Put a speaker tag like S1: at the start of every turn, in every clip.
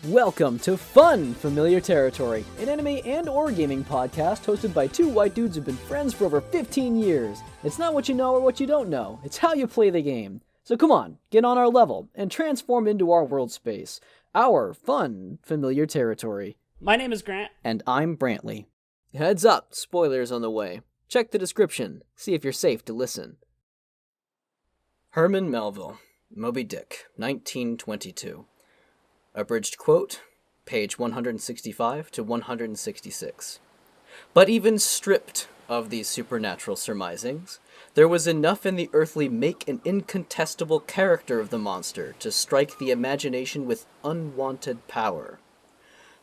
S1: Welcome to Funfamiliar Territory, an anime and or gaming podcast hosted by two white dudes who've been friends for over 15 years. It's not what you know or what you don't know, it's how you play the game. So come on, get on our level, and transform into our world space. Our Funfamiliar Territory.
S2: My name is Grant.
S1: And I'm Brantley. Heads up, spoilers on the way. Check the description, see if you're safe to listen. Herman Melville, Moby Dick, 1922. Abridged quote, page 165 to 166. But even stripped of these supernatural surmisings, there was enough in the earthly make and incontestable character of the monster to strike the imagination with unwanted power.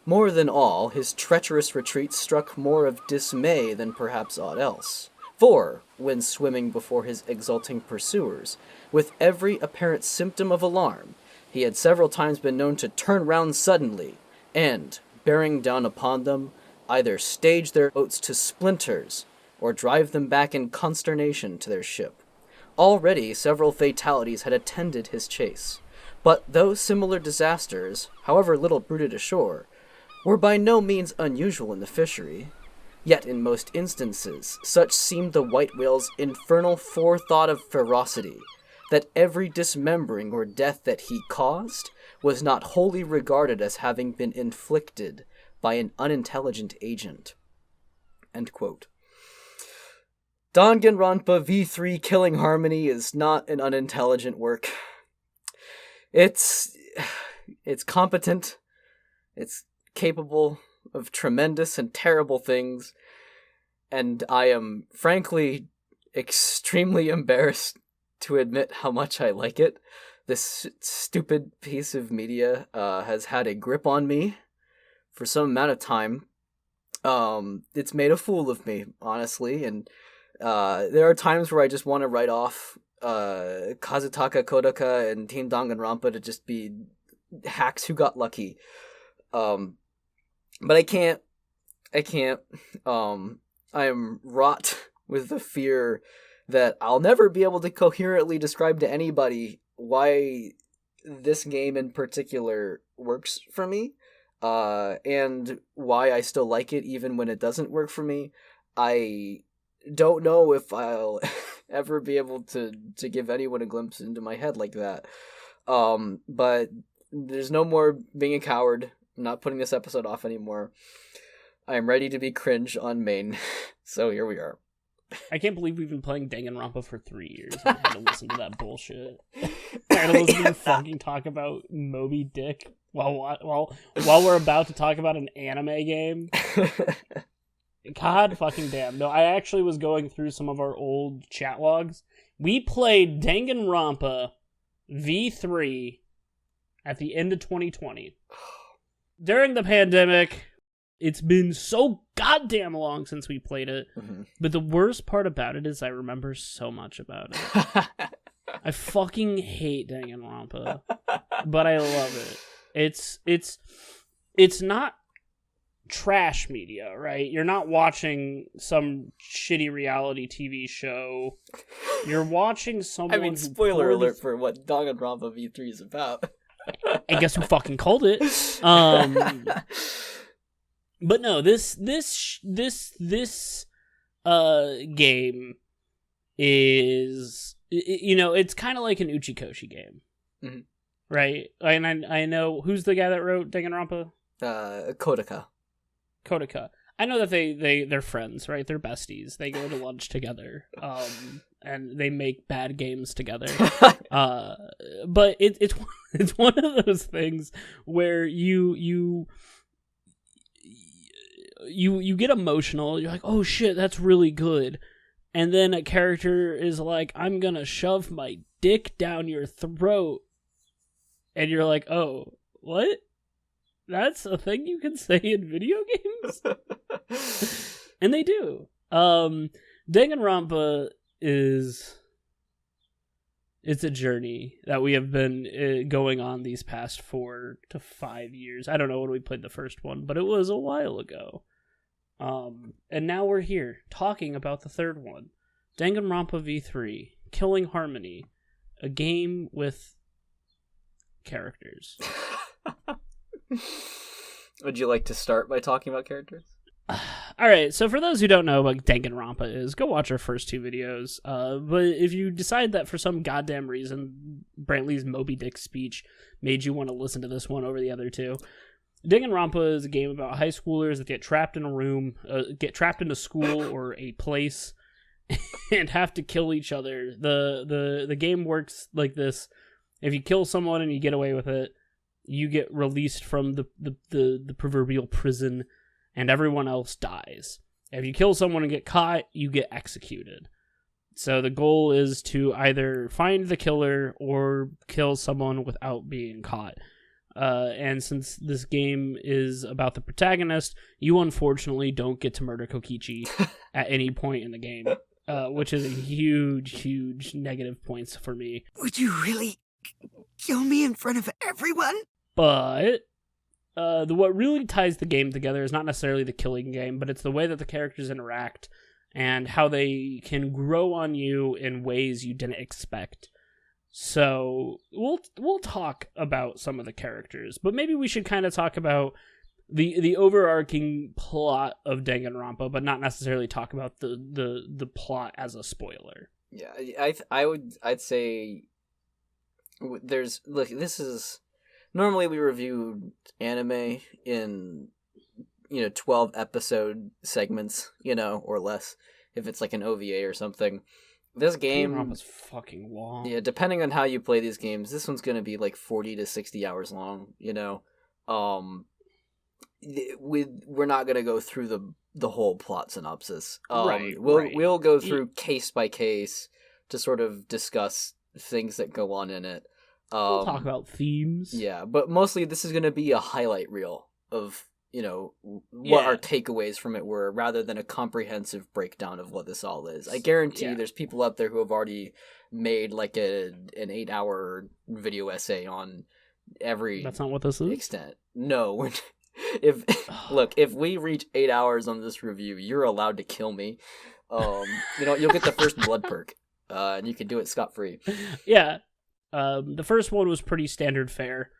S1: More than all, his treacherous retreat struck more of dismay than perhaps aught else. For, when swimming before his exulting pursuers, with every apparent symptom of alarm, he had several times been known to turn round suddenly, and, bearing down upon them, either stage their boats to splinters, or drive them back in consternation to their ship. Already several fatalities had attended his chase, but those similar disasters, however little bruited ashore, were by no means unusual in the fishery. Yet in most instances, such seemed the white whale's infernal forethought of ferocity, that every dismembering or death that he caused was not wholly regarded as having been inflicted by an unintelligent agent. End quote. Danganronpa V3 Killing Harmony is not an unintelligent work. It's competent, it's capable of tremendous and terrible things, and I am frankly extremely embarrassed to admit how much I like it. This stupid piece of media has had a grip on me for some amount of time. It's made a fool of me, honestly, and there are times where I just want to write off Kazutaka Kodaka and Team Danganronpa to just be hacks who got lucky. But I can't. I am wrought with the fear that I'll never be able to coherently describe to anybody why this game in particular works for me, and why I still like it even when it doesn't work for me. I don't know if I'll ever be able to give anyone a glimpse into my head like that. But there's no more being a coward. I'm not putting this episode off anymore. I am ready to be cringe on main, so here we are.
S2: I can't believe we've been playing Danganronpa for 3 years and I had to listen to that bullshit. I had to listen to you fucking talk about Moby Dick while we're about to talk about an anime game. God fucking damn. No, I actually was going through some of our old chat logs. We played Danganronpa V3 at the end of 2020. During the pandemic, it's been so goddamn long since we played it. Mm-hmm. But the worst part about it is I remember so much about it. I fucking hate Danganronpa, but I love it. It's not trash media, right? You're not watching some shitty reality TV show. You're watching someone.
S1: I mean, spoiler alert for what Danganronpa V3 is about.
S2: I guess who fucking called it? But no, this game is, it's kind of like an Uchikoshi game, mm-hmm. Right? And I know who's the guy that wrote Danganronpa?
S1: Kodaka.
S2: I know that they're friends, right? They're besties. They go to lunch together, and they make bad games together. But it's one of those things where you get emotional. You're like, oh shit, that's really good. And then a character is like, I'm gonna shove my dick down your throat. And you're like, oh, what? That's a thing you can say in video games? And they do. Danganronpa it's a journey that we have been going on these past 4 to 5 years. I don't know when we played the first one, but it was a while ago. And now we're here talking about the third one. Danganronpa V3, Killing Harmony, a game with characters.
S1: Would you like to start by talking about characters?
S2: Alright, so for those who don't know what Danganronpa is, go watch our first 2 videos. But if you decide that for some goddamn reason Brantley's Moby Dick speech made you want to listen to this one over the other 2, Danganronpa is a game about high schoolers that get trapped in a room, get trapped in a school or a place, and have to kill each other. The game works like this. If you kill someone and you get away with it, you get released from the proverbial prison, and everyone else dies. If you kill someone and get caught, you get executed. So the goal is to either find the killer or kill someone without being caught. And since this game is about the protagonist, you unfortunately don't get to murder Kokichi at any point in the game, which is a huge negative points for me.
S3: Would you really kill me in front of everyone?
S2: But what really ties the game together is not necessarily the killing game, but it's the way that the characters interact and how they can grow on you in ways you didn't expect. So we'll talk about some of the characters, but maybe we should kind of talk about the overarching plot of Danganronpa, but not necessarily talk about the plot as a spoiler.
S1: Yeah, I'd say this is normally we review anime in 12 episode segments, or less if it's like an OVA or something. This game
S2: was fucking long.
S1: Yeah, depending on how you play these games, this one's gonna be like 40 to 60 hours long. We're not gonna go through the whole plot synopsis. We'll go through case by case to sort of discuss things that go on in it.
S2: We'll talk about themes.
S1: Yeah, but mostly this is gonna be a highlight reel of what our takeaways from it were, rather than a comprehensive breakdown of what this all is. I guarantee there's people out there who have already made like an 8-hour video essay on every.
S2: That's not what this is.
S1: Extent. No, if we reach 8 hours on this review, you're allowed to kill me. You'll get the first blood perk, and you can do it scot-free.
S2: Yeah, the first one was pretty standard fare.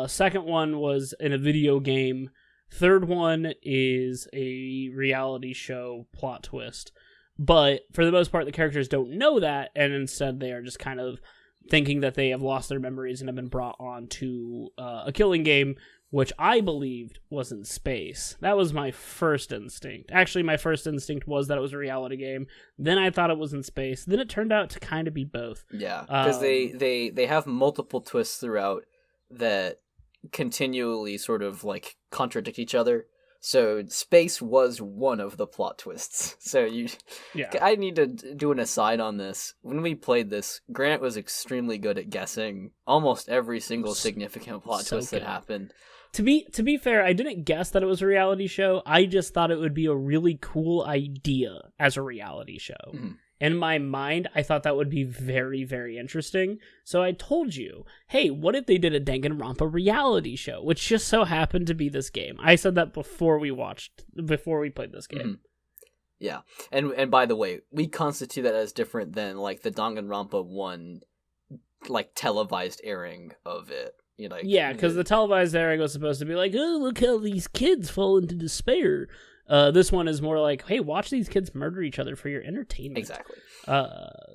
S2: Second one was in a video game. Third one is a reality show plot twist. But for the most part, the characters don't know that, and instead they are just kind of thinking that they have lost their memories and have been brought on to a killing game, which I believed was in space. That was my first instinct. Actually, my first instinct was that it was a reality game. Then I thought it was in space. Then it turned out to kind of be both.
S1: Yeah, because they have multiple twists throughout that continually sort of like contradict each other. So space was one of the plot twists. So I need to do an aside on this. When we played this, Grant was extremely good at guessing almost every single significant plot twist that happened.
S2: To be fair, I didn't guess that it was a reality show. I just thought it would be a really cool idea as a reality show. Mm-hmm. In my mind, I thought that would be very, very interesting. So I told you, hey, what if they did a Danganronpa reality show, which just so happened to be this game. I said that before we played this game. Mm-hmm.
S1: Yeah. And by the way, we constitute that as different than like the Danganronpa 1 like televised airing of it.
S2: Because the televised airing was supposed to be like, oh, look how these kids fall into despair. This one is more like, hey, watch these kids murder each other for your entertainment.
S1: Exactly.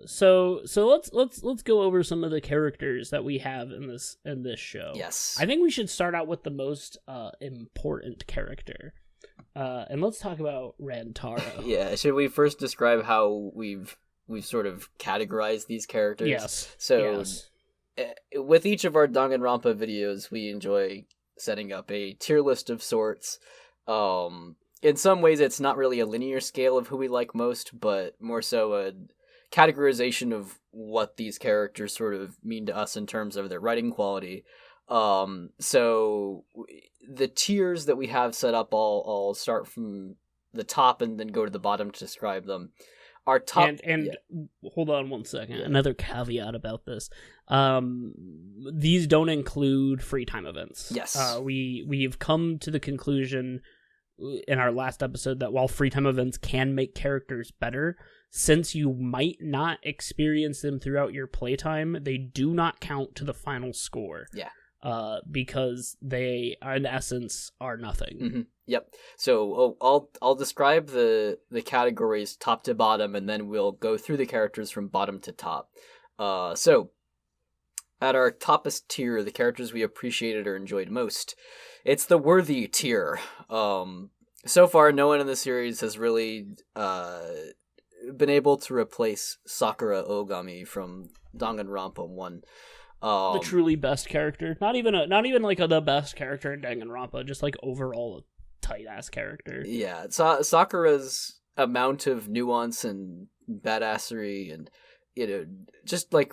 S2: So let's go over some of the characters that we have in this show.
S1: Yes.
S2: I think we should start out with the most important character. And let's talk about Rantaro.
S1: Yeah, should we first describe how we've sort of categorized these characters?
S2: Yes.
S1: So with each of our Danganronpa videos, we enjoy setting up a tier list of sorts. In some ways, it's not really a linear scale of who we like most, but more so a categorization of what these characters sort of mean to us in terms of their writing quality. So the tiers that we have set up, I'll start from the top and then go to the bottom to describe them. Our top
S2: and hold on one second. Yeah. Another caveat about this: these don't include free time events.
S1: Yes,
S2: we've come to the conclusion in our last episode that while free time events can make characters better, since you might not experience them throughout your playtime, they do not count to the final score.
S1: Yeah.
S2: because they, in essence, are nothing.
S1: Mm-hmm. Yep. So I'll describe the categories top to bottom, and then we'll go through the characters from bottom to top. So at our toppest tier, the characters we appreciated or enjoyed most, it's the worthy tier. So far, no one in the series has really been able to replace Sakura Ogami from Danganronpa 1.
S2: The truly best character, not even like the best character in Danganronpa, just like overall a tight ass character.
S1: Yeah, Sakura's amount of nuance and badassery, and just like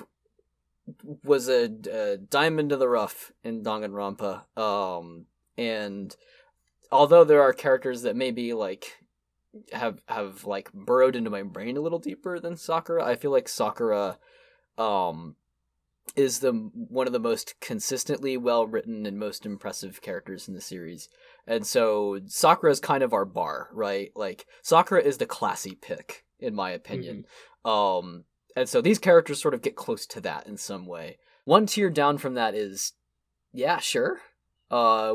S1: was a diamond in the rough in Danganronpa. And although there are characters that maybe like have like burrowed into my brain a little deeper than Sakura, I feel like Sakura is one of the most consistently well written and most impressive characters in the series. And so Sakura is kind of our bar, right? Like Sakura is the classy pick, in my opinion. Mm-hmm. And so these characters sort of get close to that in some way. One tier down from that is, yeah, sure.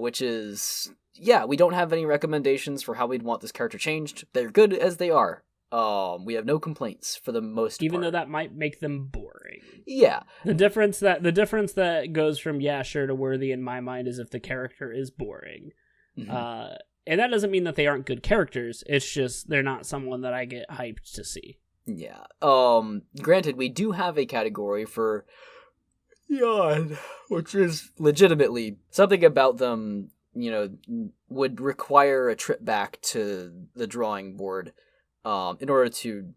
S1: Which is, yeah, we don't have any recommendations for how we'd want this character changed. They're good as they are. We have no complaints for the most
S2: Even
S1: part.
S2: though that might make them boring.
S1: Yeah.
S2: The difference that goes from yeah, sure to worthy in my mind is if the character is boring. Mm-hmm. And that doesn't mean that they aren't good characters. It's just they're not someone that I get hyped to see.
S1: Yeah. Granted, we do have a category for yawn, which is legitimately something about them, would require a trip back to the drawing board in order to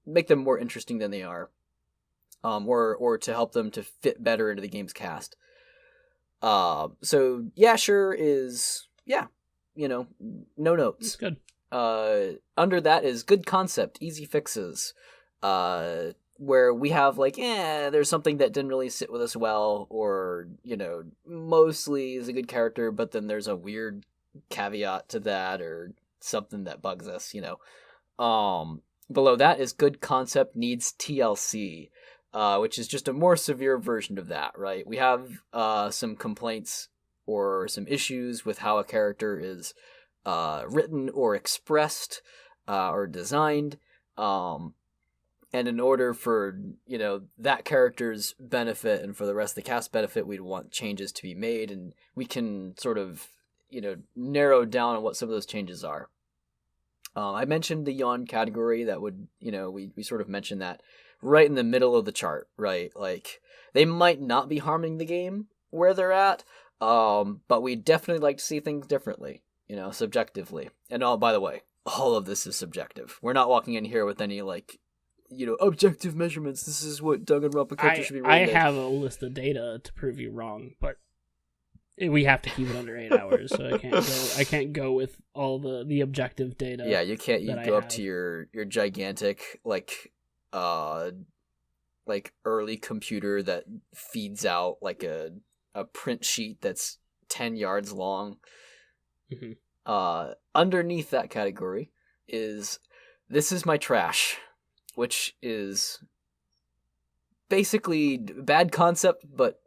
S1: make them more interesting than they are, or to help them to fit better into the game's cast. So yeah, sure is, yeah, no notes.
S2: It's good.
S1: Under that is good concept, easy fixes, where we have like, there's something that didn't really sit with us well, or, mostly is a good character, but then there's a weird caveat to that, or something that bugs us, Below that is good concept needs TLC, which is just a more severe version of that, right? We have some complaints or some issues with how a character is written or expressed or designed, and in order for that character's benefit and for the rest of the cast benefit, we'd want changes to be made, and we can sort of narrow down on what some of those changes are. I mentioned the yawn category. That would, we sort of mentioned that right in the middle of the chart, right? Like, they might not be harming the game where they're at, but we definitely like to see things differently, subjectively. And by the way, all of this is subjective. We're not walking in here with any, like, objective measurements. This is what Danganronpa characters should be rated.
S2: I have a list of data to prove you wrong, but we have to keep it under 8 hours, so I can't go with all the objective data.
S1: Yeah, you can't. You go up to your gigantic like early computer that feeds out like a print sheet that's 10 yards long. Mm-hmm. Underneath that category is this is my trash, which is basically bad concept but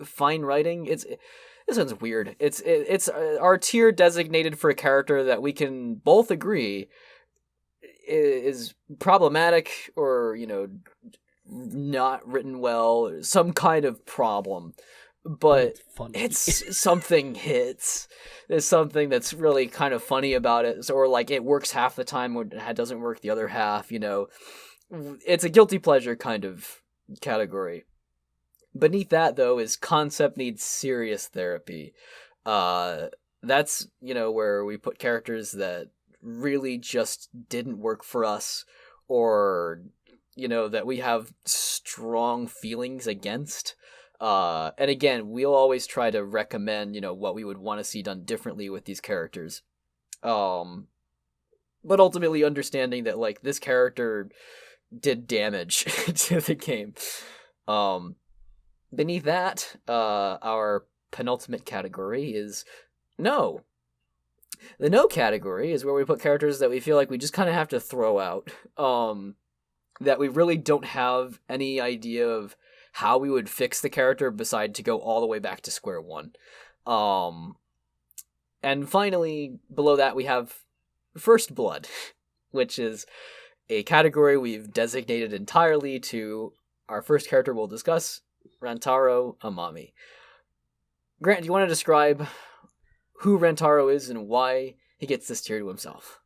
S1: fine writing. This one's weird. It's our tier designated for a character that we can both agree is problematic or, not written well, some kind of problem. But it's something hits. There's something that's really kind of funny about it. Or like it works half the time or it doesn't work the other half, It's a guilty pleasure kind of category. Beneath that, though, is concept needs serious therapy. That's, where we put characters that really just didn't work for us, or, that we have strong feelings against. And again, we'll always try to recommend, what we would want to see done differently with these characters. But ultimately understanding that, like, this character did damage to the game. Beneath that, our penultimate category is no. The no category is where we put characters that we feel like we just kind of have to throw out. That we really don't have any idea of how we would fix the character beside to go all the way back to square one. And finally, below that, we have First Blood, which is a category we've designated entirely to our first character we'll discuss, Rantaro Amami. Grant, do you want to describe who Rantaro is and why he gets this tier to himself?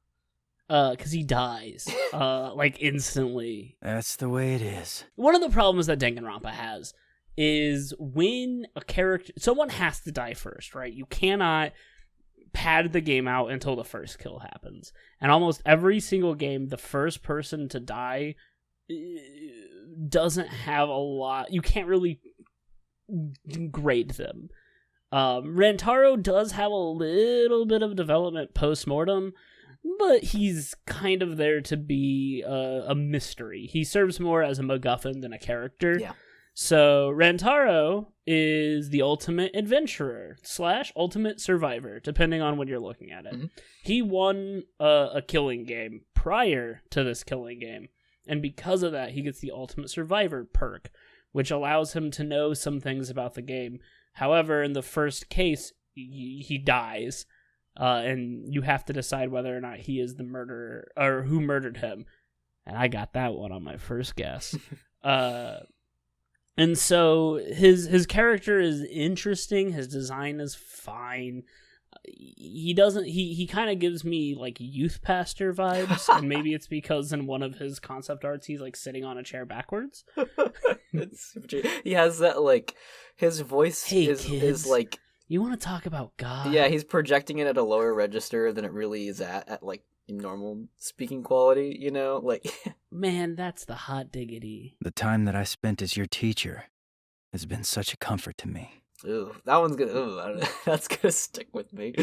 S2: Because he dies, like, instantly.
S3: That's the way it is.
S2: One of the problems that Danganronpa has is when a character... Someone has to die first, right? You cannot pad the game out until the first kill happens. And almost every single game, the first person to die doesn't have a lot... You can't really grade them. Rantaro does have a little bit of development post-mortem, but he's kind of there to be a mystery. He serves more as a MacGuffin than a character.
S1: Yeah.
S2: So Rantaro is the ultimate adventurer / ultimate survivor, depending on when you're looking at it. Mm-hmm. He won a killing game prior to this killing game, and because of that, he gets the ultimate survivor perk, which allows him to know some things about the game. However, in the first case, he dies, and you have to decide whether or not he is the murderer, or who murdered him. And I got that one on my first guess. And so his character is interesting. His design is fine. He kind of gives me like youth pastor vibes, and maybe it's because in one of his concept arts he's like sitting on a chair backwards.
S1: It's super true. He has that like his voice is like,
S2: you want to talk about God?
S1: Yeah, he's projecting it at a lower register than it really is at like normal speaking quality, you know? Like
S2: man, that's the hot diggity.
S3: The time that I spent as your teacher has been such a comfort to me.
S1: Ooh, that one's gonna. That's gonna stick with me.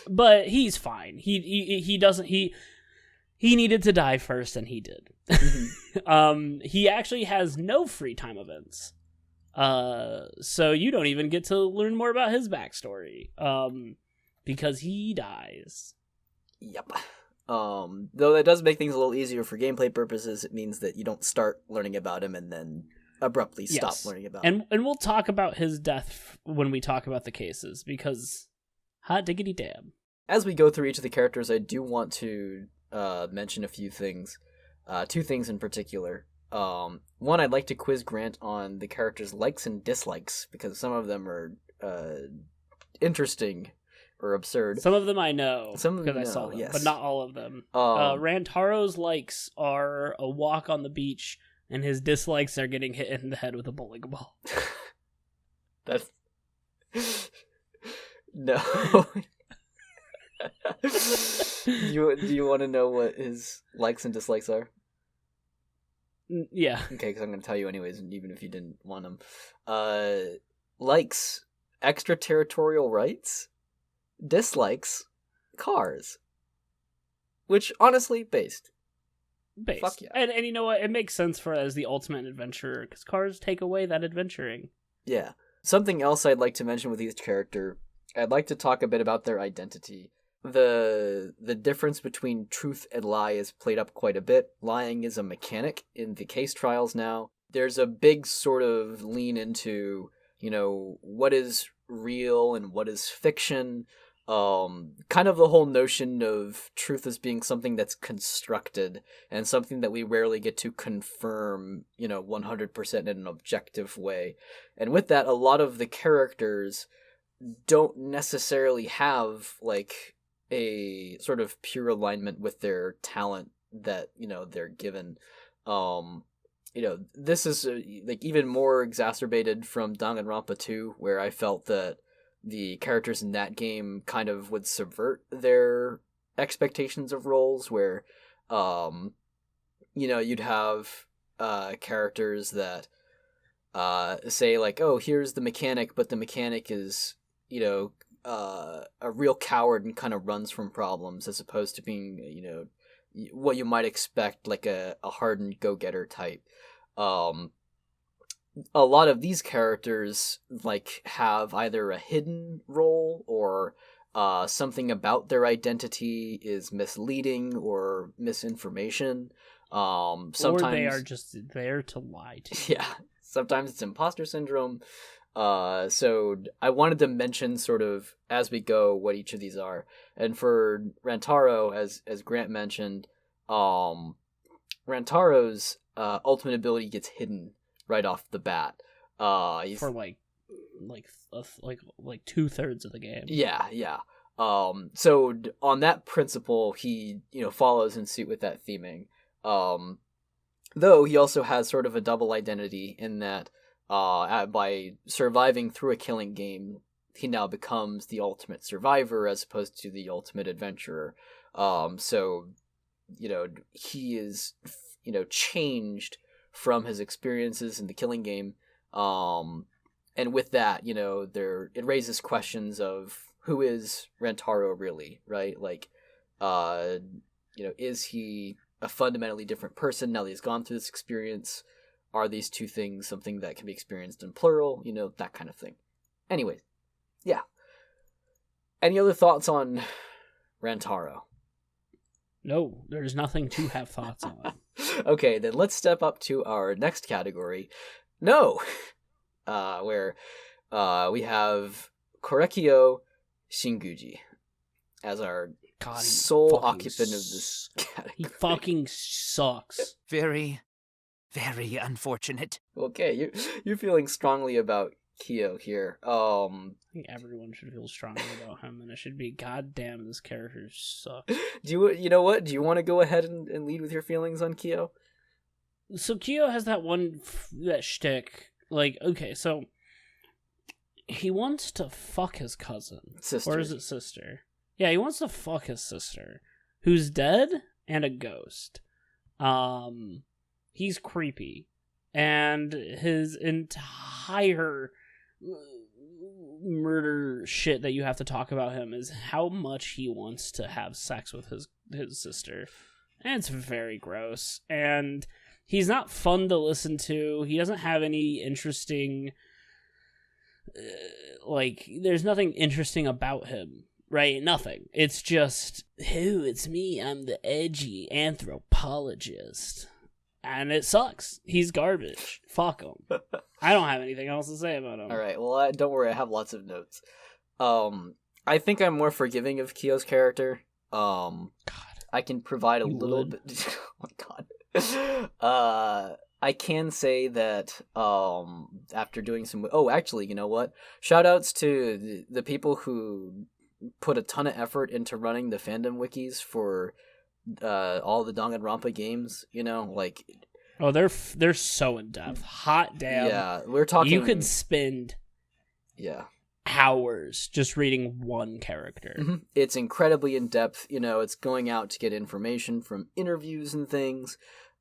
S2: But he's fine. He doesn't. He needed to die first, and he did.
S1: Mm-hmm.
S2: He actually has no free time events. So you don't even get to learn more about his backstory. Because he dies.
S1: Yep. Though that does make things a little easier for gameplay purposes. It means that you don't start learning about him and then abruptly stop learning about him.
S2: And we'll talk about his death when we talk about the cases, because hot diggity damn.
S1: As we go through each of the characters, I do want to mention a few things. Two things in particular. One, I'd like to quiz Grant on the character's likes and dislikes, because some of them are interesting or absurd.
S2: Some of them I know, because I
S1: know,
S2: saw them,
S1: yes.
S2: but not all of them. Rantaro's likes are a walk on the beach, and his dislikes are getting hit in the head with a bowling ball.
S1: That's... No. Do you want to know what his likes and dislikes are?
S2: Yeah.
S1: Okay, because I'm going to tell you anyways, even if you didn't want them. Likes, extraterritorial rights. Dislikes, cars. Which, honestly, based. Fuck yeah.
S2: And you know what? It makes sense for as the ultimate adventurer, because cars take away that adventuring.
S1: Yeah. Something else I'd like to mention with each character, I'd like to talk a bit about their identity. The difference between truth and lie is played up quite a bit. Lying is a mechanic in the case trials now. There's a big sort of lean into, you know, what is real and what is fiction. Kind of the whole notion of truth as being something that's constructed and something that we rarely get to confirm, 100% in an objective way. And with that, a lot of the characters don't necessarily have, like, a sort of pure alignment with their talent that, they're given. This is, even more exacerbated from Danganronpa 2, where I felt that the characters in that game kind of would subvert their expectations of roles, where, you'd have characters that say, like, oh, here's the mechanic, but the mechanic is, a real coward and kind of runs from problems, as opposed to being, what you might expect, like a hardened go-getter type. A lot of these characters, like, have either a hidden role or something about their identity is misleading or misinformation. Sometimes...
S2: Or they are just there to lie to you.
S1: Yeah. sometimes it's imposter syndrome. So I wanted to mention sort of as we go what each of these are. And for Rantaro, as Grant mentioned, Rantaro's ultimate ability gets hidden right off the bat. He's,
S2: for like 2/3 of the game.
S1: Yeah. So on that principle, he follows in suit with that theming. Though he also has sort of a double identity in that by surviving through a killing game, he now becomes the ultimate survivor as opposed to the ultimate adventurer. So he is changed from his experiences in the killing game. And with that, it raises questions of who is Rantaro really, right? Like, is he a fundamentally different person now that he's gone through this experience? Are these two things something that can be experienced in plural? That kind of thing. Anyway, yeah. Any other thoughts on Rantaro?
S2: No, there's nothing to have thoughts on.
S1: Okay, then let's step up to our next category. No! Where we have Korekyo Shinguji as our sole occupant of this category.
S2: He fucking sucks.
S3: Very, very unfortunate.
S1: Okay, you're feeling strongly about Kyo here.
S2: I think everyone should feel strongly about him, and it should be, goddamn, this character sucks.
S1: You know what? Do you want to go ahead and lead with your feelings on Kyo?
S2: So Kyo has that shtick. Like, okay, so he wants to fuck his cousin.
S1: Sister.
S2: Or is it sister? Yeah, he wants to fuck his sister, who's dead and a ghost. He's creepy. And his entire murder shit that you have to talk about him is how much he wants to have sex with his sister. And it's very gross. And he's not fun to listen to. He doesn't have any interesting... there's nothing interesting about him, right? Nothing. It's just, it's me. I'm the edgy anthropologist. And it sucks. He's garbage. Fuck him. I don't have anything else to say about him.
S1: All right. Well, don't worry. I have lots of notes. I think I'm more forgiving of Kyo's character. God. I can provide a little bit... Oh, my God. I can say that after doing some... Oh, actually, you know what? Shoutouts to the people who put a ton of effort into running the fandom wikis for all the Danganronpa games,
S2: Oh, they're so in depth. Hot damn.
S1: Yeah, we're talking...
S2: You could spend hours just reading one character.
S1: Mm-hmm. It's incredibly in depth. It's going out to get information from interviews and things.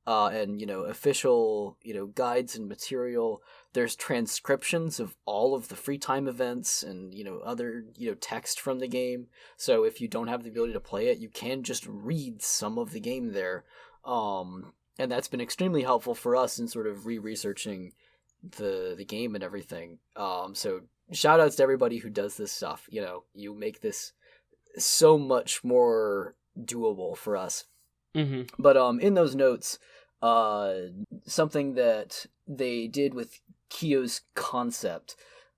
S1: And official guides and material. There's transcriptions of all of the free time events and other text from the game. So if you don't have the ability to play it, you can just read some of the game there. And that's been extremely helpful for us in sort of re-researching the game and everything. So shout outs to everybody who does this stuff. You make this so much more doable for us.
S2: Mm-hmm.
S1: But in those notes, something that they did with Kyo's concept,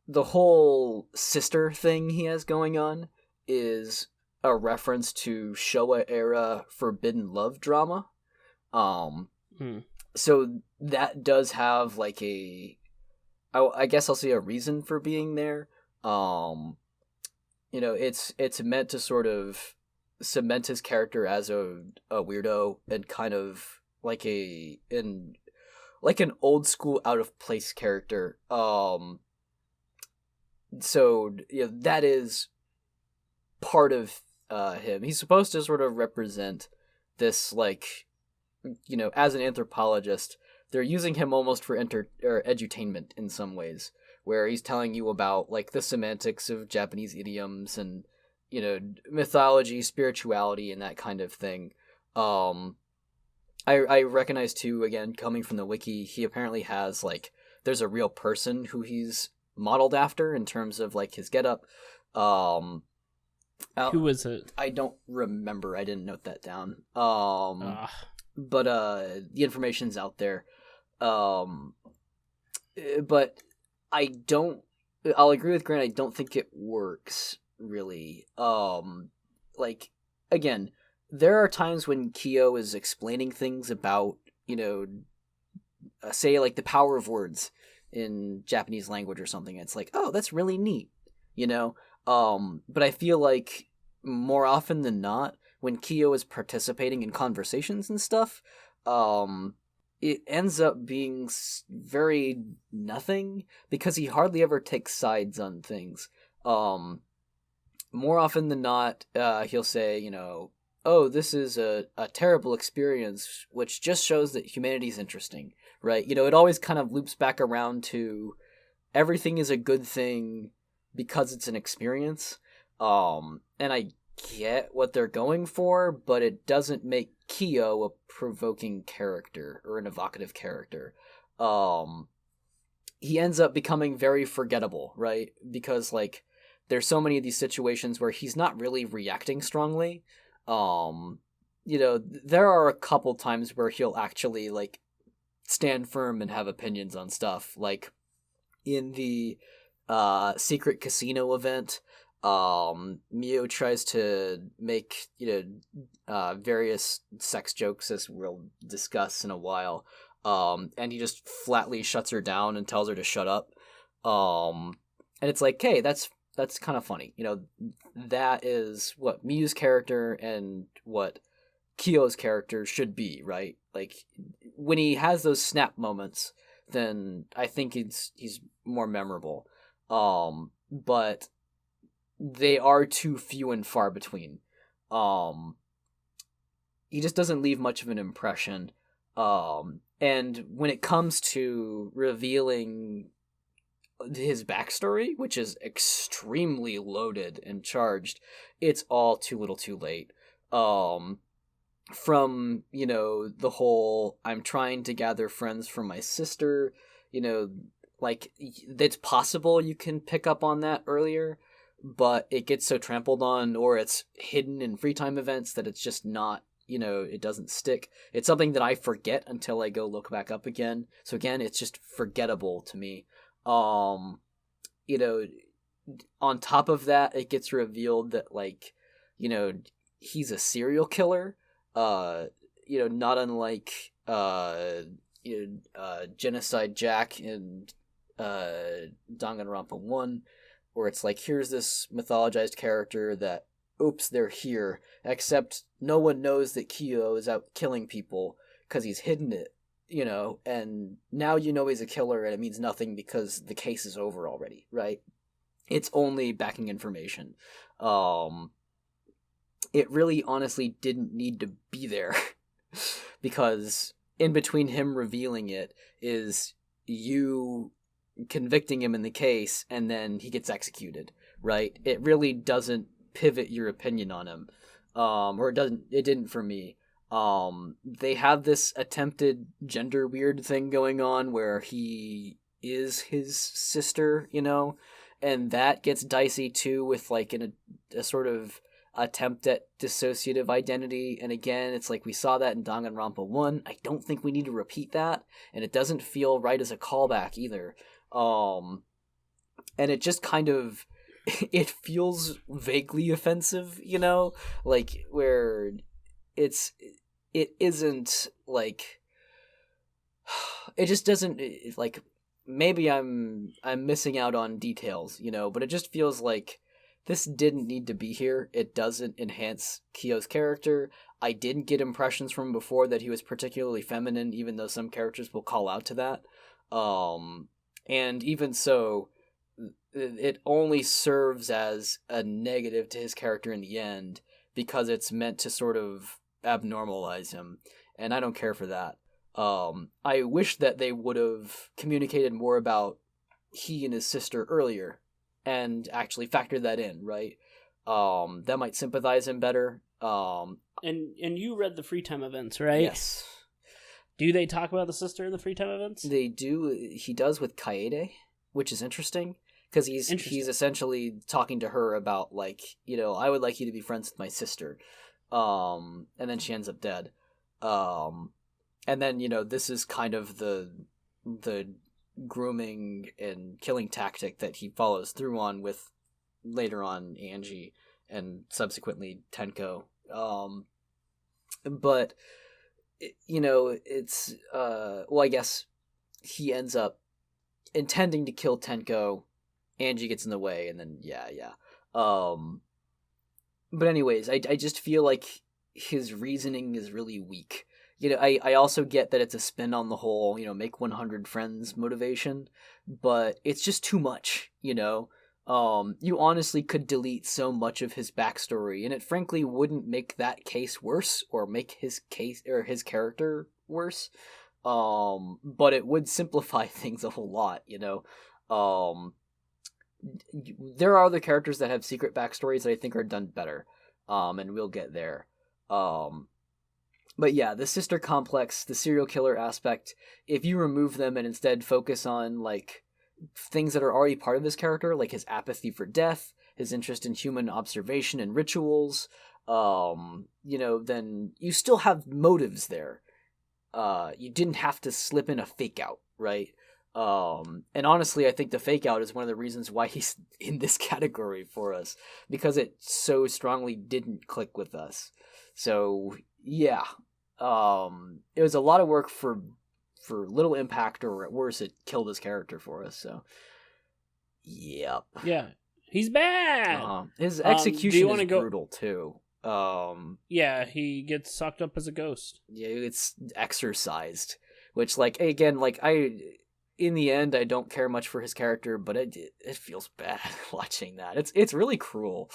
S1: the whole sister thing he has going on is a reference to Showa era forbidden love drama. So that does have like I guess I'll say a reason for being there. It's meant to sort of cement his character as a weirdo and kind of like an old school out of place character. So that is part of him. He's supposed to sort of represent this as an anthropologist. They're using him almost for edutainment in some ways, where he's telling you about the semantics of Japanese idioms and mythology, spirituality, and that kind of thing. I recognize too, again, coming from the wiki, he apparently has there's a real person who he's modeled after in terms of his getup.
S2: Who is it?
S1: I don't remember. I didn't note that down. But the information's out there. but I'll agree with Grant. I don't think it works really. Like, again, there are times when YuGiOh is explaining things about, say like the power of words in Japanese language or something. It's like, oh, that's really neat, but I feel like more often than not, when YuGiOh is participating in conversations and stuff, it ends up being very nothing because he hardly ever takes sides on things. More often than not, he'll say, oh, this is a terrible experience, which just shows that humanity's interesting, right? It always kind of loops back around to everything is a good thing because it's an experience. And I get what they're going for, but it doesn't make YuGiOh a provoking character or an evocative character. He ends up becoming very forgettable, right? Because like there's so many of these situations where he's not really reacting strongly. There are a couple times where he'll actually like stand firm and have opinions on stuff, like in the secret casino event. Mio tries to make various sex jokes, as we'll discuss in a while, and he just flatly shuts her down and tells her to shut up. And it's like, hey, that's kind of funny. That is what Miyu's character and what YuGiOh's character should be, right? Like when he has those snap moments, then I think he's more memorable. But they are too few and far between. He just doesn't leave much of an impression. And when it comes to revealing his backstory, which is extremely loaded and charged, it's all too little too late. From, the whole, I'm trying to gather friends for my sister, like, it's possible you can pick up on that earlier, but it gets so trampled on, or it's hidden in free time events that it's just not, it doesn't stick. It's something that I forget until I go look back up again. So again, it's just forgettable to me. On top of that, it gets revealed that, like, he's a serial killer, not unlike, Genocide Jack in, Danganronpa 1, where it's like, here's this mythologized character that, oops, they're here, except no one knows that YuGiOh is out killing people because he's hidden it, and now he's a killer and it means nothing because the case is over already, right? It's only backing information. It really honestly didn't need to be there because in between him revealing it is you convicting him in the case and then he gets executed, right? It really doesn't pivot your opinion on him. Or it didn't for me. They have this attempted gender weird thing going on where he is his sister, and that gets dicey too with like a sort of attempt at dissociative identity. And again, it's like we saw that in Danganronpa 1. I don't think we need to repeat that, and it doesn't feel right as a callback either. And it just kind of it feels vaguely offensive, like where it isn't like it just doesn't like maybe I'm missing out on details, but it just feels like this didn't need to be here. It doesn't enhance YuGiOh's character. I didn't get impressions from before that he was particularly feminine, even though some characters will call out to that. And even so, it only serves as a negative to his character in the end because it's meant to sort of abnormalize him, and I don't care for that. I wish that they would have communicated more about he and his sister earlier and actually factored that in, right? That might sympathize him better.
S2: And you read the free time events, right?
S1: Yes.
S2: Do they talk about the sister in the free time events?
S1: They do. He does with Kaede, which is interesting. Because he's essentially talking to her about, like, I would like you to be friends with my sister. And then she ends up dead. And then, this is kind of the grooming and killing tactic that he follows through on with later on Angie and subsequently Tenko. But it's well, I guess he ends up intending to kill Tenko. Angie gets in the way, and then yeah. But anyways, I just feel like his reasoning is really weak. I also get that it's a spin on the whole, make 100 friends motivation, but it's just too much, you honestly could delete so much of his backstory, and it frankly wouldn't make that case worse or make his case or his character worse. But it would simplify things a whole lot, There are other characters that have secret backstories that I think are done better, and we'll get there. But yeah, the sister complex, the serial killer aspect, if you remove them and instead focus on, like, things that are already part of his character, like his apathy for death, his interest in human observation and rituals, then you still have motives there. You didn't have to slip in a fake out, right? And honestly, I think the fake out is one of the reasons why he's in this category for us, because it so strongly didn't click with us. So yeah, it was a lot of work for little impact, or at worst, it killed his character for us. So yep.
S2: Yeah, he's bad.
S1: His execution is
S2: go...
S1: brutal too.
S2: Yeah, he gets sucked up as a ghost.
S1: Yeah, it's exorcised, which, like, again, like, in the end, I don't care much for his character, but it feels bad watching that. It's really cruel.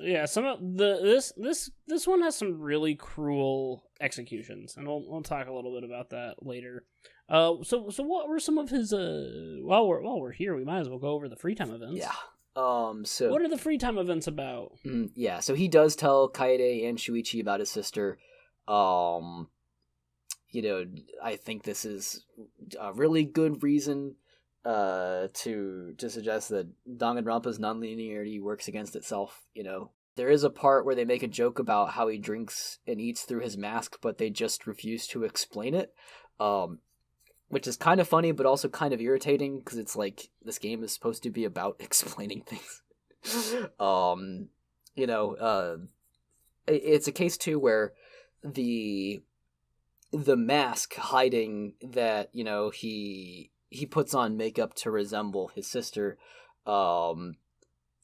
S2: Yeah, some of this one has some really cruel executions, and we'll talk a little bit about that later. So what were some of his while we're here, we might as well go over the free time events.
S1: Yeah. So
S2: what are the free time events about?
S1: Yeah, so he does tell Kaede and Shuichi about his sister. I think this is a really good reason to suggest that Danganronpa's nonlinearity works against itself. There is a part where they make a joke about how he drinks and eats through his mask, but they just refuse to explain it, which is kind of funny, but also kind of irritating, because it's like, this game is supposed to be about explaining things. It's a case too where the mask hiding that, he puts on makeup to resemble his sister,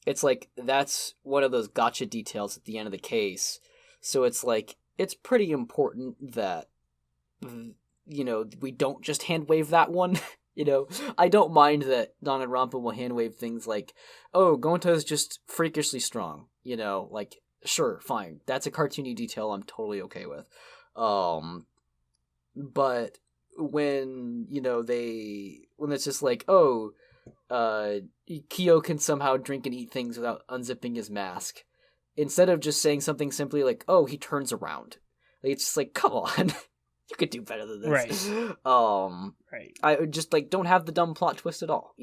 S1: it's like, that's one of those gotcha details at the end of the case. So it's like, it's pretty important that, we don't just hand wave that one. I don't mind that Danganronpa will hand wave things like, oh, Gonta is just freakishly strong. Like, sure, fine. That's a cartoony detail I'm totally okay with. But when, when it's just like, oh, Kyo can somehow drink and eat things without unzipping his mask, instead of just saying something simply like, oh, he turns around. Like, it's just like, come on. You could do better than this.
S2: Right.
S1: Right. I just, like, don't have the dumb plot twist at all.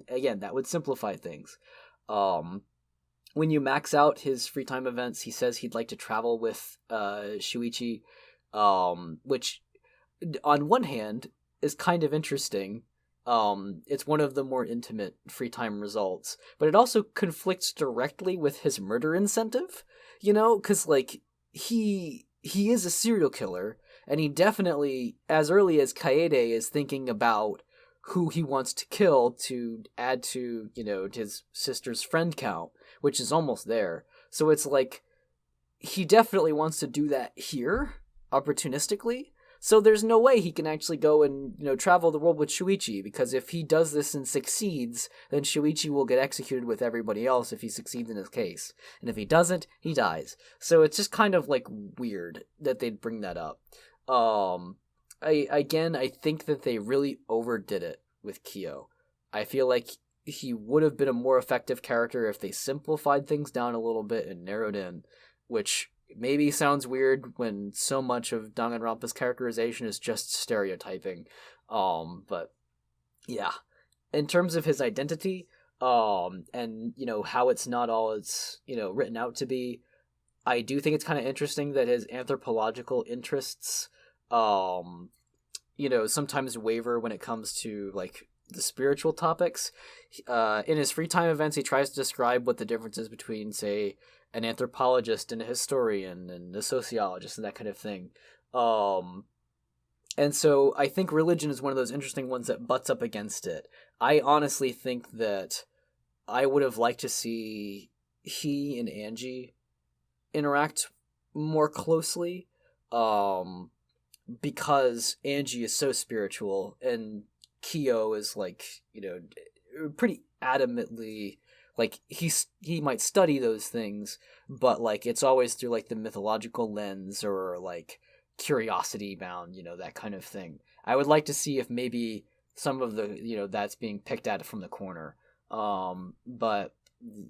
S1: Again, that would simplify things. When you max out his free time events, he says he'd like to travel with Shuichi, which, on one hand, is kind of interesting. It's one of the more intimate free time results, but it also conflicts directly with his murder incentive, because, like, he is a serial killer, and he definitely, as early as Kaede, is thinking about who he wants to kill to add to, his sister's friend count, which is almost there. So it's like, he definitely wants to do that here, opportunistically. So there's no way he can actually go and, travel the world with Shuichi, because if he does this and succeeds, then Shuichi will get executed with everybody else if he succeeds in his case. And if he doesn't, he dies. So it's just kind of, like, weird that they'd bring that up. I think that they really overdid it with Kyo. I feel like he would have been a more effective character if they simplified things down a little bit and narrowed in, which maybe sounds weird when so much of Danganronpa's characterization is just stereotyping. But yeah. In terms of his identity, and, how it's not all it's, written out to be, I do think it's kind of interesting that his anthropological interests, sometimes waver when it comes to, like, the spiritual topics. In his free time events, he tries to describe what the difference is between, say, an anthropologist and a historian and a sociologist and that kind of thing. And so I think religion is one of those interesting ones that butts up against it. I honestly think that I would have liked to see he and Angie interact more closely, because Angie is so spiritual and YuGiOh is like, pretty adamantly, like, he might study those things, but like it's always through like the mythological lens or like curiosity bound, that kind of thing. I would like to see if maybe some of the, that's being picked at from the corner. But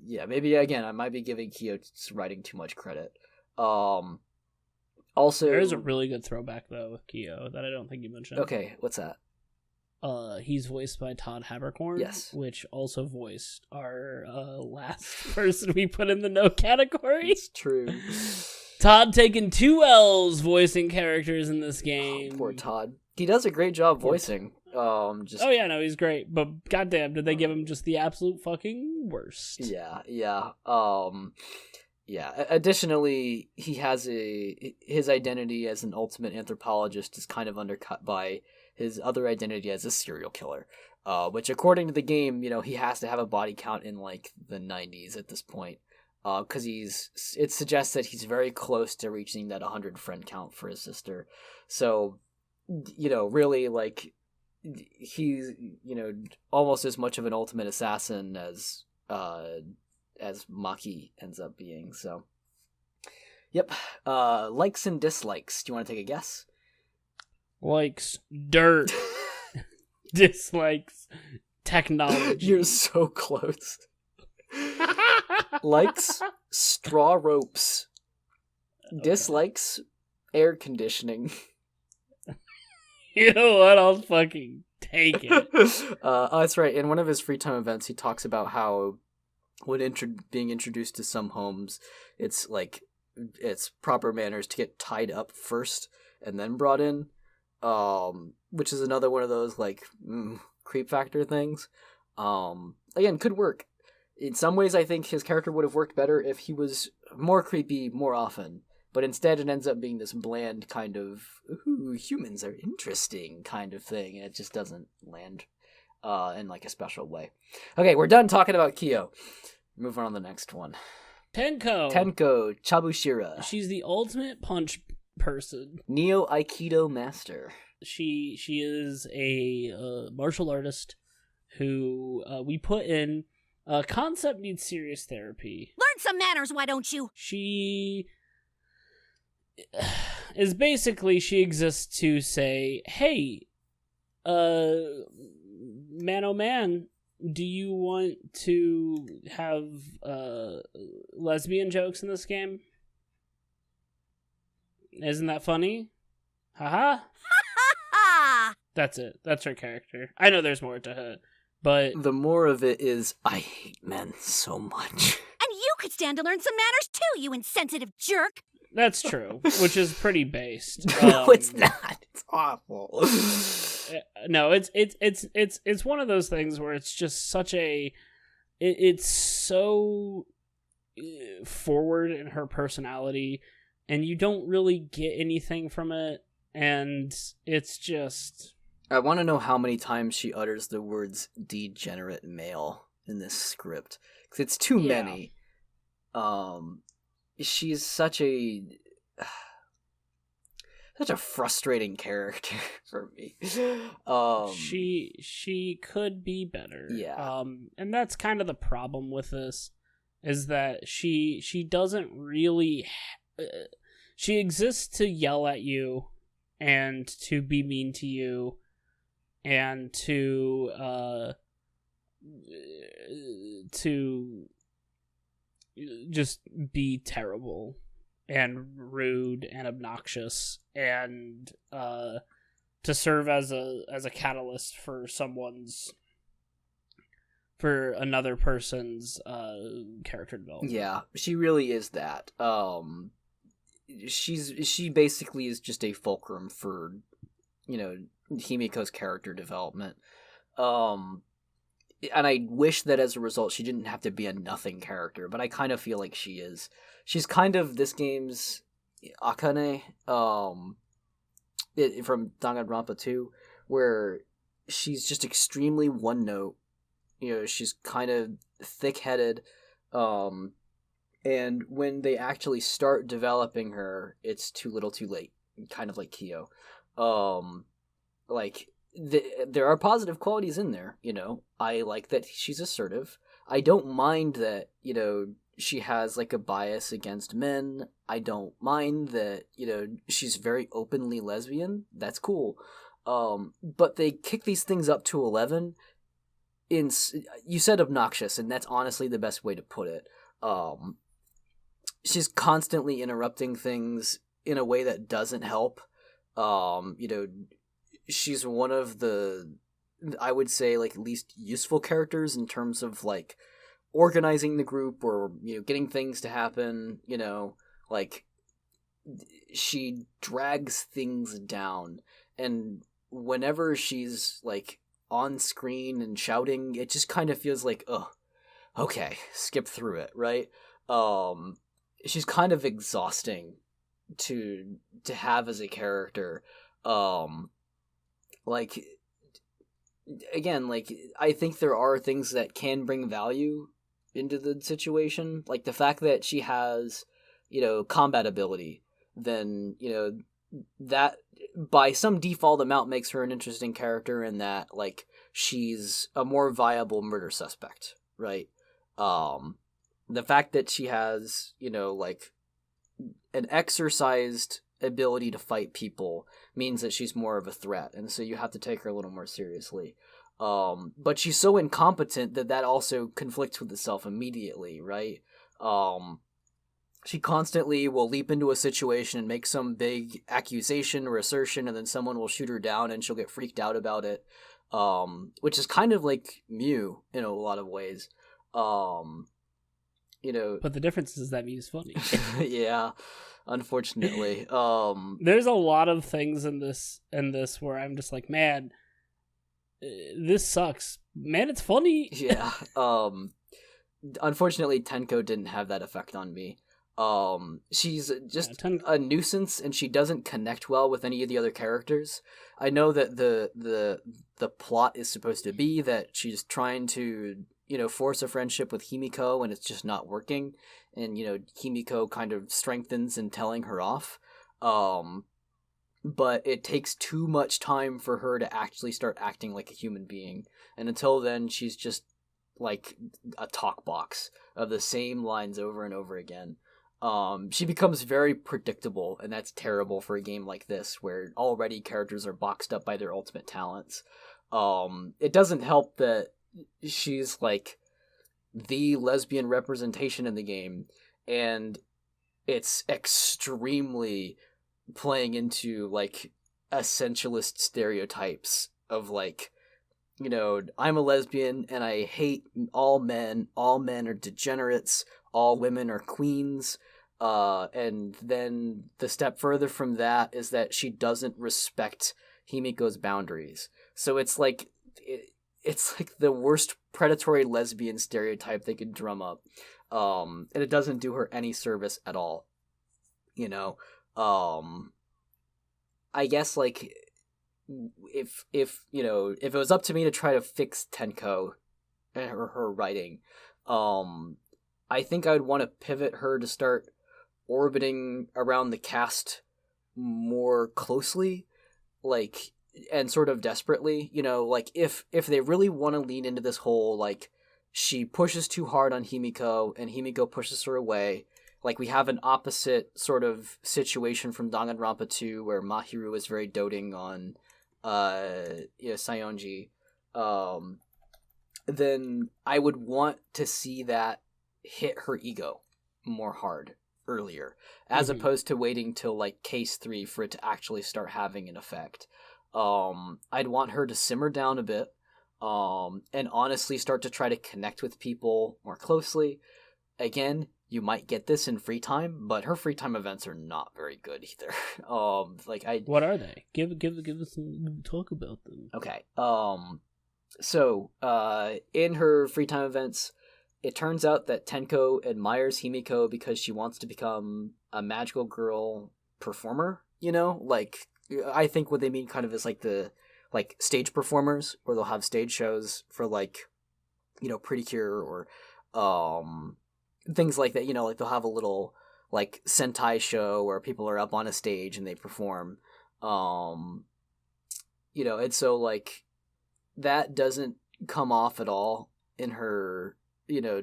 S1: yeah, maybe again, I might be giving YuGiOh's writing too much credit. Also,
S2: there is a really good throwback though with YuGiOh that I don't think you mentioned.
S1: Okay, what's that?
S2: He's voiced by Todd Haberkorn,
S1: yes,
S2: which also voiced our last person we put in the no category.
S1: It's true.
S2: Todd taking 2 L's voicing characters in this game.
S1: Oh, poor Todd. He does a great job voicing.
S2: Oh yeah, no, he's great. But goddamn, did they give him just the absolute fucking worst?
S1: Yeah. Yeah. Additionally, he has his identity as an ultimate anthropologist is kind of undercut by his other identity as a serial killer, which according to the game, he has to have a body count in like the 90s at this point, because it suggests that he's very close to reaching that 100 friend count for his sister. So, really, like, he's almost as much of an ultimate assassin as Maki ends up being. So, yep. Likes and dislikes. Do you want to take a guess?
S2: Likes dirt. Dislikes technology.
S1: You're so close. Likes straw ropes. Okay. Dislikes air conditioning.
S2: You know what? I'll fucking take it.
S1: That's right. In one of his free time events, he talks about how when being introduced to some homes, it's proper manners to get tied up first and then brought in, which is another one of those creep factor things. Again, could work. In some ways, I think his character would have worked better if he was more creepy more often. But instead, it ends up being this bland kind of, ooh, humans are interesting kind of thing. And it just doesn't land in like a special way. Okay, we're done talking about YuGiOh. Move on to the next one. Tenko Chabushira.
S2: She's the ultimate punch person.
S1: Neo Aikido master.
S2: She is a martial artist who we put in concept needs serious therapy.
S4: Learn some manners, why don't you?
S2: She is basically, she exists to say, hey, man oh man, do you want to have lesbian jokes in this game? Isn't that funny? Haha. That's it. That's her character. I know there's more to her, but
S1: the more of it is, I hate men so much.
S4: And you could stand to learn some manners too, you insensitive jerk.
S2: That's true, which is pretty based.
S1: No, it's not. It's awful.
S2: No, it's one of those things where it's just such a, it's so forward in her personality, and you don't really get anything from it, and it's just.
S1: I want to know how many times she utters the words "degenerate male" in this script, because it's too many. She's such a frustrating character for me.
S2: She could be better.
S1: Yeah.
S2: And that's kind of the problem with this, is that she doesn't really. She exists to yell at you, and to be mean to you, and to just be terrible and rude and obnoxious, and to serve as a catalyst for another person's character development.
S1: Yeah, she really is that. She basically is just a fulcrum for Himiko's character development. And I wish that as a result she didn't have to be a nothing character, but I kind of feel like she is. She's kind of this game's Akane, from Danganronpa 2, where she's just extremely one note. She's kind of thick-headed, and when they actually start developing her, it's too little too late, kind of like Kyo. There are positive qualities in there, I like that she's assertive. I don't mind that, she has like a bias against men. I don't mind that, she's very openly lesbian. That's cool. But they kick these things up to 11 you said obnoxious, and that's honestly the best way to put it. She's constantly interrupting things in a way that doesn't help. She's one of the, I would say, like, least useful characters in terms of like organizing the group or getting things to happen. Like, she drags things down, and whenever she's like on screen and shouting, it just kind of feels like, oh, okay, skip through it, right? She's kind of exhausting to have as a character. Like, again, like, I think there are things that can bring value into the situation, like the fact that she has, combat ability, then, that by some default amount makes her an interesting character, in that, like, she's a more viable murder suspect, right? The fact that she has, like, an exercised ability to fight people means that she's more of a threat, and so you have to take her a little more seriously. But she's so incompetent that also conflicts with itself immediately, right? She constantly will leap into a situation and make some big accusation or assertion, and then someone will shoot her down and she'll get freaked out about it, which is kind of like Mew in a lot of ways.
S2: But the difference is that Mew's funny.
S1: Yeah, unfortunately.
S2: There's a lot of things in this where I'm just like, man, this sucks. Man, it's funny.
S1: Yeah. Unfortunately, Tenko didn't have that effect on me. She's just a nuisance, and she doesn't connect well with any of the other characters. I know that the plot is supposed to be that she's trying to, force a friendship with Himiko, and it's just not working. And, Himiko kind of strengthens in telling her off. But it takes too much time for her to actually start acting like a human being. And until then, she's just like a talk box of the same lines over and over again. She becomes very predictable, and that's terrible for a game like this, where already characters are boxed up by their ultimate talents. It doesn't help that she's like the lesbian representation in the game, and it's extremely playing into like essentialist stereotypes of like, I'm a lesbian and I hate all men are degenerates, all women are queens, and then the step further from that is that she doesn't respect Himiko's boundaries. So it's like it's like the worst predatory lesbian stereotype they could drum up, and it doesn't do her any service at all. I guess, like, if it was up to me to try to fix Tenko and her writing, I think I would want to pivot her to start orbiting around the cast more closely, like, and sort of desperately, like, if they really want to lean into this whole, like, she pushes too hard on Himiko and Himiko pushes her away. Like, we have an opposite sort of situation from Danganronpa 2, where Mahiru is very doting on Sayonji. Then I would want to see that hit her ego more hard earlier, as opposed to waiting till like case 3 for it to actually start having an effect. I'd want her to simmer down a bit, and honestly start to try to connect with people more closely. Again, you might get this in free time, but her free time events are not very good either.
S2: What are they? Give us some talk about them.
S1: Okay. So, in her free time events, it turns out that Tenko admires Himiko because she wants to become a magical girl performer, you know? Like, I think what they mean kind of is like the, like, stage performers, where they'll have stage shows for, like, you know, Pretty Cure or, things like that, you know, like they'll have a little, like, Sentai show where people are up on a stage and they perform, you know, and so, like, that doesn't come off at all in her, you know,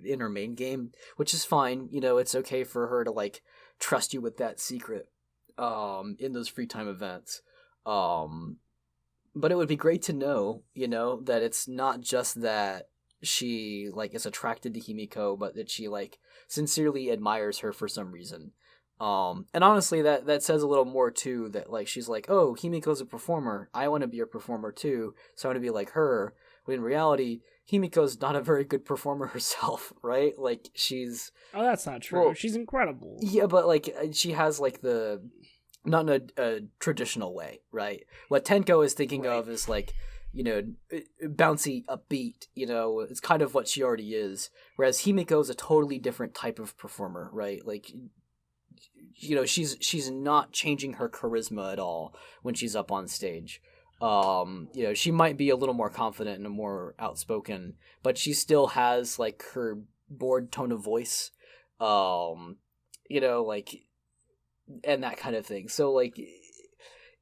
S1: in her main game, which is fine. You know, it's okay for her to, like, trust you with that secret in those free time events. But it would be great to know, you know, that it's not just that she, like, is attracted to Himiko, but that she, like, sincerely admires her for some reason. And honestly, that says a little more too, that, like, she's like, oh, Himiko's a performer, I want to be a performer too, so I want to be like her. When in reality, Himiko's not a very good performer herself, right? Like, she's...
S2: Oh, that's not true.
S1: Well,
S2: she's incredible.
S1: Yeah, but, like, she has, like, the... Not in a traditional way, right? What Tenko is thinking of is, like, you know, bouncy, upbeat, you know, it's kind of what she already is. Whereas Himiko is a totally different type of performer, right? Like, you know, she's not changing her charisma at all when she's up on stage. You know, she might be a little more confident and more outspoken, but she still has, like, her bored tone of voice, you know, like, and that kind of thing. So, like,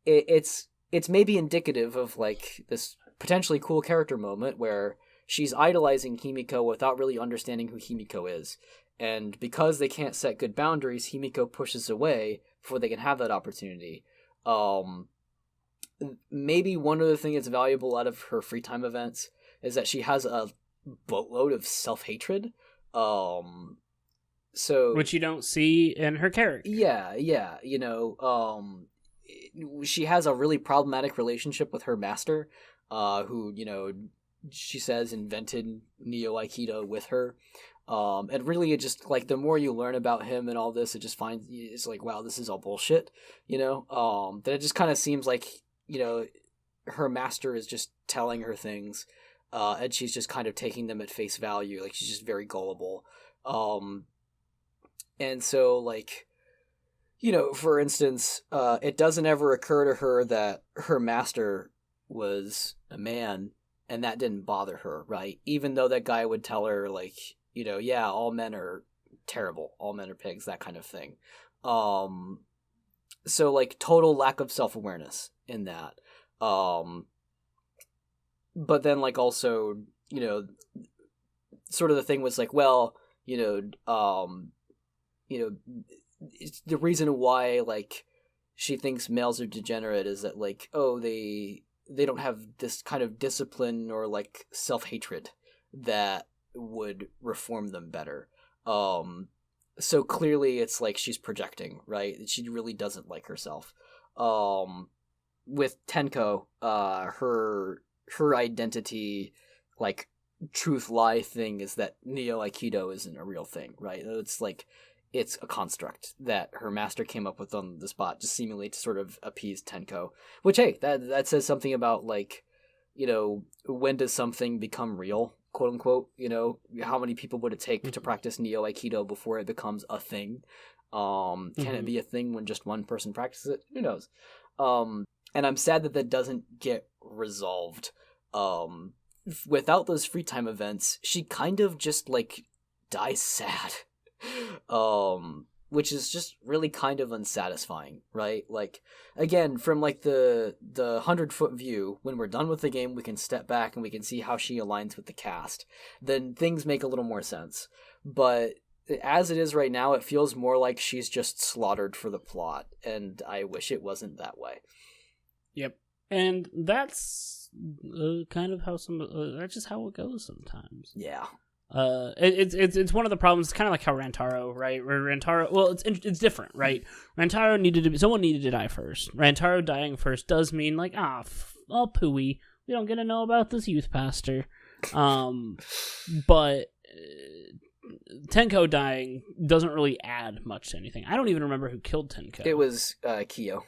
S1: it's maybe indicative of, like, this potentially cool character moment where she's idolizing Himiko without really understanding who Himiko is. And because they can't set good boundaries, Himiko pushes away before they can have that opportunity. Maybe one other thing that's valuable out of her free time events is that she has a boatload of self-hatred. So,
S2: which you don't see in her character.
S1: Yeah, you know, she has a really problematic relationship with her master, who, you know, she says invented Neo-Aikido with her. And really, it just, like, the more you learn about him and all this, it's like, wow, this is all bullshit, you know? That it just kind of seems like, you know, her master is just telling her things, and she's just kind of taking them at face value, like, she's just very gullible. And so, like, you know, for instance, it doesn't ever occur to her that her master was a man, and that didn't bother her, right? Even though that guy would tell her, like, you know, yeah, all men are terrible, all men are pigs, that kind of thing. So, like, total lack of self-awareness in that. But then, like, also, you know, sort of the thing was like, well, you know, it's the reason why, like, she thinks males are degenerate is that, like, oh, they don't have this kind of discipline or, like, self-hatred that would reform them better. So clearly it's like she's projecting, right? She really doesn't like herself. With Tenko, her identity, like, truth lie thing is that Neo-Aikido isn't a real thing, right? It's like, it's a construct that her master came up with on the spot, just seemingly to sort of appease Tenko. Which, hey, that says something about, like, you know, when does something become real, quote unquote? You know, how many people would it take to practice Neo-Aikido before it becomes a thing? Can it be a thing when just one person practices it? Who knows? And I'm sad that doesn't get resolved. Without those free time events, she kind of just, like, dies sad. Which is just really kind of unsatisfying, right? Like, again, from, like, the 100-foot view, when we're done with the game, we can step back and we can see how she aligns with the cast. Then things make a little more sense. But as it is right now, it feels more like she's just slaughtered for the plot, and I wish it wasn't that way.
S2: Yep. And that's kind of how that's just how it goes sometimes.
S1: Yeah.
S2: It's one of the problems. It's kind of like how Rantaro, right? Where Rantaro, well, it's different, right? Rantaro someone needed to die first. Rantaro dying first does mean, like, all pooey. We don't get to know about this youth pastor. But Tenko dying doesn't really add much to anything. I don't even remember who killed Tenko.
S1: It was YuGiOh.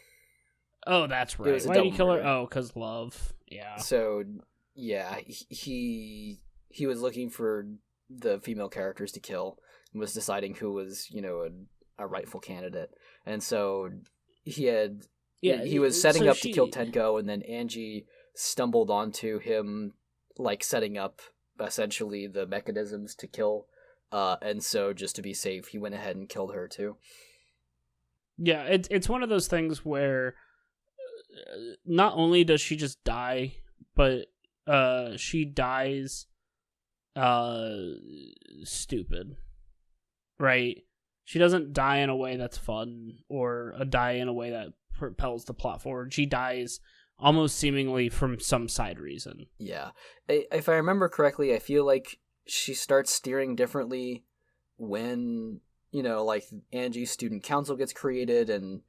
S2: Oh, that's right. Why did he kill her? Oh, because love. Yeah.
S1: So, yeah, he was looking for the female characters to kill and was deciding who was, a rightful candidate. And so he was setting up to kill Tenko, and then Angie stumbled onto him, like, setting up essentially the mechanisms to kill, and so just to be safe, he went ahead and killed her too.
S2: Yeah, it's one of those things where not only does she just die, but she dies stupid, right? She doesn't die in a way that's fun or die in a way that propels the plot forward. She dies almost seemingly from some side reason.
S1: Yeah. If I remember correctly, I feel like she starts steering differently when, like, Angie's student council gets created, and,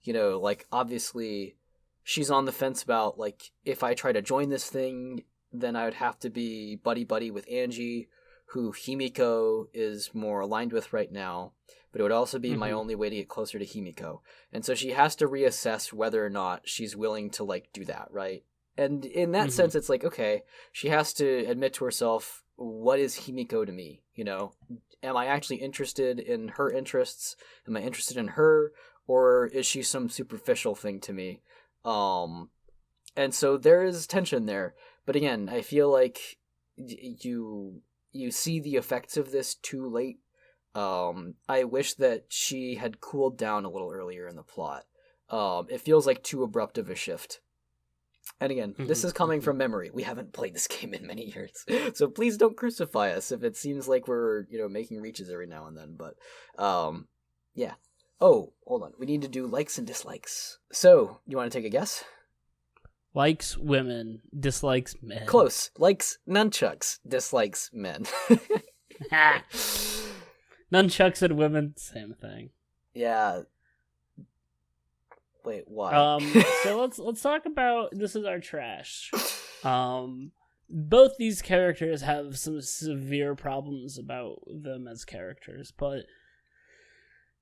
S1: like, obviously she's on the fence about, like, if I try to join this thing, then I would have to be buddy-buddy with Angie, who Himiko is more aligned with right now, but it would also be my only way to get closer to Himiko. And so she has to reassess whether or not she's willing to, like, do that, right? And in that sense, it's like, okay, she has to admit to herself, what is Himiko to me? Am I actually interested in her interests? Am I interested in her? Or is she some superficial thing to me? And so there is tension there. But again, I feel like you see the effects of this too late. I wish that she had cooled down a little earlier in the plot. It feels like too abrupt of a shift. And again, this is coming from memory. We haven't played this game in many years. So please don't crucify us if it seems like we're, making reaches every now and then. But, yeah. Oh, hold on. We need to do likes and dislikes. So, you want to take a guess?
S2: Likes women, dislikes men.
S1: Close. Likes nunchucks, dislikes men.
S2: Nunchucks and women, same thing.
S1: Yeah. Wait, why?
S2: So let's talk about, this is our trash. Both these characters have some severe problems about them as characters, but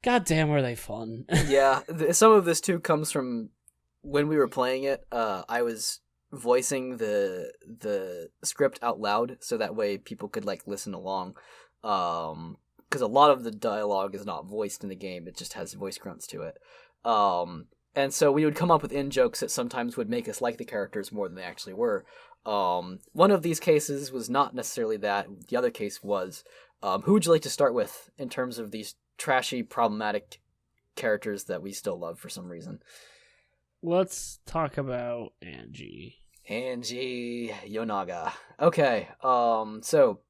S2: goddamn, were they fun.
S1: Yeah, some of this too comes from when we were playing it. I was voicing the script out loud so that way people could, like, listen along. Because a lot of the dialogue is not voiced in the game; it just has voice grunts to it. And so we would come up with in-jokes that sometimes would make us like the characters more than they actually were. One of these cases was not necessarily that. The other case was, who would you like to start with in terms of these trashy, problematic characters that we still love for some reason?
S2: Let's talk about Angie.
S1: Angie Yonaga. Okay, so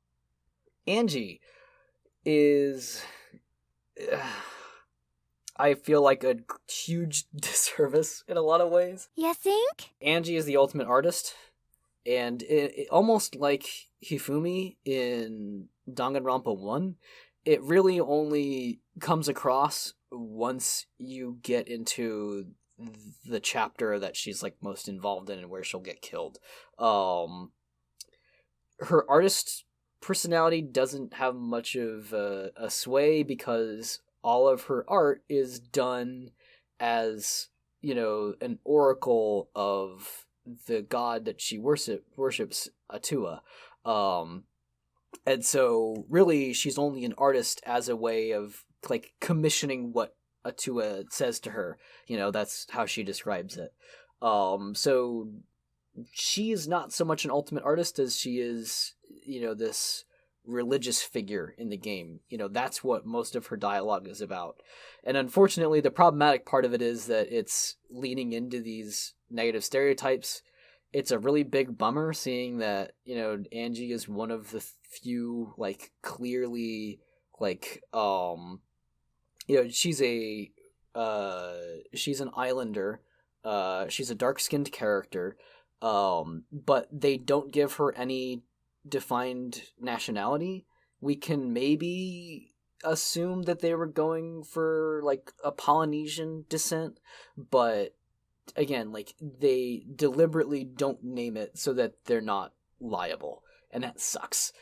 S1: Angie is... I feel like a huge disservice in a lot of ways.
S4: You think?
S1: Angie is the ultimate artist, and it almost like Hifumi in Danganronpa 1, it really only comes across once you get into the chapter that she's, like, most involved in and where she'll get killed. Her artist personality doesn't have much of a sway because all of her art is done as, an oracle of the god that she worships, Atua. And so, really, she's only an artist as a way of, like, commissioning what Atua says to her. That's how she describes it. So, she is not so much an ultimate artist as she is, this religious figure in the game. That's what most of her dialogue is about. And unfortunately, the problematic part of it is that it's leaning into these negative stereotypes. It's a really big bummer seeing that, Angie is one of the few, like, clearly, like, she's an islander. She's a dark-skinned character. But they don't give her any defined nationality. We can maybe assume that they were going for, like, a Polynesian descent, but again, like, they deliberately don't name it so that they're not liable, and that sucks.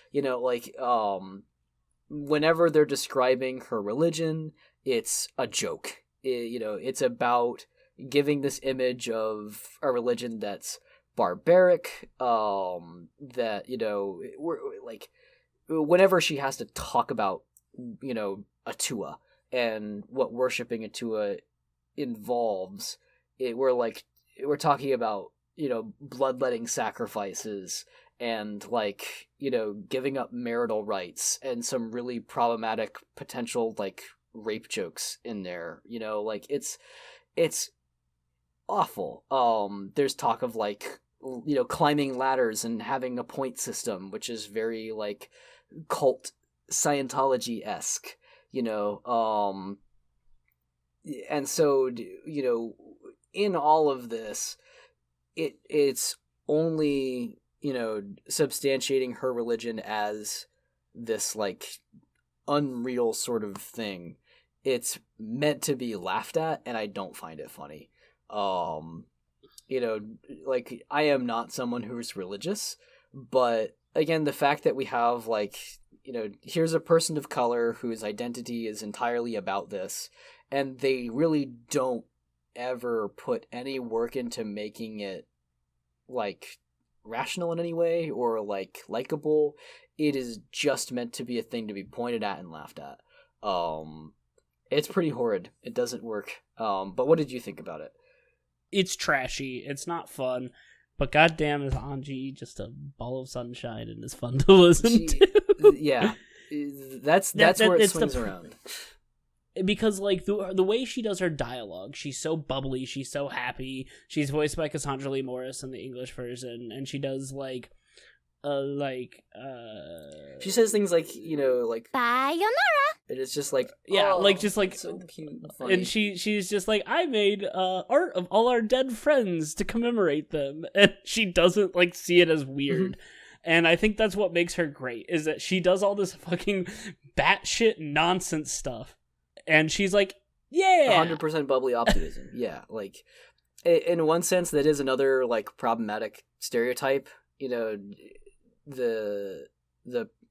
S1: Whenever they're describing her religion, it's a joke. It's about giving this image of a religion that's barbaric, that, you know, we're like, whenever she has to talk about, you know, Atua and what worshiping Atua involves, we're talking about, you know, bloodletting sacrifices and, like, you know, giving up marital rights and some really problematic potential, like, rape jokes in there, you know, like, it's awful. There's talk of, like, you know, climbing ladders and having a point system, which is very, like, cult Scientology-esque, you know, and so, you know, in all of this, it's only, you know, substantiating her religion as this, like, unreal sort of thing. It's meant to be laughed at, and I don't find it funny. You know, like, I am not someone who's religious, but again, the fact that we have, like, you know, here's a person of color whose identity is entirely about this, and they really don't ever put any work into making it, like, rational in any way or, like, likable. It is just meant to be a thing to be pointed at and laughed at. It's pretty horrid. It doesn't work. But what did you think about it?
S2: It's trashy. It's not fun. But goddamn, is Anji just a ball of sunshine and is fun to listen to.
S1: Yeah, that's where it swings around.
S2: Because, like, the way she does her dialogue, she's so bubbly, she's so happy. She's voiced by Cassandra Lee Morris in the English version, and she does, like,
S1: she says things like, you know, like,
S4: Sayonara.
S1: and it's just like,
S2: yeah,
S1: oh,
S2: like, just like,
S1: so cute and funny.
S2: and she's just like, I made art of all our dead friends to commemorate them, and she doesn't, like, see it as weird.
S1: Mm-hmm.
S2: And I think that's what makes her great, is that she does all this fucking batshit nonsense stuff. And she's like, yeah!
S1: 100% bubbly optimism. Yeah, like, in one sense, that is another, like, problematic stereotype. You know, the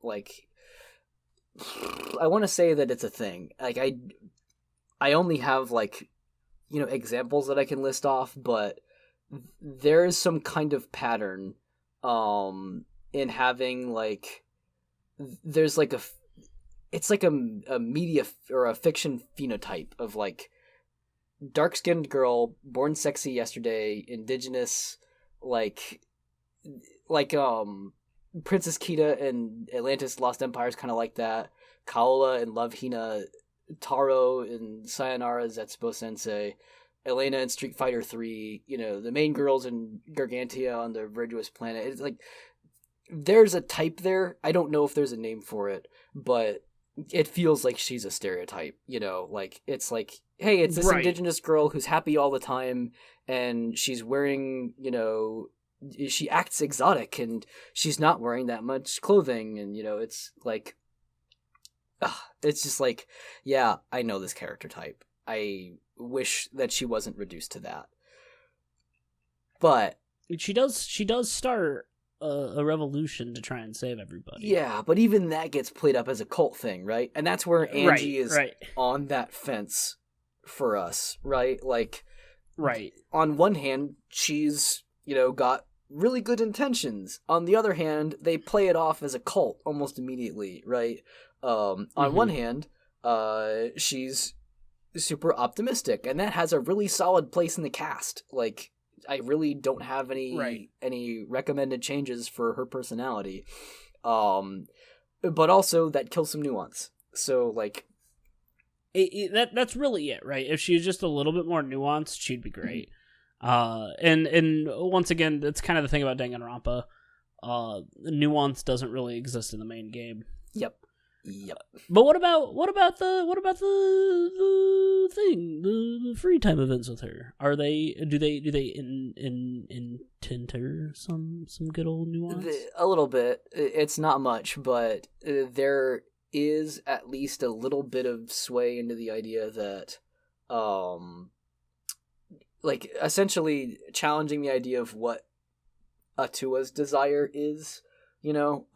S1: like, I want to say that it's a thing. Like, I only have, like, you know, examples that I can list off, but there is some kind of pattern, in having, like, there's, like, it's like a media or a fiction phenotype of, like, dark-skinned girl, born sexy yesterday, indigenous, like Princess Kita and Atlantis Lost Empire is kind of like that. Kaola and Love Hina, Taro and Sayonara Zetsubo Sensei, Elena in Street Fighter 3, you know, the main girls in Gargantia on the Virtuous Planet. It's like, there's a type there. I don't know if there's a name for it, but it feels like she's a stereotype, you know, like, it's like, hey, it's this
S2: Right.
S1: indigenous girl who's happy all the time, and she's wearing, you know, she acts exotic, and she's not wearing that much clothing, and, you know, it's like, it's just like, yeah, I know this character type. I wish that she wasn't reduced to that. But
S2: She does start a revolution to try and save everybody.
S1: yeah, but even that gets played up as a cult thing, right? And that's where Angie is
S2: right.
S1: on that fence for us, right? Like,
S2: Right.
S1: on one hand, she's, you know, got really good intentions. On the other hand, they play it off as a cult almost immediately, right? On one hand, she's super optimistic, and that has a really solid place in the cast. Like, I really don't have any recommended changes for her personality. But also that kills some nuance. So, like,
S2: that's really it, right? If she was just a little bit more nuanced, she'd be great. And once again, that's kind of the thing about Danganronpa. Nuance doesn't really exist in the main game.
S1: Yep.
S2: But what about the thing, the free time events with her? Do they enter some good old nuance?
S1: A little bit. It's not much, but there is at least a little bit of sway into the idea that, like, essentially challenging the idea of what Atua's desire is, you know,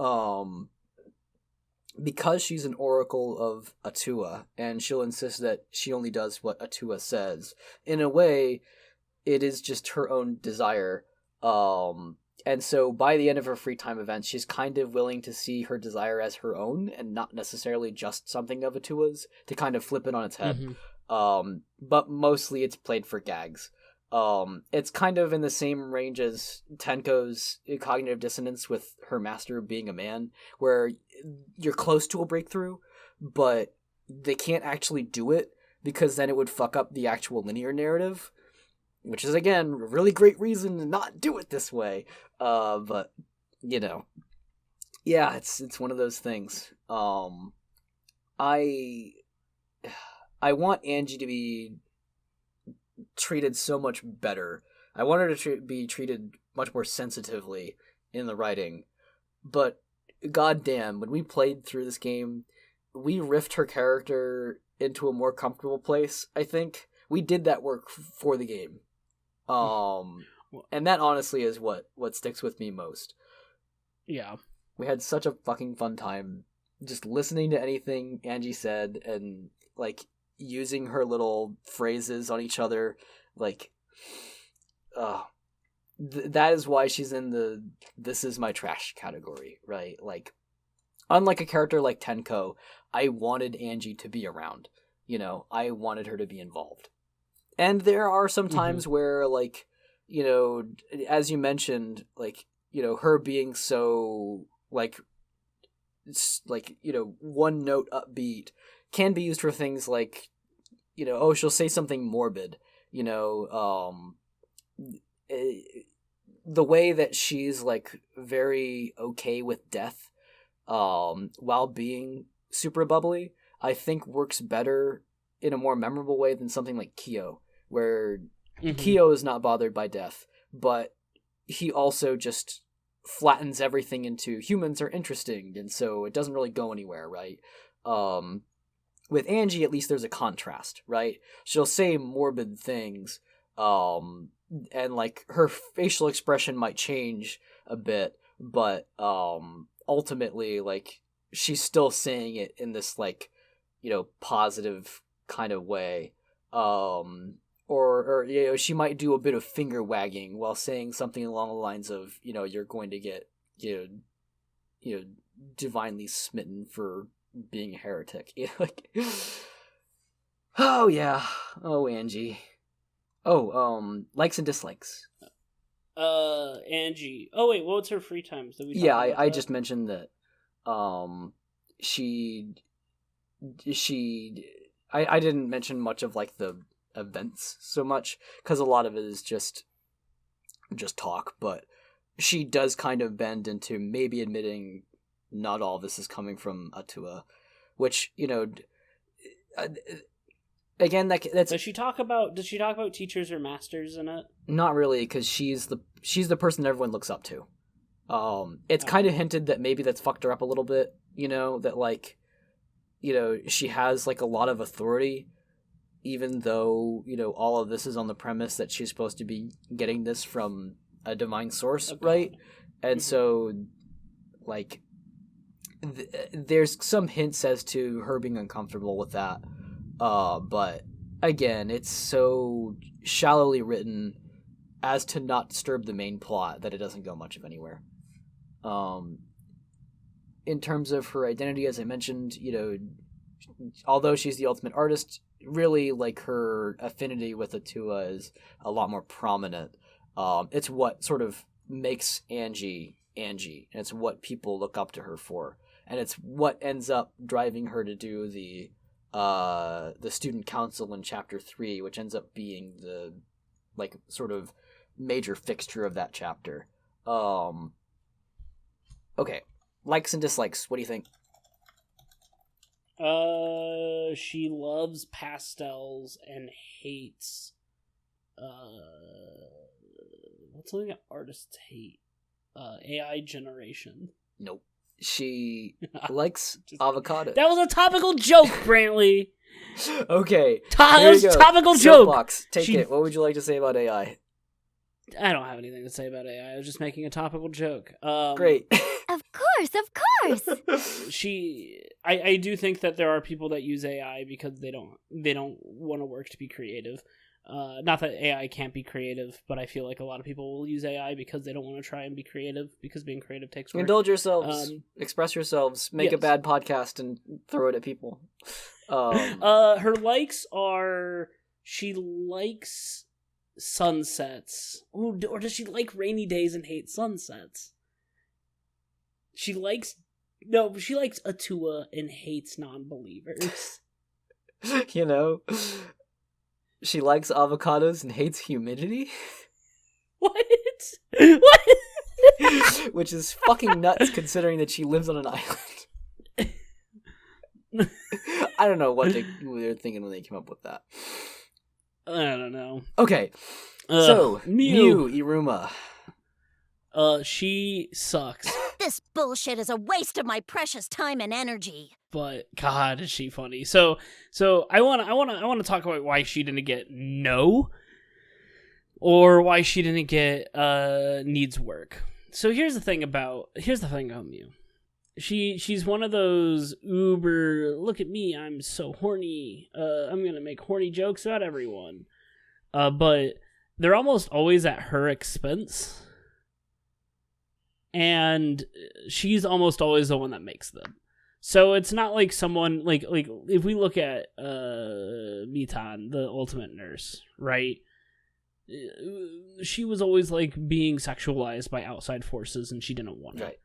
S1: because she's an oracle of Atua, and she'll insist that she only does what Atua says. In a way, it is just her own desire, And so by the end of her free time events, she's kind of willing to see her desire as her own and not necessarily just something of Atua's, to kind of flip it on its head. But mostly it's played for gags. It's kind of in the same range as Tenko's cognitive dissonance with her master being a man, where you're close to a breakthrough, but they can't actually do it because then it would fuck up the actual linear narrative, which is, again, a really great reason to not do it this way. But, you know, yeah, it's one of those things. I want Angie to be treated so much better. I want her to be treated much more sensitively in the writing. But goddamn, when we played through this game, we riffed her character into a more comfortable place. I think we did that work for the game. And that honestly is what sticks with me most.
S2: Yeah.
S1: We had such a fucking fun time just listening to anything Angie said and, like, using her little phrases on each other. Like, that is why she's in the "this is my trash" category, right? Like, unlike a character like Tenko, I wanted Angie to be around. You know, I wanted her to be involved. And there are some times where, like, you know, as you mentioned, like, you know, her being so, like, you know, one note upbeat can be used for things like, you know, oh, she'll say something morbid, you know, the way that she's, like, very okay with death, while being super bubbly, I think works better in a more memorable way than something like YuGiOh, where YuGiOh is not bothered by death, but he also just flattens everything into humans are interesting, and so it doesn't really go anywhere, right? With Angie, at least there's a contrast, right? She'll say morbid things, and, like, her facial expression might change a bit, but ultimately, like, she's still saying it in this, like, you know, positive kind of way. Or you know, she might do a bit of finger wagging while saying something along the lines of, you know, you're going to get, you know, divinely smitten for being a heretic. You know, like, oh yeah, oh Angie, likes and dislikes.
S2: Angie. Oh wait, what's her free times? Did we talk
S1: Yeah,
S2: about
S1: I
S2: that?
S1: just mentioned that. I didn't mention much of, like, the events so much because a lot of it is just talk, but she does kind of bend into maybe admitting not all this is coming from Atua, which, you know, again, that's
S2: Does she talk about teachers or masters in it?
S1: not really, because she's the person everyone looks up to. It's kind of hinted that maybe that's fucked her up a little bit, you know, that, like, you know, she has, like, a lot of authority, even though, you know, all of this is on the premise that she's supposed to be getting this from a divine source, right? And so, like, there's some hints as to her being uncomfortable with that. But again, it's so shallowly written as to not disturb the main plot that it doesn't go much of anywhere. In terms of her identity, as I mentioned, you know, although she's the ultimate artist, really, like, her affinity with Atua is a lot more prominent. It's what sort of makes Angie, and it's what people look up to her for, and it's what ends up driving her to do the student council in chapter 3, which ends up being the, like, sort of major fixture of that chapter. Okay, likes and dislikes. What do you think?
S2: She loves pastels and hates, what's something that artists hate? AI generation.
S1: Nope. She likes avocado.
S2: That was a topical joke, Brantley!
S1: Okay.
S2: That was a topical joke!
S1: Soapbox, take it. What would you like to say about AI?
S2: I don't have anything to say about AI. I was just making a topical joke.
S1: Great.
S4: Of course.
S2: I do think that there are people that use AI because they don't want to work to be creative. Not that AI can't be creative, but I feel like a lot of people will use AI because they don't want to try and be creative, because being creative takes work.
S1: Indulge yourselves, express yourselves, make a bad podcast and throw it at people.
S2: Her likes are, she likes sunsets. Ooh, or does she like rainy days and hate sunsets? She likes Atua and hates non-believers.
S1: You know, she likes avocados and hates humidity.
S2: What? What?
S1: Which is fucking nuts considering that she lives on an island. I don't know what they were thinking when they came up with that.
S2: I don't know.
S1: Okay, so Mew Iruma.
S2: She sucks.
S4: This bullshit is a waste of my precious time and energy.
S2: But God, is she funny? So I want to talk about why she didn't get no, or why she didn't get needs work. So here's the thing about Mew. She's one of those uber, look at me, I'm so horny. I'm gonna make horny jokes about everyone. But they're almost always at her expense. And she's almost always the one that makes them. So it's not like someone like if we look at Mitan, the ultimate nurse, right? She was always like being sexualized by outside forces, and she didn't want it.
S1: Right.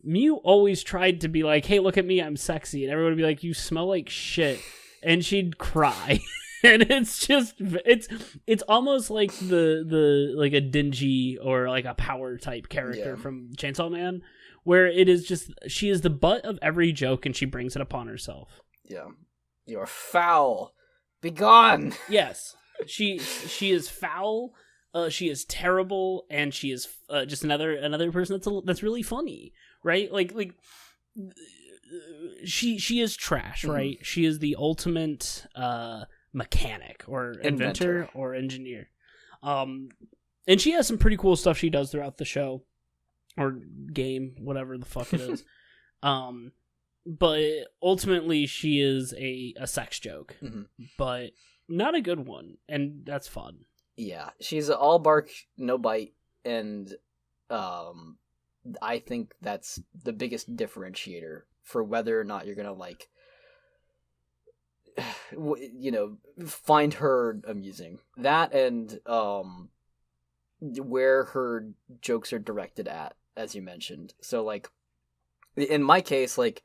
S2: Mew always tried to be like, "Hey, look at me, I'm sexy," and everyone would be like, "You smell like shit," and she'd cry. And it's just it's almost like the like a dingy or like a power type character from Chainsaw Man, where it is just she is the butt of every joke and she brings it upon herself.
S1: Yeah, you're foul. Be gone.
S2: Yes, she is foul. She is terrible, and she is just another person that's really funny, right? Like she is trash, right? She is the ultimate mechanic or inventor or engineer, and she has some pretty cool stuff she does throughout the show or game, whatever the fuck it is. But ultimately she is a sex joke, but not a good one, and that's fun.
S1: Yeah, she's all bark no bite, and I think that's the biggest differentiator for whether or not you're gonna like find her amusing. That and where her jokes are directed at, as you mentioned. So like in my case, like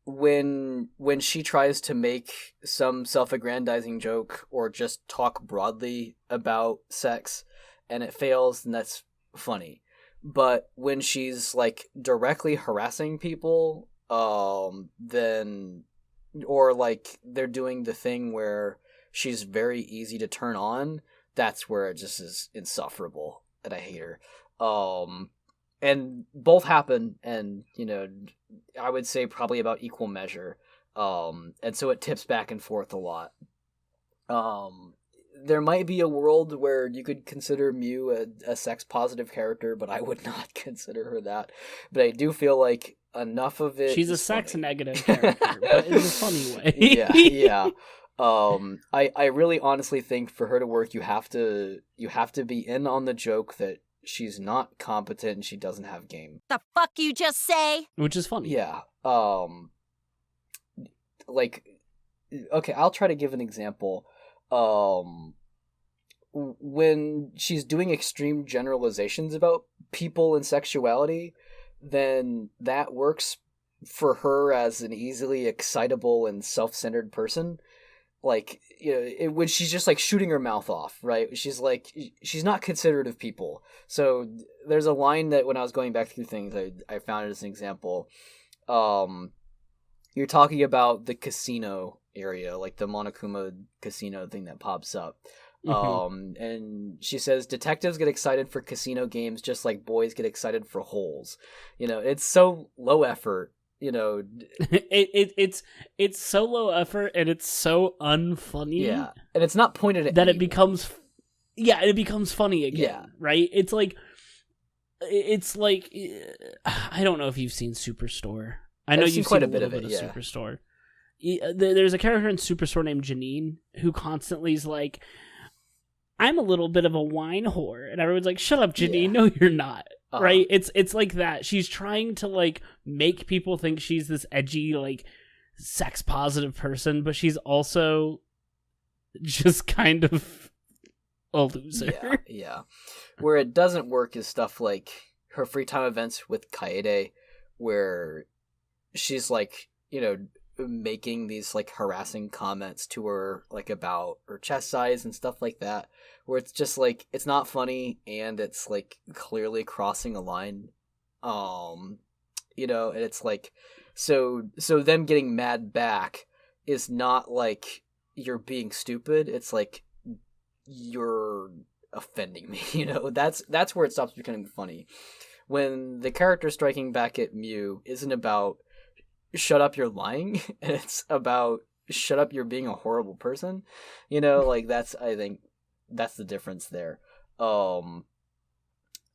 S1: when she tries to make some self-aggrandizing joke or just talk broadly about sex and it fails, then that's funny. But when she's like directly harassing people, then, or like they're doing the thing where she's very easy to turn on, that's where it just is insufferable and I hate her. And both happen, and I would say probably about equal measure. And so it tips back and forth a lot. There might be a world where you could consider Mew a sex positive character, but I would not consider her that. But I do feel like enough of it.
S2: She's a sex negative character, but in a funny way.
S1: Yeah. I really honestly think for her to work, you have to be in on the joke that she's not competent and she doesn't have game.
S4: The fuck you just say?
S2: Which is funny.
S1: Yeah. Like, okay, I'll try to give an example. When she's doing extreme generalizations about people and sexuality, then that works for her as an easily excitable and self-centered person. Like, when she's just like shooting her mouth off, right? She's not considerate of people. So there's a line that when I was going back through things, I found it as an example. You're talking about the casino area, like the Monokuma casino thing that pops up. And she says, detectives get excited for casino games just like boys get excited for holes. It's so low effort.
S2: It's so low effort and it's so unfunny.
S1: Yeah, and it's not pointed at
S2: that
S1: anyone.
S2: it becomes funny again. Yeah, right. It's like I don't know if you've seen Superstore. I know you've seen quite a bit of it. Superstore. There's a character in Superstore named Janine who constantly is like, I'm a little bit of a wine whore, and everyone's like, shut up, Janine.
S1: Yeah.
S2: No, you're not. Right? It's like that. She's trying to like make people think she's this edgy, like sex positive person, but she's also just kind of a loser.
S1: Yeah. Where it doesn't work is stuff like her free time events with Kaede, where she's like, making these like harassing comments to her, like about her chest size and stuff like that, where it's just like, it's not funny and it's like clearly crossing a line. And it's like, so them getting mad back is not like you're being stupid, it's like you're offending me. That's where it stops becoming funny. When the character striking back at Mew isn't about shut up, you're lying, and it's about shut up, you're being a horrible person. Like I think that's the difference there.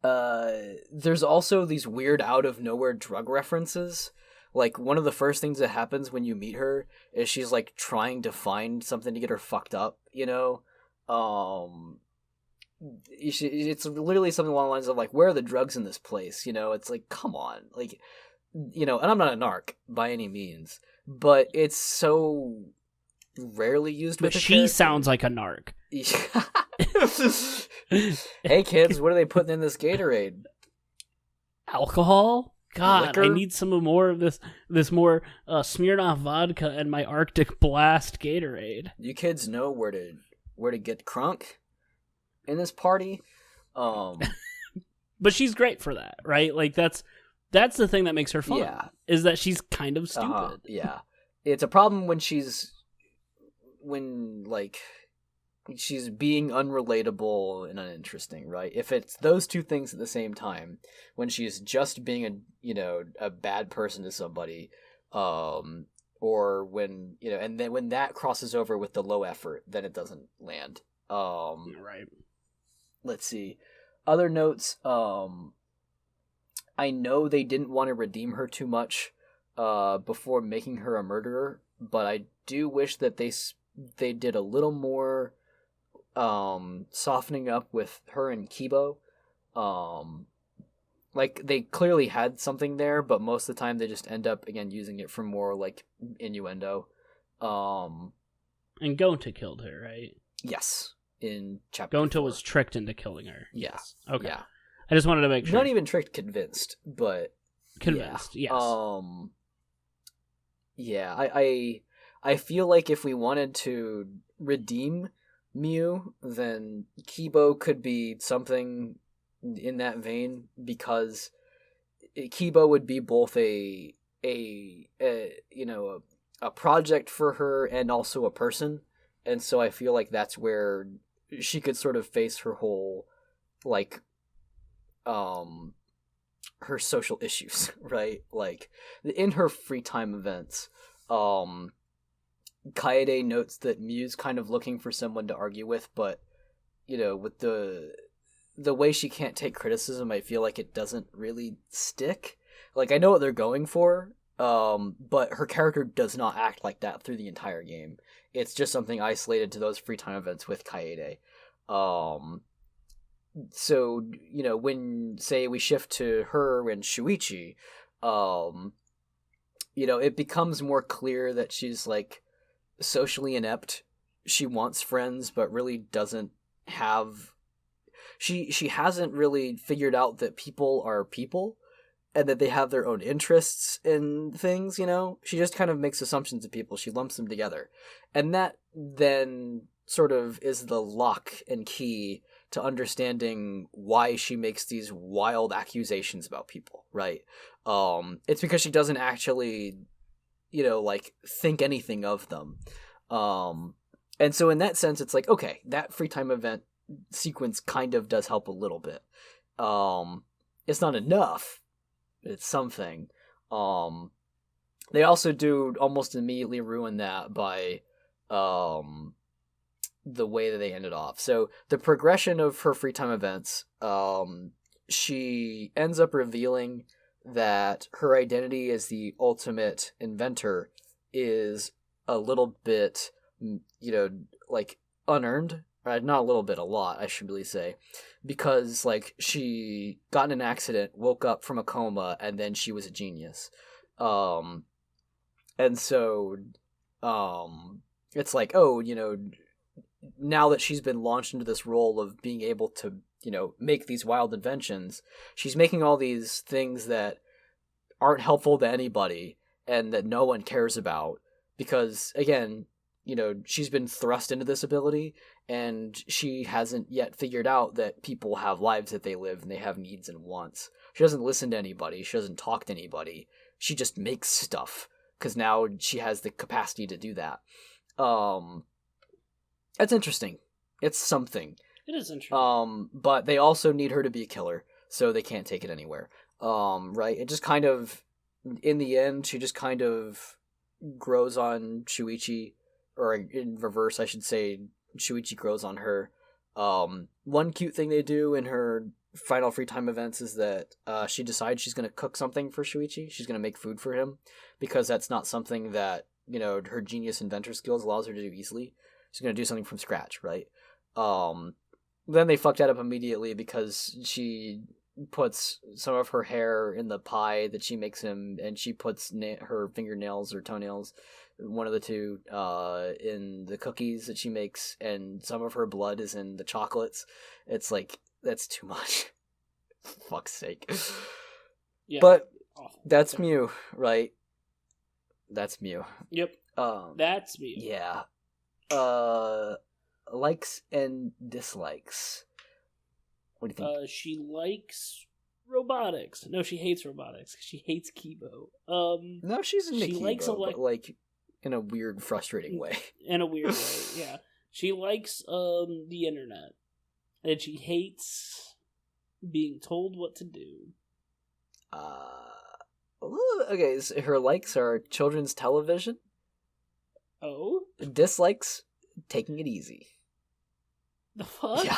S1: There's also these weird out of nowhere drug references. Like, one of the first things that happens when you meet her is she's like trying to find something to get her fucked up. It's literally something along the lines of like, where are the drugs in this place? It's like, come on, like, and I'm not a narc by any means, but it's so rarely used.
S2: But she sounds like a narc.
S1: Hey kids, what are they putting in this Gatorade?
S2: Alcohol? God,
S1: Liquor?
S2: I need some more of this more Smirnoff vodka and my Arctic Blast Gatorade.
S1: You kids know where to get crunk in this party.
S2: But she's great for that, right? Like that's the thing that makes her fun.
S1: Yeah.
S2: Is that she's kind of stupid.
S1: Yeah. It's a problem when she's being unrelatable and uninteresting, right? If it's those two things at the same time, when she's just being a bad person to somebody, or when, and then when that crosses over with the low effort, then it doesn't land.
S2: Right.
S1: Let's see. Other notes, I know they didn't want to redeem her too much before making her a murderer, but I do wish that they did a little more softening up with her and Kibo. Like, they clearly had something there, but most of the time they just end up, again, using it for more, like, innuendo.
S2: And Gonta killed her, right?
S1: Yes, in chapter
S2: Gonta
S1: 4.
S2: was tricked into killing her.
S1: Yeah.
S2: Yes. Okay.
S1: Yeah.
S2: I just wanted to make sure.
S1: Not even tricked, convinced, but...
S2: Convinced,
S1: yeah.
S2: yes.
S1: Yeah, I feel like if we wanted to redeem Mew, then Kibo could be something in that vein, because Kibo would be both a project for her and also a person, and so I feel like that's where she could sort of face her whole, like, her social issues, right? Like, in her free time events, Kaede notes that Mew's kind of looking for someone to argue with, but, with the way she can't take criticism, I feel like it doesn't really stick. Like, I know what they're going for, but her character does not act like that through the entire game. It's just something isolated to those free time events with Kaede. So, when, say, we shift to her and Shuichi, it becomes more clear that she's, like, socially inept. She wants friends, but really doesn't have... She hasn't really figured out that people are people, and that they have their own interests in things, She just kind of makes assumptions of people. She lumps them together. And that then sort of is the lock and key to understanding why she makes these wild accusations about people, right? It's because she doesn't actually, think anything of them. And so in that sense, it's like, okay, that free time event sequence kind of does help a little bit. It's not enough, but it's something. They also do almost immediately ruin that by the way that they ended off. So the progression of her free time events, she ends up revealing that her identity as the ultimate inventor is a little bit, like, unearned, not a little bit, a lot, I should really say, because like she got in an accident, woke up from a coma, and then she was a genius. And so it's like, oh, now that she's been launched into this role of being able to, make these wild inventions, she's making all these things that aren't helpful to anybody and that no one cares about because, again, she's been thrust into this ability and she hasn't yet figured out that people have lives that they live and they have needs and wants. She doesn't listen to anybody. She doesn't talk to anybody. She just makes stuff because now she has the capacity to do that. That's interesting. It's something.
S2: It is interesting.
S1: But they also need her to be a killer, so they can't take it anywhere. Right? It just kind of, in the end, she just kind of grows on Shuichi, or in reverse, I should say, Shuichi grows on her. One cute thing they do in her final free time events is that she decides she's going to cook something for Shuichi. She's going to make food for him, because that's not something that, her genius inventor skills allows her to do easily. She's going to do something from scratch, right? Then they fuck that up immediately because she puts some of her hair in the pie that she makes him, and she puts her fingernails or toenails, one of the two, in the cookies that she makes, and some of her blood is in the chocolates. It's like, that's too much. Fuck's sake.
S2: Yeah,
S1: but
S2: awful.
S1: That's Mew, right? That's Mew.
S2: Yep. That's Mew.
S1: Yeah. Likes and dislikes. What do you think?
S2: She likes robotics. No, she hates robotics. She hates Kibo.
S1: No, she's into
S2: she
S1: Kibo,
S2: likes
S1: but like in a weird, frustrating way.
S2: In a weird way, yeah. She likes the internet, and she hates being told what to do.
S1: Okay, so her likes are children's television.
S2: Oh?
S1: Dislikes, taking it easy.
S2: The fuck?
S1: Yeah.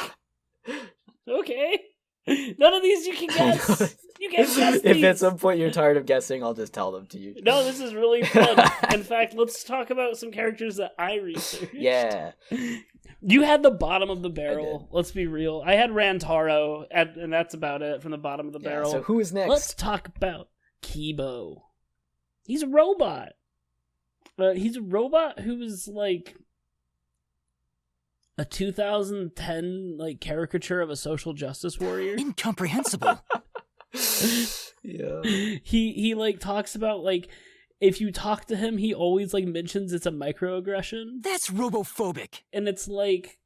S2: Okay. None of these you can guess. You can't guess these.
S1: If at some point you're tired of guessing, I'll just tell them to you.
S2: No, this is really fun. In fact, let's talk about some characters that I researched.
S1: Yeah.
S2: You had the bottom of the barrel. Let's be real. I had Rantaro, and that's about it from the bottom of the barrel.
S1: So who is next?
S2: Let's talk about Kibo. He's a robot. He's a robot who is like a 2010 like caricature of a social justice warrior.
S3: Incomprehensible.
S1: Yeah.
S2: He like talks about like if you talk to him, he always like mentions it's a microaggression.
S3: That's robophobic.
S2: And it's like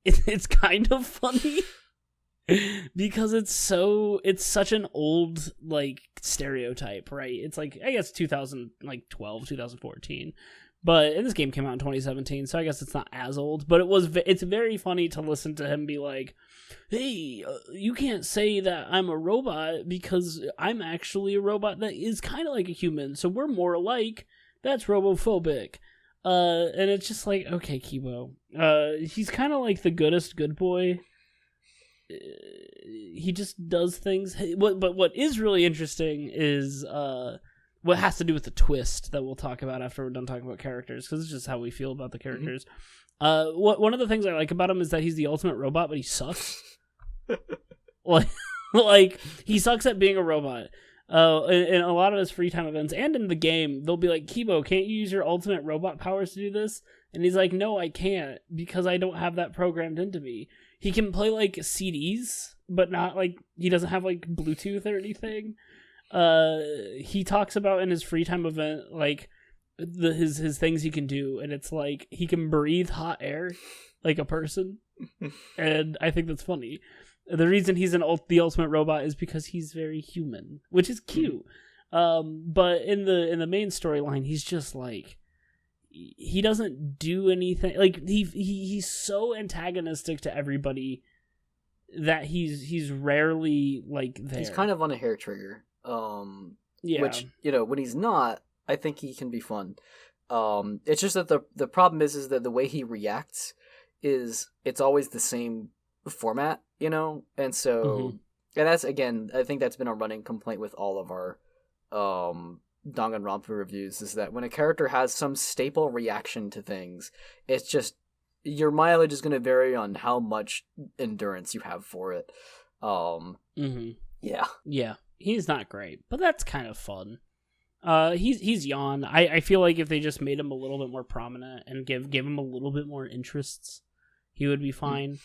S2: it's kind of funny because it's such an old like stereotype, right? It's like I guess 2012, 2014. But this game came out in 2017, so I guess it's not as old. But it's very funny to listen to him be like, hey, you can't say that I'm a robot because I'm actually a robot that is kind of like a human, so we're more alike. That's robophobic. And it's just like, okay, Kibo. He's kind of like the goodest good boy. He just does things. But what is really interesting is what has to do with the twist that we'll talk about after we're done talking about characters, because it's just how we feel about the characters. One of the things I like about him is that he's the ultimate robot, but he sucks. like he sucks at being a robot. In a lot of his free time events and in the game, they'll be like, Kibo, can't you use your ultimate robot powers to do this? And he's like, no, I can't, because I don't have that programmed into me. He can play like CDs, but not like he doesn't have like Bluetooth or anything. He talks about in his free time event like his things he can do, and it's like he can breathe hot air like a person, and I think that's funny. The reason he's the ultimate robot is because he's very human, which is cute. But in the main storyline, he's just like he doesn't do anything. Like he's so antagonistic to everybody that he's rarely like there.
S1: He's kind of on a hair trigger.
S2: Yeah.
S1: Which, when he's not, I think he can be fun. It's just that the problem is that the way he reacts it's always the same format, and so and that's, again, I think that's been a running complaint with all of our Danganronpa reviews, is that when a character has some staple reaction to things, it's just your mileage is going to vary on how much endurance you have for it. Yeah.
S2: Yeah, he's not great, but that's kind of fun. He's Yawn. I feel like if they just made him a little bit more prominent and give him a little bit more interests, he would be fine.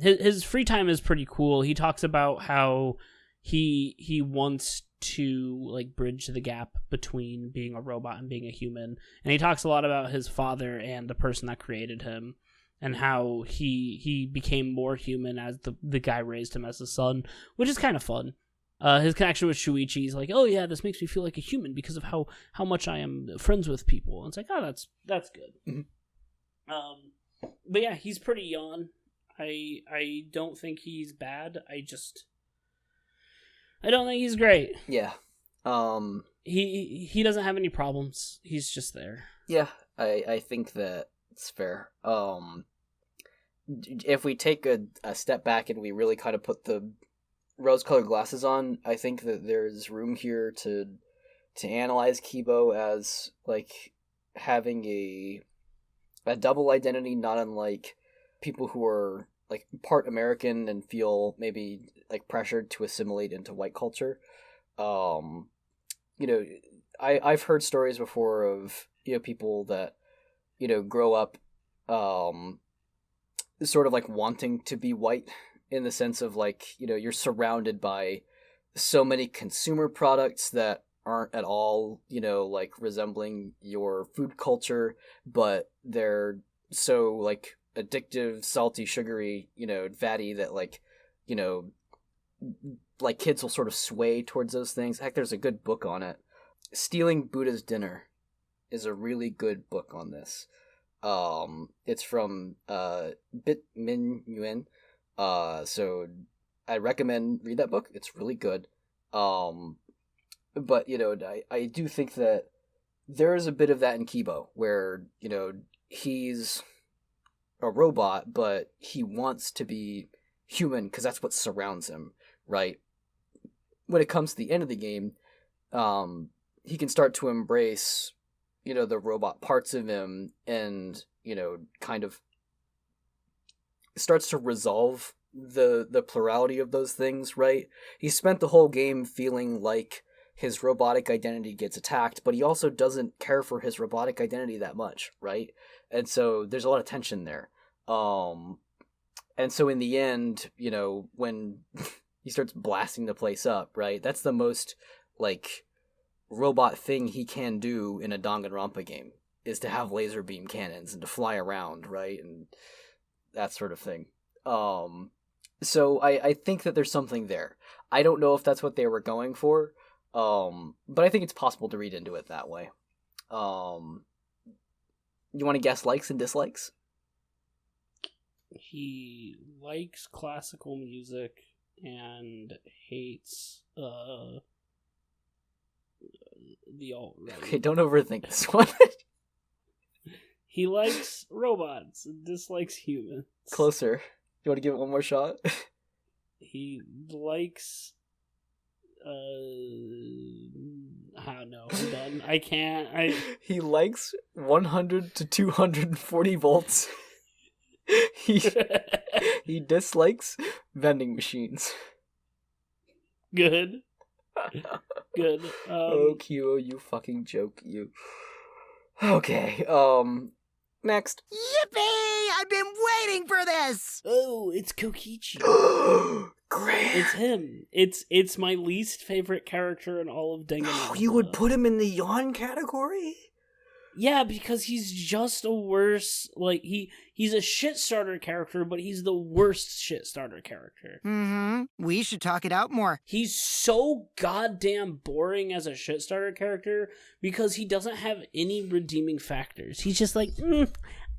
S2: His free time is pretty cool. He talks about how he wants to like bridge the gap between being a robot and being a human, and he talks a lot about his father and the person that created him, and how he became more human as the guy raised him as a son, which is kind of fun. His connection with Shuichi is like, oh yeah, this makes me feel like a human because of how much I am friends with people. And it's like, oh, that's good.
S1: Mm-hmm.
S2: But yeah, he's pretty Yawn. I don't think he's bad. I don't think he's great.
S1: Yeah.
S2: He doesn't have any problems. He's just there.
S1: Yeah, I think that it's fair. If we take a step back and we really kind of put the rose-colored glasses on, I think that there's room here to analyze Kibo as like having a double identity, not unlike people who are like part American and feel maybe like pressured to assimilate into white culture. You know, I've heard stories before of, you know, people that, you know, grow up sort of like wanting to be white, in the sense of like, you know, you're surrounded by so many consumer products that aren't at all, you know, like resembling your food culture, but they're so like addictive, salty, sugary, you know, fatty that like, you know, like kids will sort of sway towards those things. Heck, there's a good book on it. Stealing Buddha's Dinner is a really good book on this. It's from Bit Min Yuen. So I recommend read that book. It's really good. But you know, I do think that there is a bit of that in Kibo, where, you know, he's a robot, but he wants to be human because that's what surrounds him, right? When it comes to the end of the game, he can start to embrace, you know, the robot parts of him, and, you know, kind of starts to resolve the plurality of those things, right? He spent the whole game feeling like his robotic identity gets attacked, but he also doesn't care for his robotic identity that much, right? And so there's a lot of tension there. And so in the end, you know, when he starts blasting the place up, right? That's the most, like, robot thing he can do in a Danganronpa game, is to have laser beam cannons and to fly around, right? And that sort of thing. So I think that there's something there. I don't know if that's what they were going for, but I think it's possible to read into it that way. You want to guess likes and dislikes?
S2: He likes classical music and hates the alt-right.
S1: Okay, don't overthink this one.
S2: He likes robots and dislikes humans.
S1: Closer. You want to give it one more shot?
S2: He likes... I don't know. I'm done. I can't.
S1: He likes 100 to 240 volts. He dislikes vending machines.
S2: Good. Good.
S1: Oh, YuGiOh, you fucking joke, you. Okay, next.
S5: Yippee! I've been waiting for this!
S2: Oh, it's Kokichi.
S1: Great.
S2: It's him. It's my least favorite character in all of Danganronpa.
S1: You would put him in the yawn category?
S2: Yeah, because he's just a worse, like, he's a shit starter character, but he's the worst shit starter character.
S5: Mm-hmm. We should talk it out more.
S2: He's so goddamn boring as a shit starter character because he doesn't have any redeeming factors. He's just like,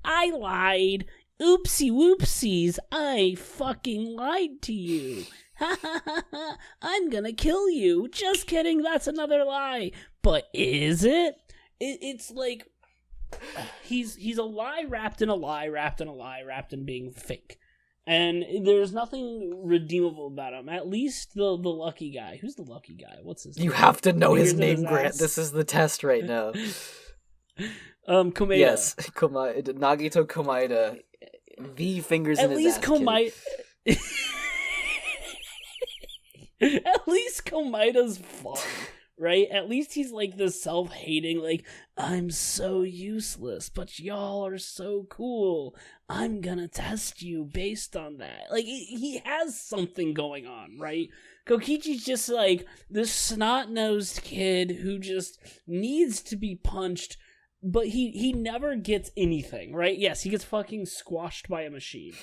S2: I lied. Oopsie whoopsies. I fucking lied to you. Ha ha ha ha. I'm gonna kill you. Just kidding. That's another lie. But is it? It's like he's a lie wrapped in a lie wrapped in a lie wrapped in being fake, and there's nothing redeemable about him. At least the lucky guy. Who's the lucky guy? What's his name?
S1: You have to know his name,
S2: his
S1: Grant.
S2: ass.
S1: This is the test right now.
S2: Komaeda.
S1: Yes, Nagito Komaeda. the fingers in
S2: At
S1: his
S2: least
S1: ass kid.
S2: At least Komida's fun, right? At least he's like this self-hating, like, I'm so useless, but y'all are so cool. I'm gonna test you based on that. Like, he has something going on, right? Kokichi's just like this snot-nosed kid who just needs to be punched, but he never gets anything, right? Yes, he gets fucking squashed by a machine.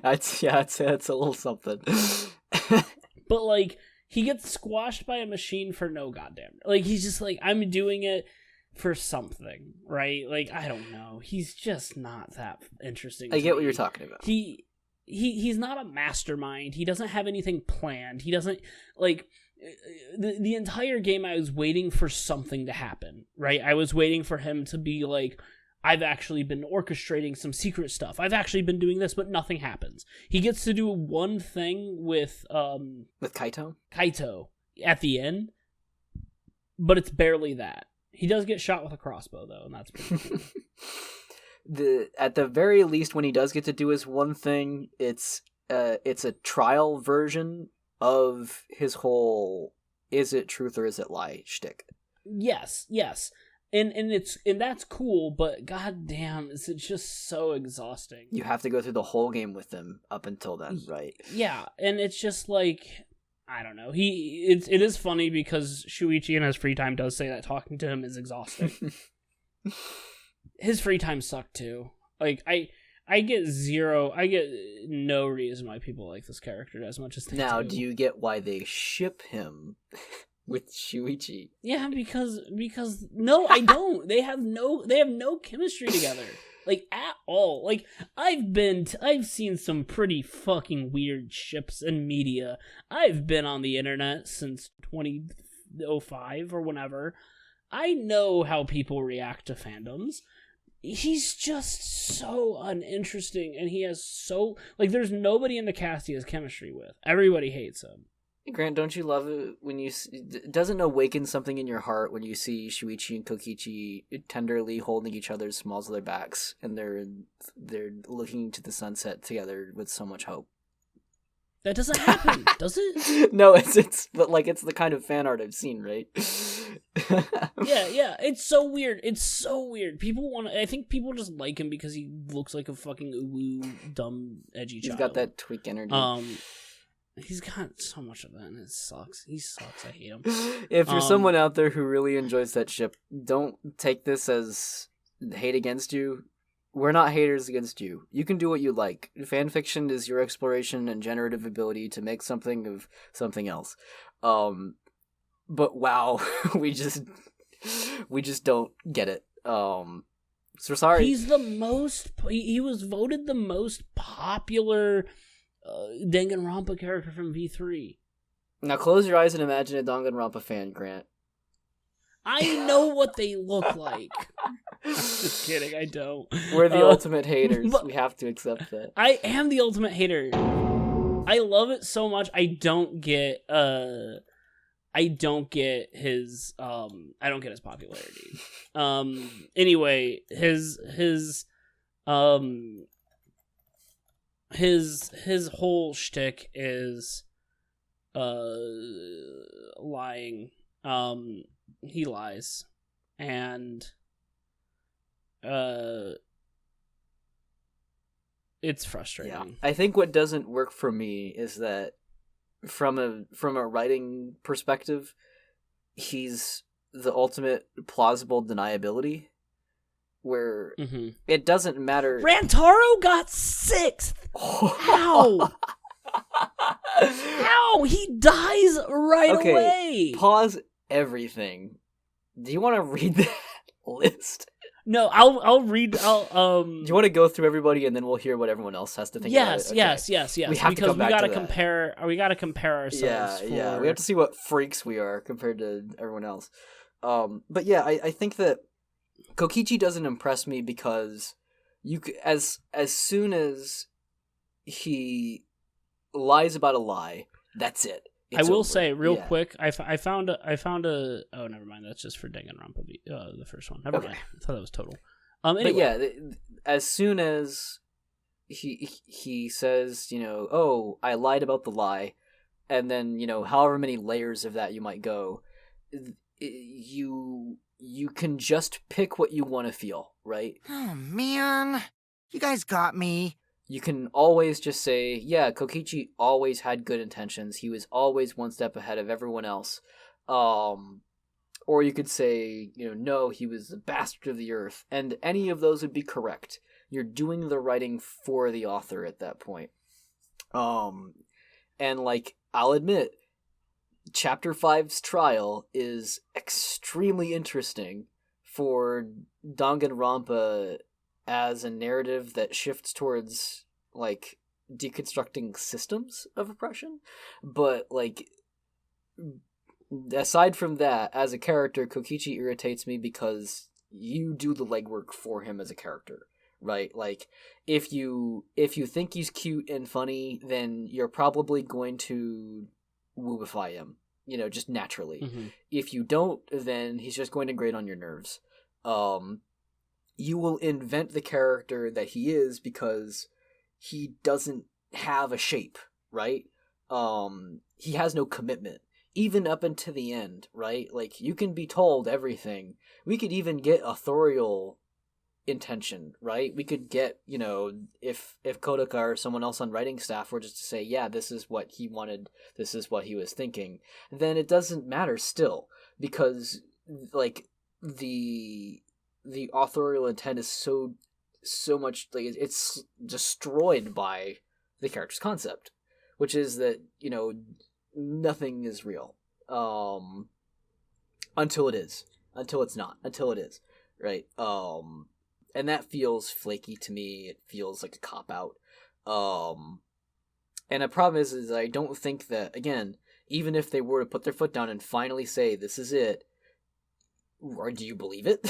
S1: That's a little something.
S2: But, like, he gets squashed by a machine for no goddamn... Like, he's just like, I'm doing it for something, right? Like, I don't know. He's just not that interesting.
S1: I get what you're talking about.
S2: He's not a mastermind. He doesn't have anything planned. He doesn't, like... The entire game, I was waiting for something to happen, right? I was waiting for him to be like, I've actually been orchestrating some secret stuff. I've actually been doing this, but nothing happens. He gets to do one thing with
S1: Kaito
S2: at the end, but it's barely that. He does get shot with a crossbow, though, and that's pretty cool.
S1: At the very least, when he does get to do his one thing, it's a trial version of his whole "is it truth or is it lie" shtick. Yes. And
S2: that's cool, but goddamn, is it just so exhausting?
S1: You have to go through the whole game with him up until then, right?
S2: Yeah, and it's just like, I don't know. It is funny because Shuichi in his free time does say that talking to him is exhausting. His free time sucked too. Like, I get no reason why people like this character as much as they do.
S1: Now, do you get why they ship him with Shuichi?
S2: Yeah, because no, I don't. They have no chemistry together. Like, at all. Like, I've seen some pretty fucking weird ships in media. I've been on the internet since 2005 or whenever. I know how people react to fandoms. He's just so uninteresting, and he has so... Like, there's nobody in the cast he has chemistry with. Everybody hates him.
S1: Grant, don't you love it when you... Doesn't awaken something in your heart when you see Shuichi and Kokichi tenderly holding each other's smalls of their backs, and they're looking to the sunset together with so much hope?
S2: That doesn't happen, does it?
S1: No, it's but like it's the kind of fan art I've seen, right?
S2: Yeah, it's so weird. I think people just like him because he looks like a fucking uwu, dumb, edgy child.
S1: He's got that tweak energy.
S2: He's got so much of that, and it sucks. He sucks. I hate him.
S1: If you're someone out there who really enjoys that ship, don't take this as hate against you. We're not haters against you. You can do what you like. Fanfiction is your exploration and generative ability to make something of something else. But wow, we just don't get it. So sorry.
S2: He was voted the most popular Danganronpa character from V3.
S1: Now close your eyes and imagine a Danganronpa fan, Grant.
S2: I know what they look like. I'm just kidding, I don't.
S1: We're the ultimate haters. We have to accept that.
S2: I am the ultimate hater. I love it so much. I don't get his popularity. Anyway, his whole shtick is lying. He lies, and it's frustrating.
S1: Yeah. I think what doesn't work for me is that from a writing perspective, he's the ultimate plausible deniability, where it doesn't matter.
S2: Rantaro got 6th. How? How? He dies right away.
S1: Pause everything. Do you want to read that list?
S2: No, I'll read. Do
S1: you want to go through everybody and then we'll hear what everyone else has to think about it? Okay.
S2: Yes.
S1: We have
S2: because
S1: we
S2: gotta compare. We gotta compare ourselves.
S1: Yeah. We have to see what freaks we are compared to everyone else. But yeah, I think that Kokichi doesn't impress me because as soon as he lies about a lie, that's it.
S2: I will say real quick, I found a. Oh, never mind. That's just for Danganronpa, the first one. Never mind. I thought that was total. Anyway.
S1: But yeah, as soon as he says, oh, I lied about the lie, and then, however many layers of that you might go, you can just pick what you want to feel, right?
S5: Oh, man. You guys got me.
S1: You can always just say, yeah, Kokichi always had good intentions. He was always one step ahead of everyone else. Or you could say, no, he was the bastard of the earth. And any of those would be correct. You're doing the writing for the author at that point. And I'll admit, Chapter 5's trial is extremely interesting for Danganronpa as a narrative that shifts towards, deconstructing systems of oppression. But, aside from that, as a character, Kokichi irritates me because you do the legwork for him as a character, right? If you think he's cute and funny, then you're probably going to woofify him, just naturally.
S2: Mm-hmm.
S1: If you don't, then he's just going to grate on your nerves. You will invent the character that he is because he doesn't have a shape, right? He has no commitment. Even up until the end, right? You can be told everything. We could even get authorial intention, right? We could get, if Kodaka or someone else on writing staff were just to say, yeah, this is what he wanted, this is what he was thinking, then it doesn't matter still, because, the authorial intent is so much, it's destroyed by the character's concept, which is that, nothing is real until it is, until it's not, until it is, right? And that feels flaky to me. It feels like a cop-out. And the problem is I don't think that, again, even if they were to put their foot down and finally say this is it, or do you believe it?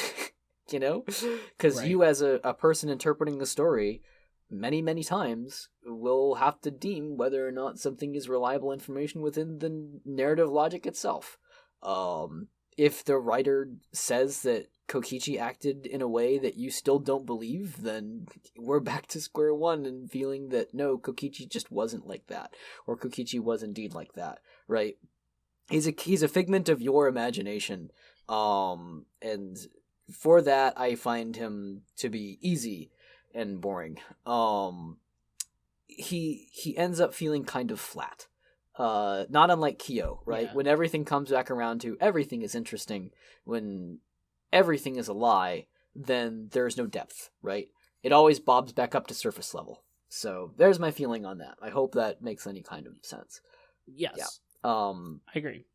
S1: Because
S2: Right.
S1: You as a person interpreting the story many, many times will have to deem whether or not something is reliable information within the narrative logic itself. If the writer says that Kokichi acted in a way that you still don't believe, then we're back to square one and feeling that no, Kokichi just wasn't like that, or Kokichi was indeed like that, right? He's a figment of your imagination, and for that I find him to be easy and boring. He ends up feeling kind of flat. Not unlike YuGiOh, right?
S2: Yeah.
S1: When everything comes back around to everything is interesting, when everything is a lie, then there's no depth, right? It always bobs back up to surface level. So there's my feeling on that. I hope that makes any kind of sense.
S2: Yes.
S1: Yeah.
S2: I agree.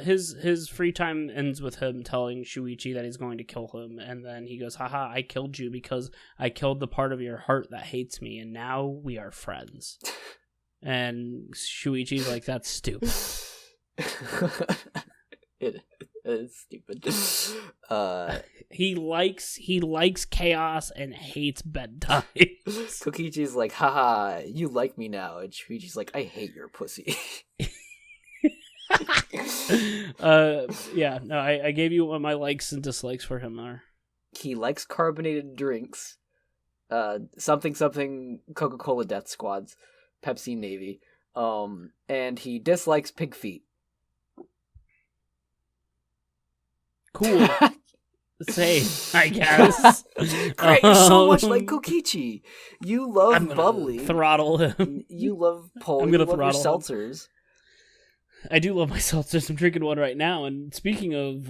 S2: His free time ends with him telling Shuichi that he's going to kill him, and then he goes, haha, I killed you because I killed the part of your heart that hates me, and now we are friends. And Shuichi's like, that's stupid.
S1: It is stupid.
S2: He likes chaos and hates bedtime.
S1: Kokichi's like, haha, you like me now. And Shuichi's like, I hate your pussy.
S2: Yeah, no, I gave you what my likes and dislikes for him are.
S1: He likes carbonated drinks. Something Coca-Cola Death Squads, Pepsi Navy. And he dislikes pig feet.
S2: Cool. Same, I guess.
S1: Great, you're so much like Kokichi. You love
S2: I'm gonna
S1: bubbly.
S2: Throttle him.
S1: You love Pole.
S2: I'm
S1: You
S2: gonna
S1: love your
S2: throttle him.
S1: seltzers.
S2: I do love my seltzers. I'm drinking one right now. And speaking of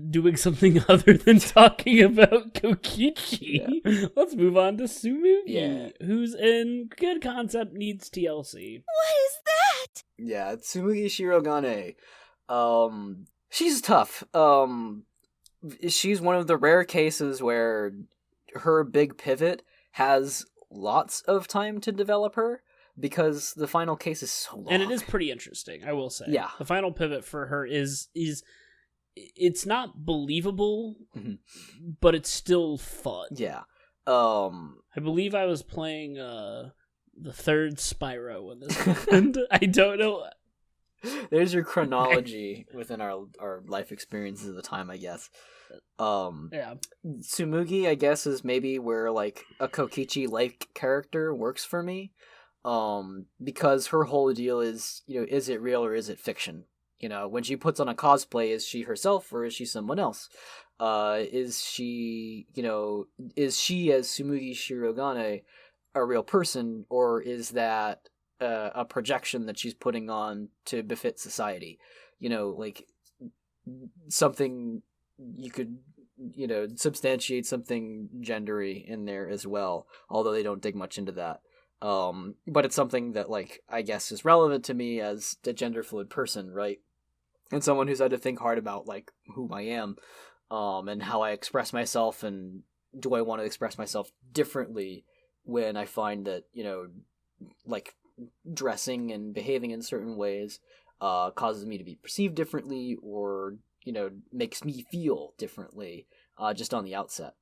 S2: doing something other than talking about Kokichi, let's move on to Tsumugi, who's in Good Concept Needs TLC.
S4: What is that?
S1: Yeah, Tsumugi Shirogane. She's tough. She's one of the rare cases where her big pivot has lots of time to develop her, because the final case is so long.
S2: And it is pretty interesting, I will say.
S1: Yeah.
S2: The final pivot for her is it's not believable, but it's still fun.
S1: Yeah.
S2: I believe I was playing the third Spyro when this happened. I don't know.
S1: There's your chronology within our life experiences at the time, I guess.
S2: Yeah.
S1: Tsumugi, I guess, is maybe where like a Kokichi-like character works for me. Because her whole deal is, is it real or is it fiction? When she puts on a cosplay, is she herself or is she someone else? Is she as Tsumugi Shirogane a real person, or is that a projection that she's putting on to befit society? Like something you could substantiate something gendery in there as well, although they don't dig much into that. But it's something that, like, I guess is relevant to me as a gender fluid person, right? And someone who's had to think hard about, like, who I am, and how I express myself, and do I want to express myself differently when I find that, like, dressing and behaving in certain ways causes me to be perceived differently, or, makes me feel differently, just on the outset.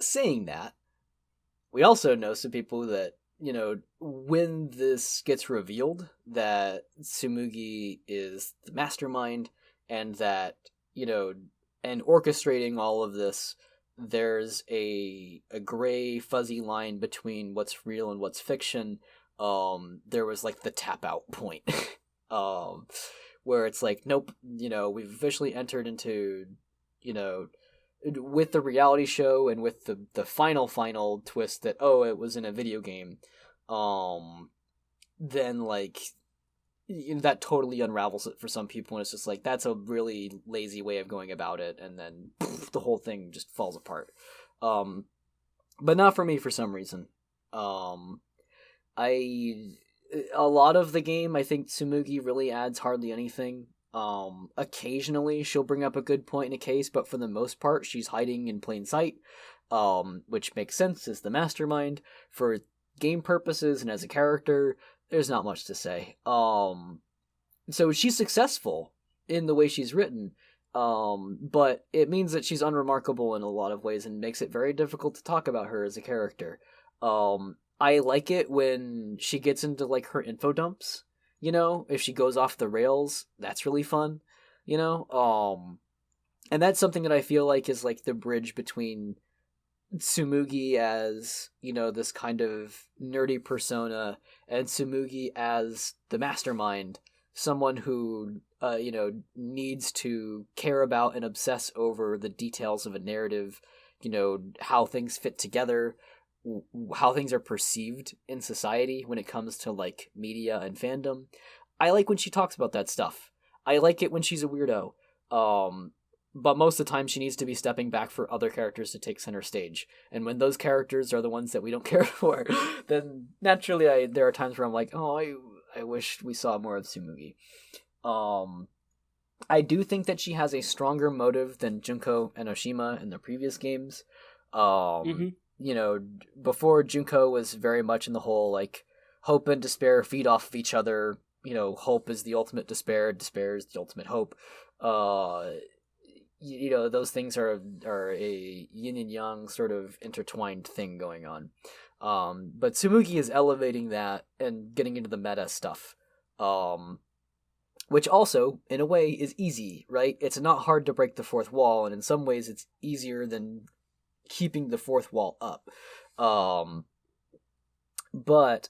S1: Saying that, we also know some people that, when this gets revealed that Tsumugi is the mastermind, and that, and orchestrating all of this, there's a gray, fuzzy line between what's real and what's fiction. There was, like, the tap out point, where it's like, nope, we've officially entered into, with the reality show and with the final twist that, oh, it was in a video game, then, like, that totally unravels it for some people, and it's just like, that's a really lazy way of going about it, and then the whole thing just falls apart. But not for me for some reason. A lot of the game, I think Tsumugi really adds hardly anything. Occasionally she'll bring up a good point in a case, but for the most part she's hiding in plain sight, which makes sense as the mastermind. For game purposes and as a character, there's not much to say. So she's successful in the way she's written, but it means that she's unremarkable in a lot of ways and makes it very difficult to talk about her as a character. I like it when she gets into, like, her info dumps. If she goes off the rails, that's really fun, and that's something that I feel like is, like, the bridge between Tsumugi as, this kind of nerdy persona, and Tsumugi as the mastermind, someone who, needs to care about and obsess over the details of a narrative, how things fit together, how things are perceived in society when it comes to, like, media and fandom. I like when she talks about that stuff. I like it when she's a weirdo. But most of the time she needs to be stepping back for other characters to take center stage. And when those characters are the ones that we don't care for, then naturally there are times where I'm like, oh, I wish we saw more of Tsumugi. I do think that she has a stronger motive than Junko and Oshima in the previous games. Before, Junko was very much in the whole, like, hope and despair feed off of each other. Hope is the ultimate despair is the ultimate hope. Those things are a yin and yang sort of intertwined thing going on. But Tsumugi is elevating that and getting into the meta stuff. Which also, in a way, is easy, right? It's not hard to break the fourth wall, and in some ways it's easier than keeping the fourth wall up. But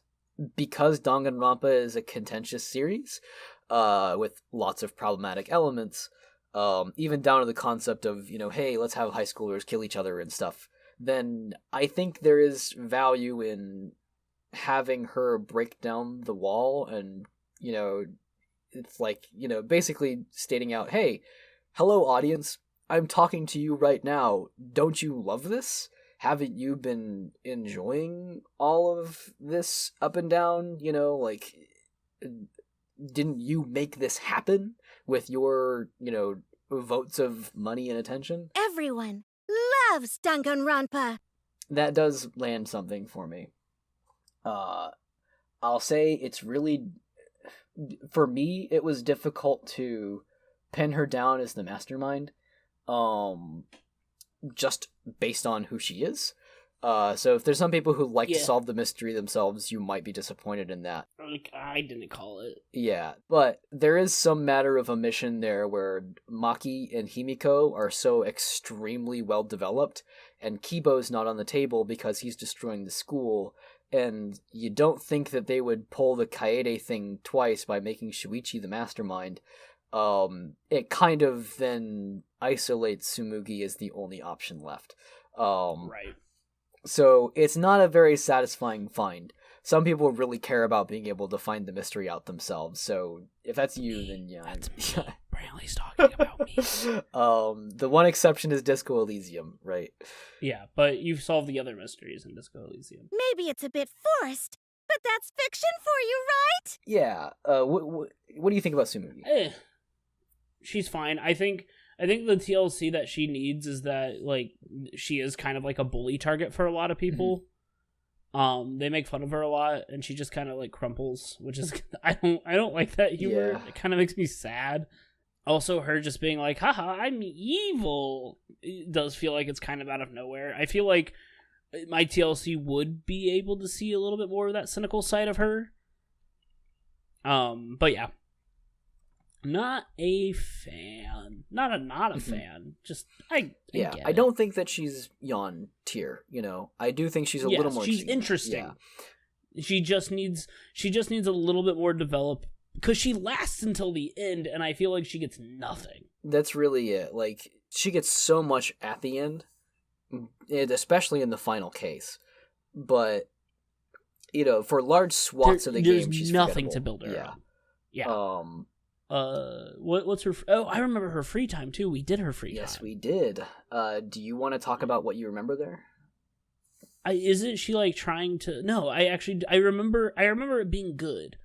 S1: because Danganronpa is a contentious series, with lots of problematic elements, even down to the concept of, hey, let's have high schoolers kill each other and stuff, then I think there is value in having her break down the wall and, it's like, basically stating out, hey, hello audience, I'm talking to you right now. Don't you love this? Haven't you been enjoying all of this up and down? Like, didn't you make this happen with your, votes of money and attention?
S4: Everyone loves Danganronpa.
S1: That does land something for me. I'll say it's really, for me, it was difficult to pin her down as the mastermind, just based on who she is. So if there's some people who like to
S2: Yeah.
S1: solve the mystery themselves, you might be disappointed in that.
S2: Like, I didn't call it.
S1: Yeah, but there is some matter of omission there where Maki and Himiko are so extremely well developed, and Kibo's not on the table because he's destroying the school, and you don't think that they would pull the Kaede thing twice by making Shuichi the mastermind. It kind of then isolates Tsumugi as the only option left.
S2: Right.
S1: So it's not a very satisfying find. Some people really care about being able to find the mystery out themselves. So if that's you, then yeah.
S2: That's me. Brantley's talking about me.
S1: The one exception is Disco Elysium, right?
S2: Yeah, but you've solved the other mysteries in Disco Elysium.
S4: Maybe it's a bit forced, but that's fiction for you, right?
S1: Yeah. What do you think about Tsumugi?
S2: She's fine. I think the TLC that she needs is that, like, she is kind of like a bully target for a lot of people. They make fun of her a lot, and she just kind of like crumples, which is I don't like that humor.
S1: Yeah.
S2: It kind of makes me sad. Also, her just being like, haha, I'm evil, it does feel like it's kind of out of nowhere. I feel like my TLC would be able to see a little bit more of that cynical side of her. But yeah. Not a fan. Not a fan. Just I get
S1: I
S2: it.
S1: don't think that she's Yon tier, I do think she's a little more
S2: she's interesting. She just needs a little bit more develop, because she lasts until the end, and I feel like she gets nothing.
S1: That's really it. Like, she gets so much at the end, especially in the final case. But, for large swaths of the game, she's
S2: nothing
S1: forgettable.
S2: to build her on.
S1: Yeah.
S2: What's her? Oh, I remember her free time too. We did her free time.
S1: Yes, we did. Do you want to talk about what you remember there?
S2: Isn't she like trying to? No, I remember it being good.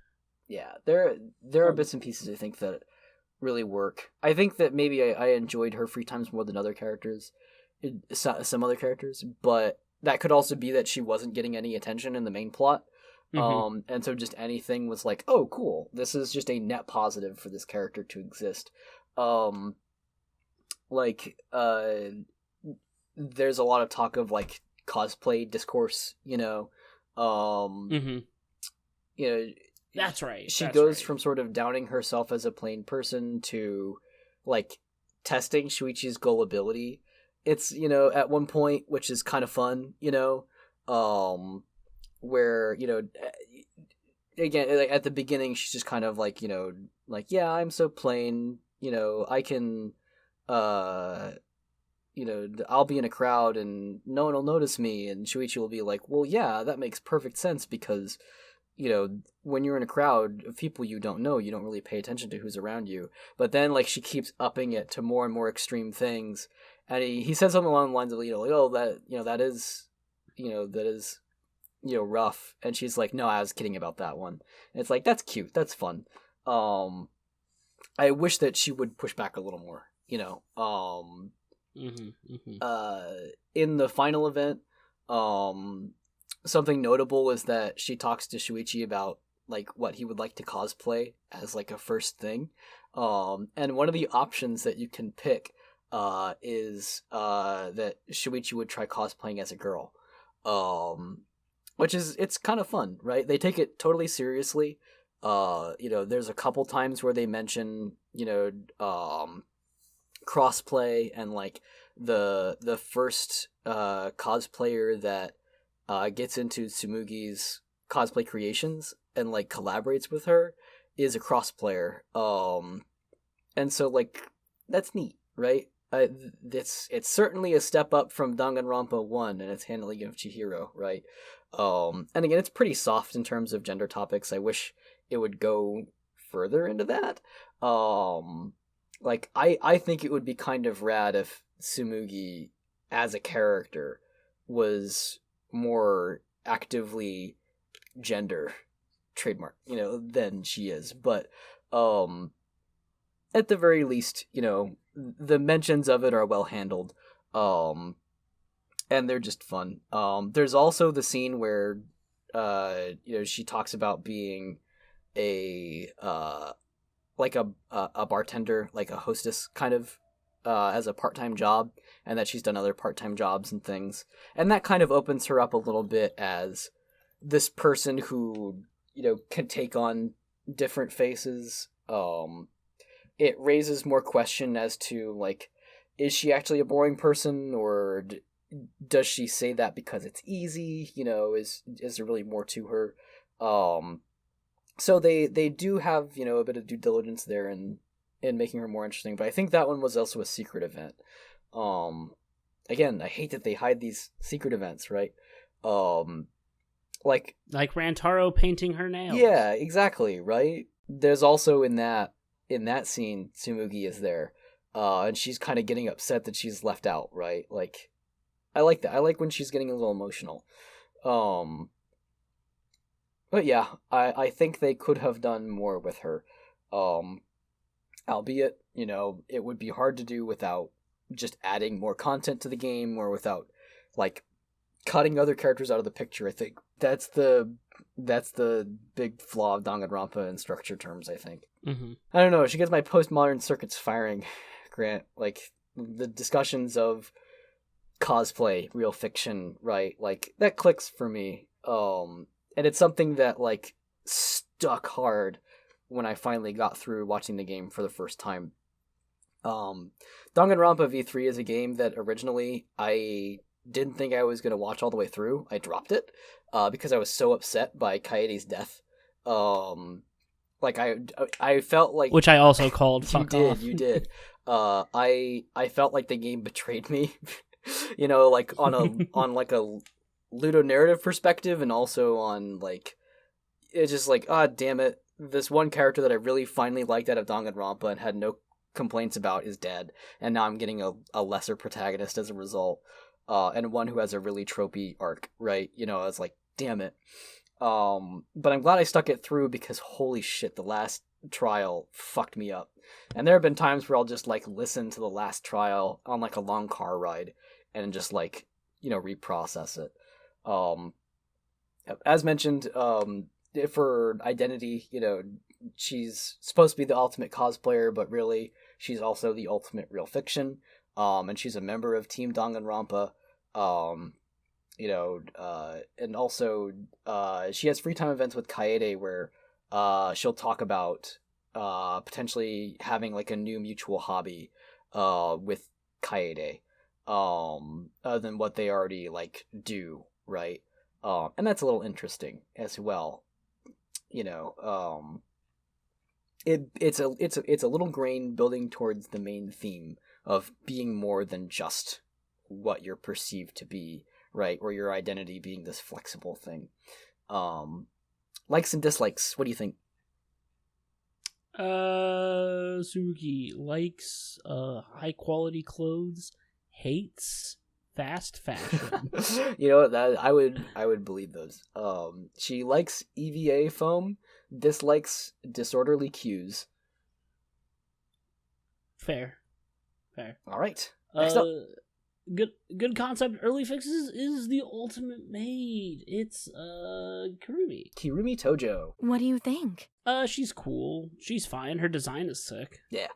S1: Yeah, there are bits and pieces I think that really work. I think that maybe I enjoyed her free times more than other characters, some other characters, but that could also be that she wasn't getting any attention in the main plot. And so just anything was like, oh, cool, this is just a net positive for this character to exist. There's a lot of talk of like cosplay discourse,
S2: That's right.
S1: She goes from sort of downing herself as a plain person to like testing Shuichi's gullibility. It's, at one point, which is kind of fun, where, again, like at the beginning, she's just kind of like, yeah, I'm so plain, I can, I'll be in a crowd and no one will notice me. And Shuichi will be like, well, yeah, that makes perfect sense because, when you're in a crowd of people you don't know, you don't really pay attention to who's around you. But then, like, she keeps upping it to more and more extreme things. And he says something along the lines of, that is rough. And she's like, no, I was kidding about that one. And it's like, that's cute. That's fun. I wish that she would push back a little more, in the final event, something notable is that she talks to Shuichi about like what he would like to cosplay as like a first thing. And one of the options that you can pick is that Shuichi would try cosplaying as a girl. Which is, it's kind of fun, right? They take it totally seriously. There's a couple times where they mention, crossplay, and like the first cosplayer that gets into Tsumugi's cosplay creations and like collaborates with her is a cross-player. And so like that's neat, right? It's certainly a step up from Danganronpa 1 and its handling of Chihiro, right? And again, it's pretty soft in terms of gender topics. I wish it would go further into that. I think it would be kind of rad if Tsumugi as a character was more actively gender trademark, than she is. But at the very least, the mentions of it are well handled. And they're just fun. There's also the scene where she talks about being a bartender, like a hostess kind of, as a part-time job, and that she's done other part-time jobs and things. And that kind of opens her up a little bit as this person who, can take on different faces. It raises more question as to, like, is she actually a boring person, or does she say that because it's easy? Is there really more to her? So they do have, a bit of due diligence there in making her more interesting, but I think that one was also a secret event. Again, I hate that they hide these secret events, right? Like
S2: Rantaro painting her nails.
S1: Yeah, exactly, right? There's also in that scene, Tsumugi is there, and she's kind of getting upset that she's left out, right? Like, I like that. I like when she's getting a little emotional. But yeah, I think they could have done more with her. Albeit, it would be hard to do without just adding more content to the game, or without, like, cutting other characters out of the picture. I think that's the big flaw of Danganronpa in structure terms, I think.
S2: Mm-hmm.
S1: I don't know, she gets my postmodern circuits firing, Grant. Like, the discussions of cosplay, real fiction, right? Like, that clicks for me. And it's something that, like, stuck hard when I finally got through watching the game for the first time. Danganronpa V3 is a game that originally I didn't think I was going to watch all the way through. I dropped it because I was so upset by Kaede's death. Like, I felt like...
S2: Which I also called.
S1: You did. I felt like the game betrayed me. Like, on a ludonarrative perspective, and also on, like, it's just like, damn it, this one character that I really finally liked out of Danganronpa and had no complaints about is dead, and now I'm getting a lesser protagonist as a result, and one who has a really tropey arc, right? I was like, damn it. But I'm glad I stuck it through, because holy shit, the last trial fucked me up. And there have been times where I'll just, like, listen to the last trial on, like, a long car ride and just, like, reprocess it. As mentioned, for identity, she's supposed to be the ultimate cosplayer, but really she's also the ultimate real fiction. And she's a member of Team Danganronpa. And also she has free time events with Kaede where she'll talk about potentially having, like, a new mutual hobby with Kaede, other than what they already, like, do, right? And that's a little interesting as well. It's a little grain building towards the main theme of being more than just what you're perceived to be, right? Or your identity being this flexible thing. Likes and dislikes. What do you think?
S2: Suki likes high quality clothes, hates fast fashion.
S1: That I would believe those. She likes EVA foam, dislikes disorderly cues.
S2: Fair.
S1: All right. Next up.
S2: Good concept. Early fixes is the ultimate maid. It's Kirumi
S1: Tojo.
S4: What do you think?
S2: She's cool. She's fine. Her design is sick.
S1: Yeah.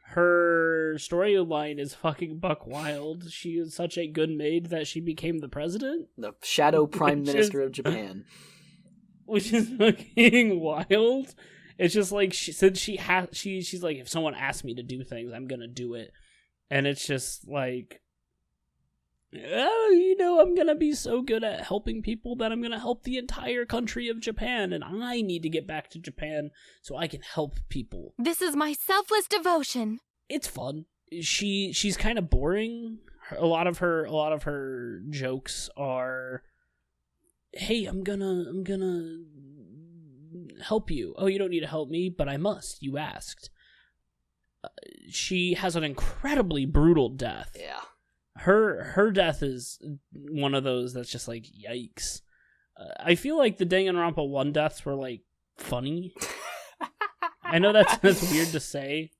S2: Her storyline is fucking buck wild. She is such a good maid that she became the president,
S1: the shadow prime minister of Japan,
S2: which is fucking wild. It's just like she's like, if someone asks me to do things, I'm gonna do it. And it's just like, I'm gonna be so good at helping people that I'm gonna help the entire country of Japan, and I need to get back to Japan so I can help people.
S4: This is my selfless devotion.
S2: It's fun. She's kind of boring. A lot of her jokes are, hey, I'm gonna help you. Oh, you don't need to help me, but I must. You asked. She has an incredibly brutal death.
S1: Yeah.
S2: Her death is one of those that's just like, yikes. I feel like the Danganronpa 1 deaths were, like, funny. I know that's weird to say,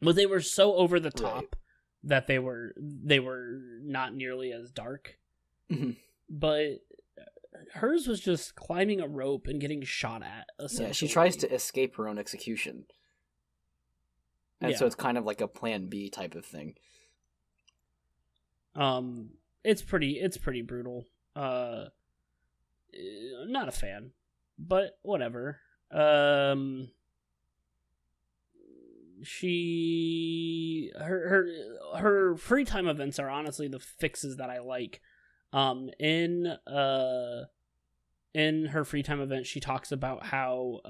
S2: but they were so over the top that they were not nearly as dark.
S1: Mm-hmm.
S2: But hers was just climbing a rope and getting shot at, essentially.
S1: Yeah, she tries to escape her own execution. And so it's kind of like a plan B type of thing.
S2: It's pretty brutal. Not a fan, but whatever. Her free time events are honestly the fixes that I like. In her free time event, she talks about how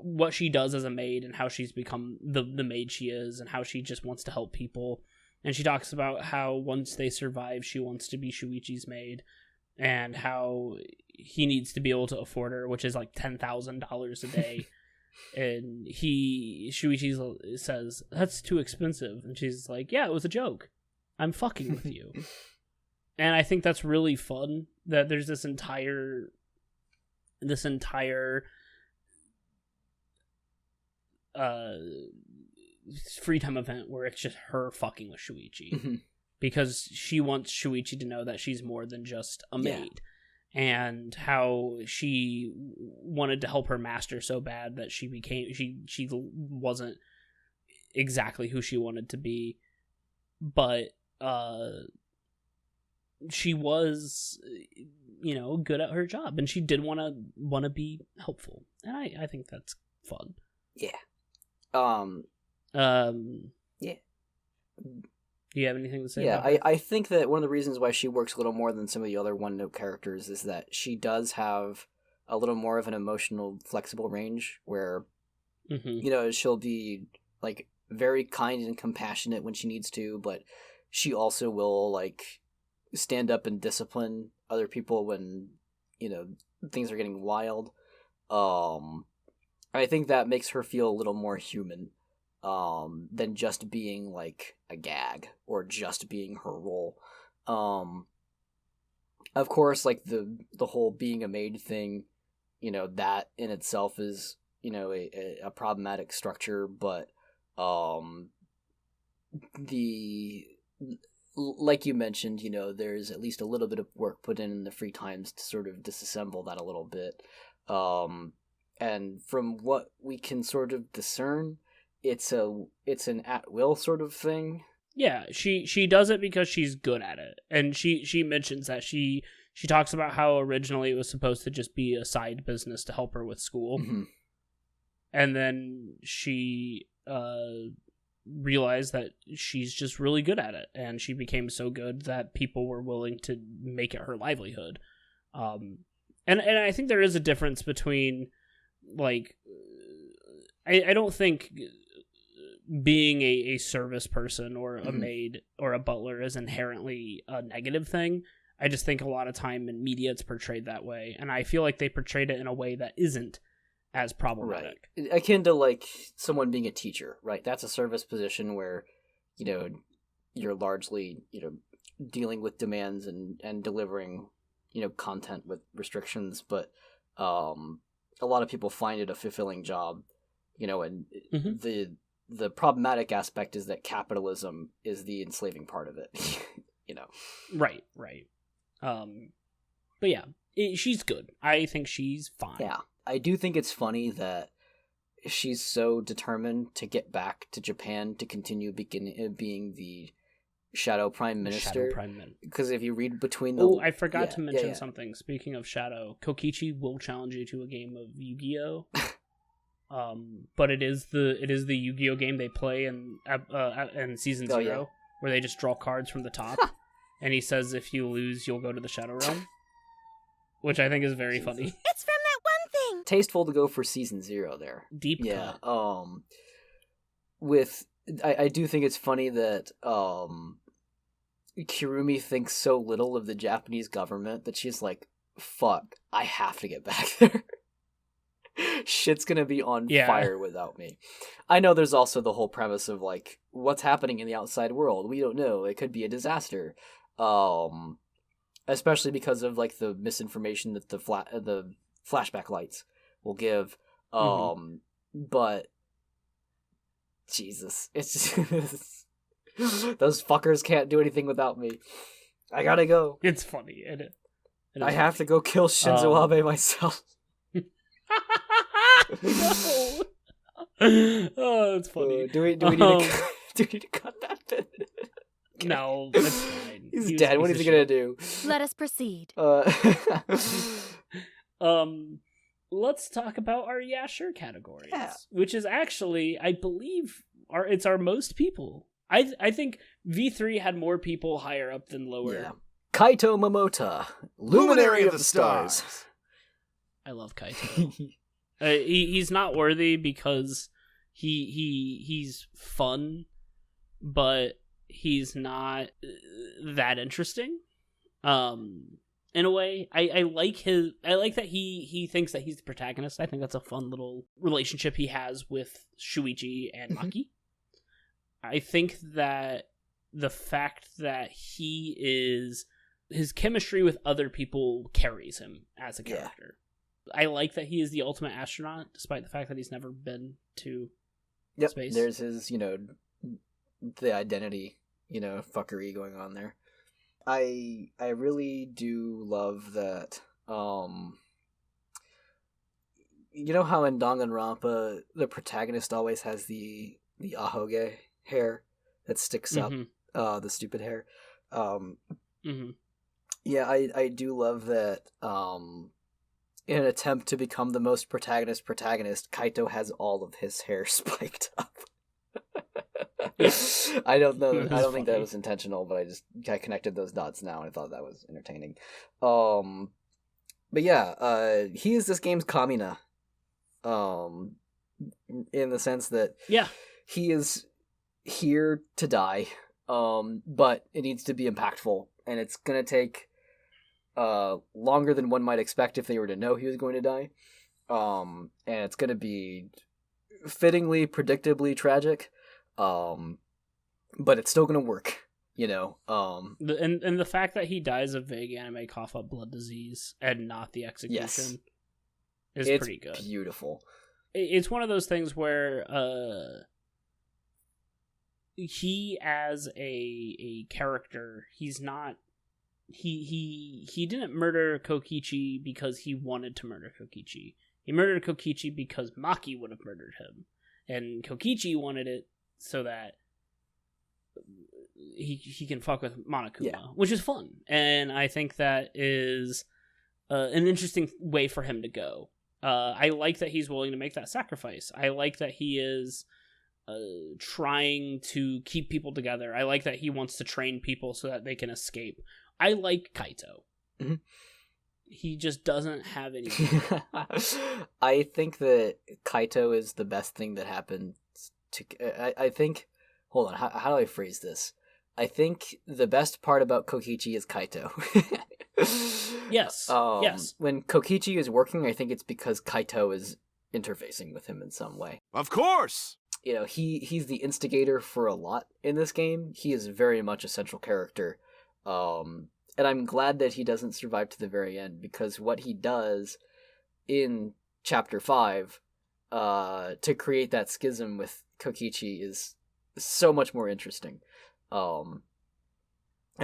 S2: what she does as a maid and how she's become the maid she is and how she just wants to help people. And she talks about how once they survive, she wants to be Shuichi's maid and how he needs to be able to afford her, which is like $10,000 a day. And Shuichi says, "That's too expensive." And she's like, "Yeah, it was a joke. I'm fucking with you." And I think that's really fun that there's this entire free time event where it's just her fucking with Shuichi because she wants Shuichi to know that she's more than just a maid, and how she wanted to help her master so bad that she wasn't exactly who she wanted to be, but she was, good at her job, and she did want to be helpful, and I think that's fun.
S1: Yeah. Yeah.
S2: Do you have anything to say?
S1: Yeah,
S2: about her?
S1: I think that one of the reasons why she works a little more than some of the other one-note characters is that she does have a little more of an emotional, flexible range where, she'll be, like, very kind and compassionate when she needs to, but she also will, like, stand up and discipline other people when, things are getting wild. I think that makes her feel a little more human than just being like a gag or just being her role. Of course, like the whole being a maid thing, that in itself is a problematic structure, but like you mentioned, there's at least a little bit of work put in the free times to sort of disassemble that a little bit. And from what we can sort of discern, it's an at-will sort of thing.
S2: Yeah, she does it because she's good at it. And she mentions that she talks about how originally it was supposed to just be a side business to help her with school.
S1: Mm-hmm.
S2: And then she realized that she's just really good at it. And she became so good that people were willing to make it her livelihood. And I think there is a difference between, like, I don't think being a service person or a maid or a butler is inherently a negative thing. I just think a lot of time in media it's portrayed that way, and I feel like they portrayed it in a way that isn't as problematic.
S1: Right. Akin to, like, someone being a teacher, right? That's a service position where, you're largely, dealing with demands and delivering, content with restrictions, but a lot of people find it a fulfilling job, and the problematic aspect is that capitalism is the enslaving part of it,
S2: Right. But yeah, she's good. I think she's fine.
S1: Yeah. I do think it's funny that she's so determined to get back to Japan to continue being the Shadow Prime Minister. Because if you read between the...
S2: Oh, I forgot to mention something. Speaking of Shadow, Kokichi will challenge you to a game of YuGiOh. But it is the YuGiOh game they play in Season 0, where they just draw cards from the top. And he says if you lose, you'll go to the Shadow Realm. Which I think is very funny.
S4: It's from that one thing!
S1: Tasteful to go for Season 0 there.
S2: Deep cut.
S1: I do think it's funny that Kirumi thinks so little of the Japanese government that she's like, fuck, I have to get back there. Shit's gonna be on fire without me. I know there's also the whole premise of, like, what's happening in the outside world. We don't know. It could be a disaster. Especially because of, like, the misinformation that the flashback lights will give. But Jesus, it's just, those fuckers can't do anything without me. I gotta go.
S2: It's funny.
S1: I have to go kill Shinzo Abe myself.
S2: No. Oh, it's funny.
S1: Do we need to Do you need to cut that bit? Okay.
S2: No, that's fine.
S1: He's
S2: He was
S1: dead.
S2: a
S1: What
S2: piece
S1: is
S2: of
S1: he gonna
S2: shit.
S1: do?
S4: Let us proceed.
S2: Let's talk about our yeah sure categories,
S1: Yeah.
S2: which is actually, I believe, it's our most people. I think V3 had more people higher up than lower.
S1: Yeah. Kaito Momota, Luminary of the Stars.
S2: I love Kaito. He's not worthy because he's fun, but he's not that interesting. In a way, I like that he thinks that he's the protagonist. I think that's a fun little relationship he has with Shuichi and Maki. I think that the fact that his chemistry with other people carries him as a character. I like that he is the ultimate astronaut, despite the fact that he's never been to space.
S1: There's his, the identity, fuckery going on there. I really do love that. You know how in Danganronpa the protagonist always has the ahoge hair that sticks up, the stupid hair. Yeah, I do love that. In an attempt to become the most protagonist, Kaito has all of his hair spiked up. I don't know. I don't think that was intentional, but I connected those dots now, and I thought that was entertaining. But yeah, he is this game's Kamina. In the sense that he is here to die, but it needs to be impactful, and it's gonna take longer than one might expect if they were to know he was going to die. And it's gonna be fittingly, predictably tragic. But it's still gonna work, And
S2: the fact that he dies of vague anime cough up blood disease and not the execution is pretty good.
S1: It's beautiful.
S2: It's one of those things where he as a character, he's not he didn't murder Kokichi because he wanted to murder Kokichi. He murdered Kokichi because Maki would have murdered him, and Kokichi wanted it so that he can fuck with Monokuma, which is fun, and I think that is an interesting way for him to go. I like that he's willing to make that sacrifice. I like that he is trying to keep people together. I like that he wants to train people so that they can escape. I like Kaito.
S1: Mm-hmm.
S2: He just doesn't have any.
S1: I think that Kaito is the best thing that happened to. I think. Hold on. How do I phrase this? I think the best part about Kokichi is Kaito.
S2: Yes. Yes.
S1: When Kokichi is working, I think it's because Kaito is interfacing with him in some way.
S6: Of course.
S1: He's the instigator for a lot in this game. He is very much a central character. And I'm glad that he doesn't survive to the very end, because what he does in Chapter 5 to create that schism with Kokichi is so much more interesting. And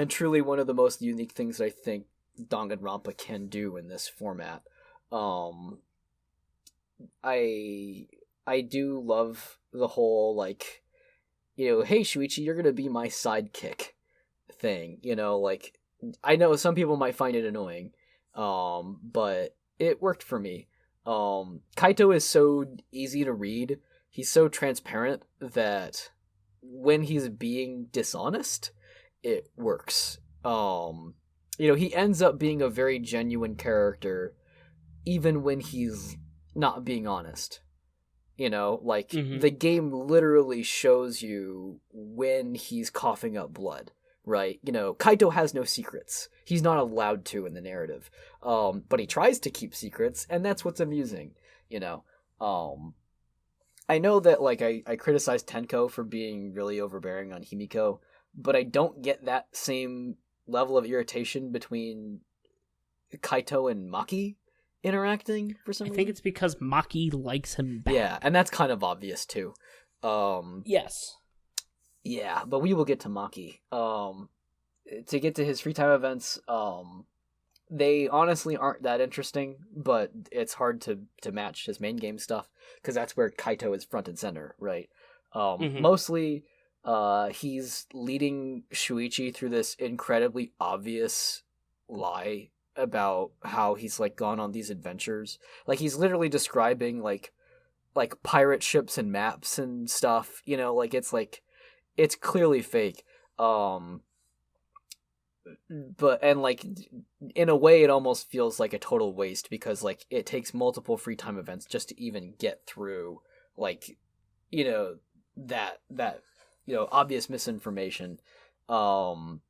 S1: truly one of the most unique things I think Danganronpa can do in this format. I do love the whole, hey Shuichi, you're gonna be my sidekick thing. I know some people might find it annoying, but it worked for me. Kaito is so easy to read. He's so transparent that when he's being dishonest, it works. He ends up being a very genuine character, even when he's not being honest. The game literally shows you when he's coughing up blood, right? Kaito has no secrets. He's not allowed to in the narrative. But he tries to keep secrets, and that's what's amusing, I know that, I criticize Tenko for being really overbearing on Himiko, but I don't get that same level of irritation between Kaito and Maki interacting for some reason.
S2: I think it's because Maki likes him back.
S1: Yeah, and that's kind of obvious, too.
S2: Yes.
S1: Yeah, but we will get to Maki. To get to his free time events, they honestly aren't that interesting, but it's hard to match his main game stuff, because that's where Kaito is front and center, right? Mostly, he's leading Shuichi through this incredibly obvious lie about how he's like gone on these adventures. Like he's literally describing like pirate ships and maps and stuff, you know, like it's clearly fake. But and like in a way it almost feels like a total waste because like it takes multiple free time events just to even get through like, you know, that you know, obvious misinformation. But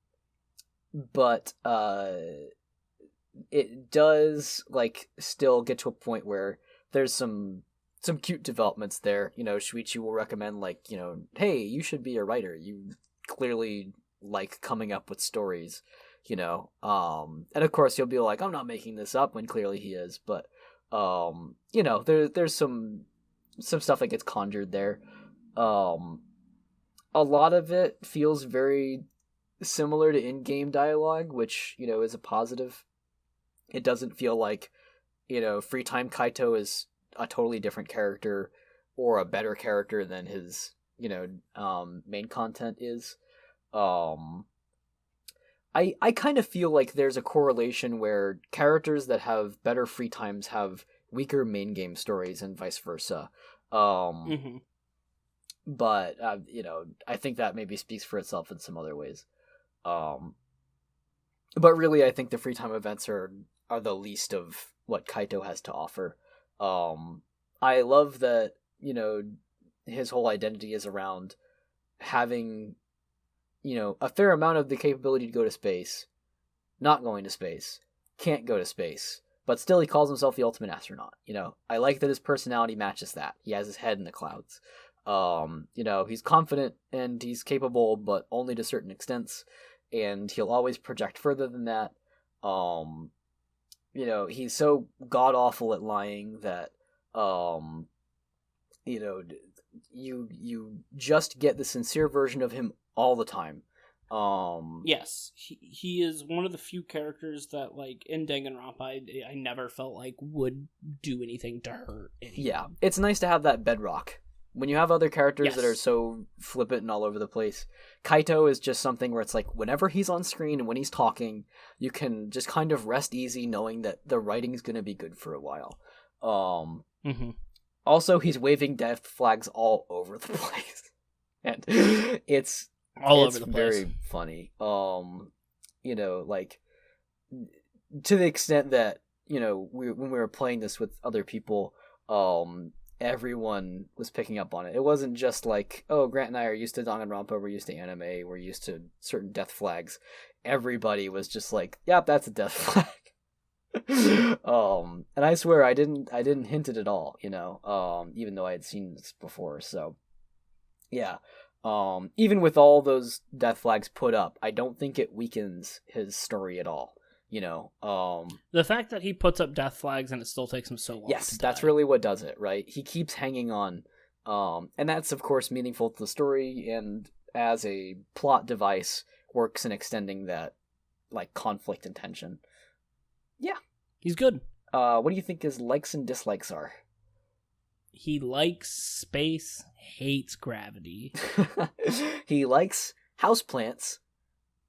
S1: it does like still get to a point where there's some cute developments there. You know, Shuichi will recommend like, you know, hey, you should be a writer. You clearly like coming up with stories, you know. And of course he'll be like, I'm not making this up, when clearly he is. But you know, there's some stuff that gets conjured there. A lot of it feels very similar to in-game dialogue, which, you know, is a positive. It doesn't feel like, you know, Free Time Kaito is a totally different character or a better character than his, you know, main content is. I kind of feel like there's a correlation where characters that have better free times have weaker main game stories and vice versa. But you know, I think that maybe speaks for itself in some other ways. But really, I think the free time events are the least of what Kaito has to offer. I love that, you know, his whole identity is around having, you know, a fair amount of the capability to go to space, not going to space, can't go to space, but still he calls himself the ultimate astronaut. You know, I like that his personality matches that. He has his head in the clouds. You know, he's confident and he's capable, but only to certain extents, and he'll always project further than that. You know, he's so god-awful at lying that, you know, you just get the sincere version of him all the time.
S2: Yes, he is one of the few characters that, like, in Danganronpa, I never felt like would do anything to hurt anyone.
S1: Yeah, it's nice to have that bedrock. When you have other characters that are
S2: Yes.
S1: so flippant and all over the place, Kaito is just something where it's like, whenever he's on screen and when he's talking, you can just kind of rest easy knowing that the writing's going to be good for a while. Also, he's waving death flags all over the place. And it's
S2: over the place.
S1: Very funny. You know, like, to the extent that, you know, when we were playing this with other people, everyone was picking up on it. It wasn't just like, oh, Grant and I are used to Danganronpa, we're used to anime, we're used to certain death flags. Everybody was just like, yep, that's a death flag. And I swear I didn't hint it at all, you know, even though I had seen this before. So yeah. Even with all those death flags put up, I don't think it weakens his story at all. You know,
S2: the fact that he puts up death flags and it still takes him so long.
S1: Yes,
S2: to
S1: that's
S2: die.
S1: really what does it, right? He keeps hanging on, and that's of course meaningful to the story, and as a plot device, works in extending that, like, conflict and tension. Yeah,
S2: he's good.
S1: What do you think his likes and dislikes are?
S2: He likes space, hates gravity.
S1: He likes houseplants,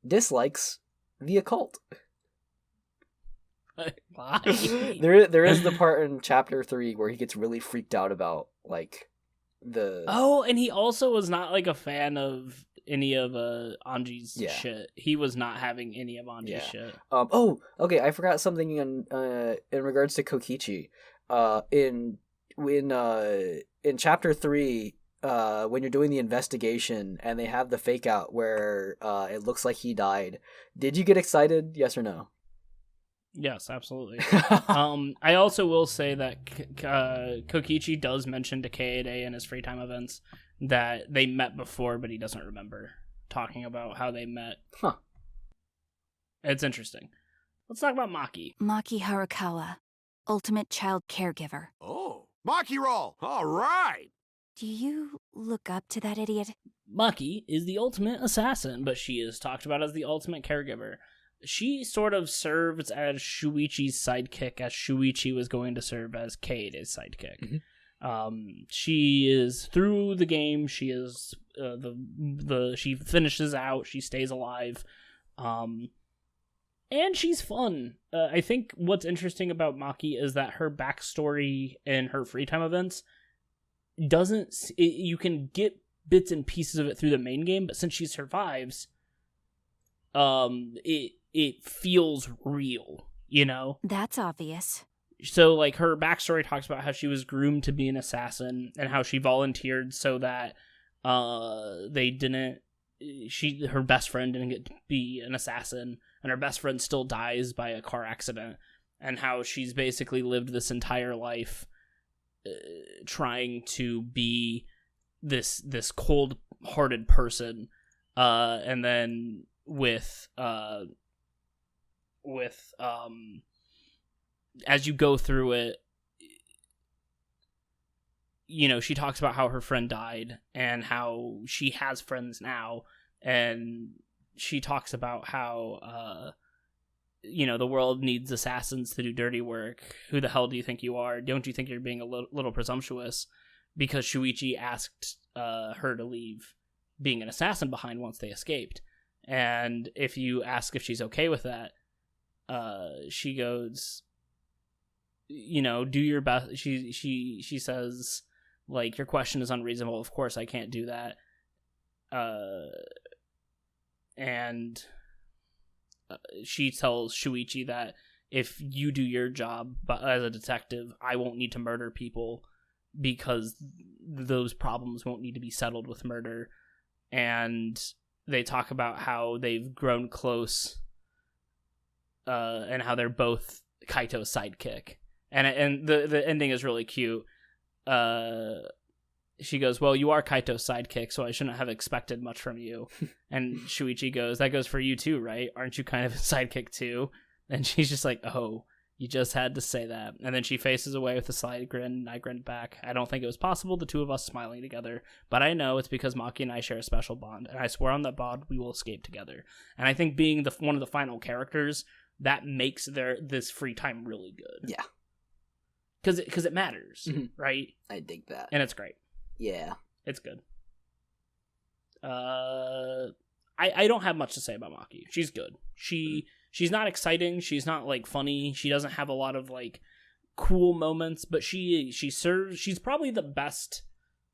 S1: dislikes the occult.
S2: Why?
S1: There is the part in chapter 3 where he gets really freaked out about, like, the...
S2: Oh, and he also was not, like, a fan of any of Anji's
S1: Yeah.
S2: shit. He was not having any of Anji's shit.
S1: Oh, okay, I forgot something in regards to Kokichi. In chapter 3, when you're doing the investigation and they have the fake out where it looks like he died, did you get excited? Yes or no?
S2: Yes, absolutely. I also will say that Kokichi does mention to Kaede in his free time events that they met before, but he doesn't remember talking about how they met.
S1: Huh.
S2: It's interesting. Let's talk about Maki.
S4: Maki Harukawa, ultimate child caregiver.
S6: Oh, Maki roll! All right!
S4: Do you look up to that idiot?
S2: Maki is the ultimate assassin, but she is talked about as the ultimate caregiver. She sort of serves as Shuichi's sidekick, as Shuichi was going to serve as Kaede's sidekick. She is through the game. She is she finishes out. She stays alive, and she's fun. I think what's interesting about Maki is that her backstory and her free time events you can get bits and pieces of it through the main game, but since she survives, it feels real, you know?
S4: That's obvious.
S2: So, like, her backstory talks about how she was groomed to be an assassin and how she volunteered so that her best friend didn't get to be an assassin, and her best friend still dies by a car accident, and how she's basically lived this entire life trying to be this cold-hearted person, and then with as you go through it, you know, she talks about how her friend died and how she has friends now, and she talks about how you know, the world needs assassins to do dirty work. Who the hell do you think you are? Don't you think you're being a little presumptuous? Because Shuichi asked her to leave being an assassin behind once they escaped. And if you ask if she's okay with that, she goes, you know, do your best. She says, like, your question is unreasonable. Of course I can't do that. And she tells Shuichi that if you do your job as a detective, I won't need to murder people because those problems won't need to be settled with murder. And they talk about how they've grown close, and how they're both Kaito's sidekick. And the ending is really cute. She goes, well, you are Kaito's sidekick, so I shouldn't have expected much from you. And Shuichi goes, that goes for you too, right? Aren't you kind of a sidekick too? And she's just like, oh, you just had to say that. And then she faces away with a side grin, and I grinned back. I don't think it was possible, the two of us smiling together. But I know it's because Maki and I share a special bond, and I swear on that bond we will escape together. And I think being one of the final characters, that makes this free time really good.
S1: Yeah.
S2: Because it matters, right?
S1: I dig that.
S2: And it's great.
S1: Yeah.
S2: It's good. I don't have much to say about Maki. She's good. She's not exciting. She's not, like, funny. She doesn't have a lot of, like, cool moments, but she's probably the best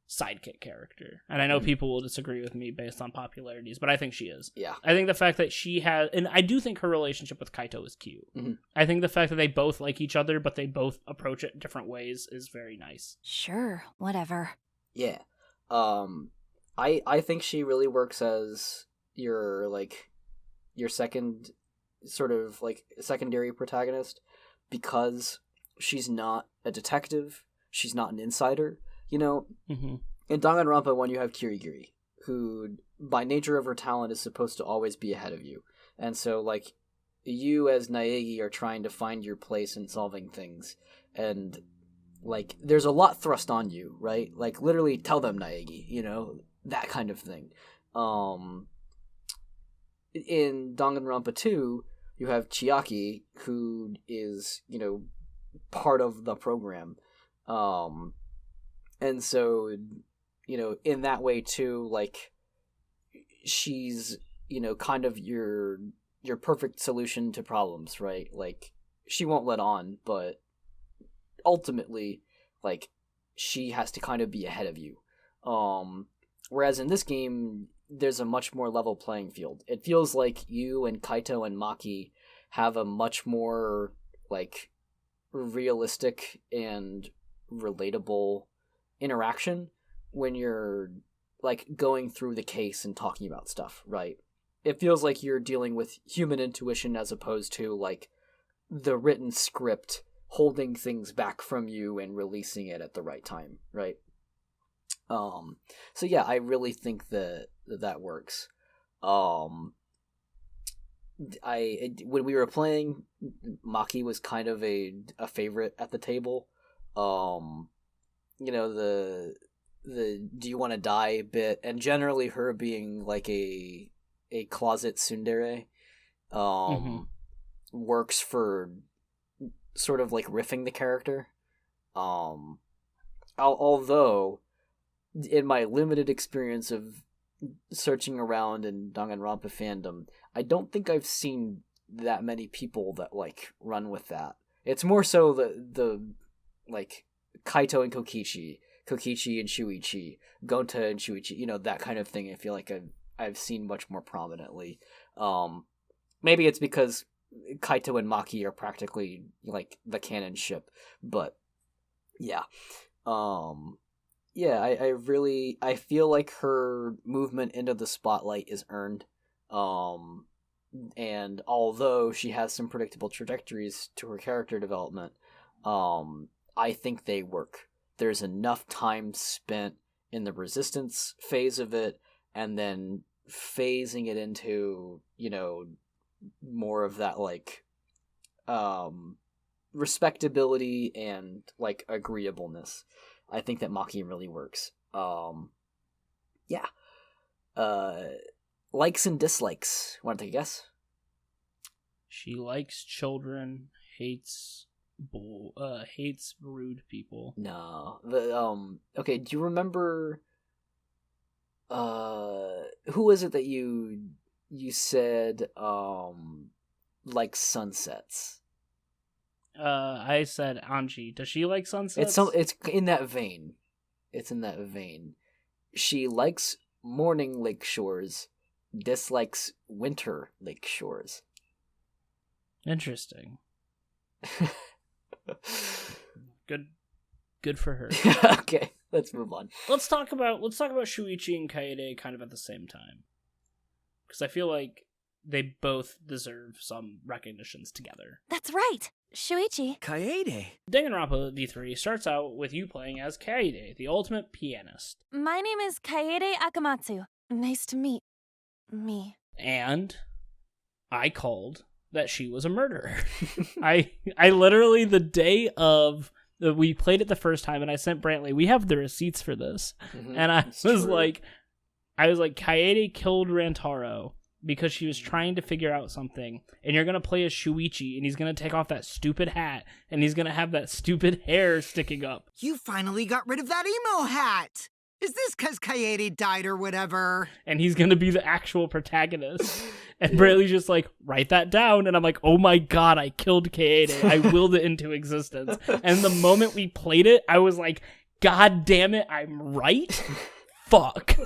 S2: sidekick character. And I know people will disagree with me based on popularities, but I think she is.
S1: Yeah.
S2: I think the fact that she has, and I do think her relationship with Kaito is cute. Mm-hmm. I think the fact that they both like each other, but they both approach it different ways is very nice.
S4: Sure, whatever.
S1: Yeah. I think she really works as your second sort of, like, secondary protagonist, because she's not a detective, she's not an insider, you know? Mm-hmm. In Danganronpa 1, you have Kirigiri, who, by nature of her talent, is supposed to always be ahead of you. And so, like, you as Naegi are trying to find your place in solving things, and, like, there's a lot thrust on you, right? Like, literally, tell them, Naegi, you know? That kind of thing. In Danganronpa 2, you have Chiaki, who is, you know, part of the program. And so, you know, in that way too, like, she's, you know, kind of your perfect solution to problems, right? Like, she won't let on, but ultimately, like, she has to kind of be ahead of you. Whereas in this game, there's a much more level playing field. It feels like you and Kaito and Maki have a much more, like, realistic and relatable interaction when you're, like, going through the case and talking about stuff, right? It feels like you're dealing with human intuition as opposed to, like, the written script holding things back from you and releasing it at the right time, right? So yeah, I really think that works. When we were playing, Maki was kind of a favorite at the table. You know, the do you want to die bit, and generally her being like a closet tsundere, works for sort of like riffing the character. although in my limited experience of searching around in Danganronpa fandom, I don't think I've seen that many people that like run with that. It's more so the like Kaito and Kokichi and Shuichi, Gonta and Shuichi, that kind of thing. I feel like I've seen much more prominently. Maybe it's because Kaito and Maki are practically like the canon ship, but yeah. Yeah, I feel like her movement into the spotlight is earned. And although she has some predictable trajectories to her character development, I think they work. There's enough time spent in the resistance phase of it, and then phasing it into, more of that, like, respectability and, like, agreeableness. I think that Maki really works. Yeah. Likes and dislikes. Want to take a guess?
S2: She likes children, hates rude people.
S1: No. Okay, do you remember who was it that you said like sunsets?
S2: I said Anji. Does she like sunsets?
S1: It's in that vein. She likes morning lake shores, dislikes winter lake shores.
S2: Interesting. Good for her.
S1: Okay, let's move on.
S2: Let's talk about Shuichi and Kaede kind of at the same time, because I feel like they both deserve some recognitions together.
S4: That's right. Shuichi.
S3: Kaede.
S2: Danganronpa V3 starts out with you playing as Kaede, the ultimate pianist.
S4: My name is Kaede Akamatsu. Nice to meet me.
S2: And I called that she was a murderer. I literally, the day of we played it the first time, and I sent Brantley, we have the receipts for this. And I was like, Kaede killed Rantaro because she was trying to figure out something, and you're going to play as Shuichi, and he's going to take off that stupid hat, and he's going to have that stupid hair sticking up.
S5: You finally got rid of that emo hat! Is this because Kaede died or whatever?
S2: And he's going to be the actual protagonist. And Brantley's just like, write that down. And I'm like, oh my god, I killed Kaede. I willed it into existence. And the moment we played it, I was like, god damn it, I'm right? Fuck.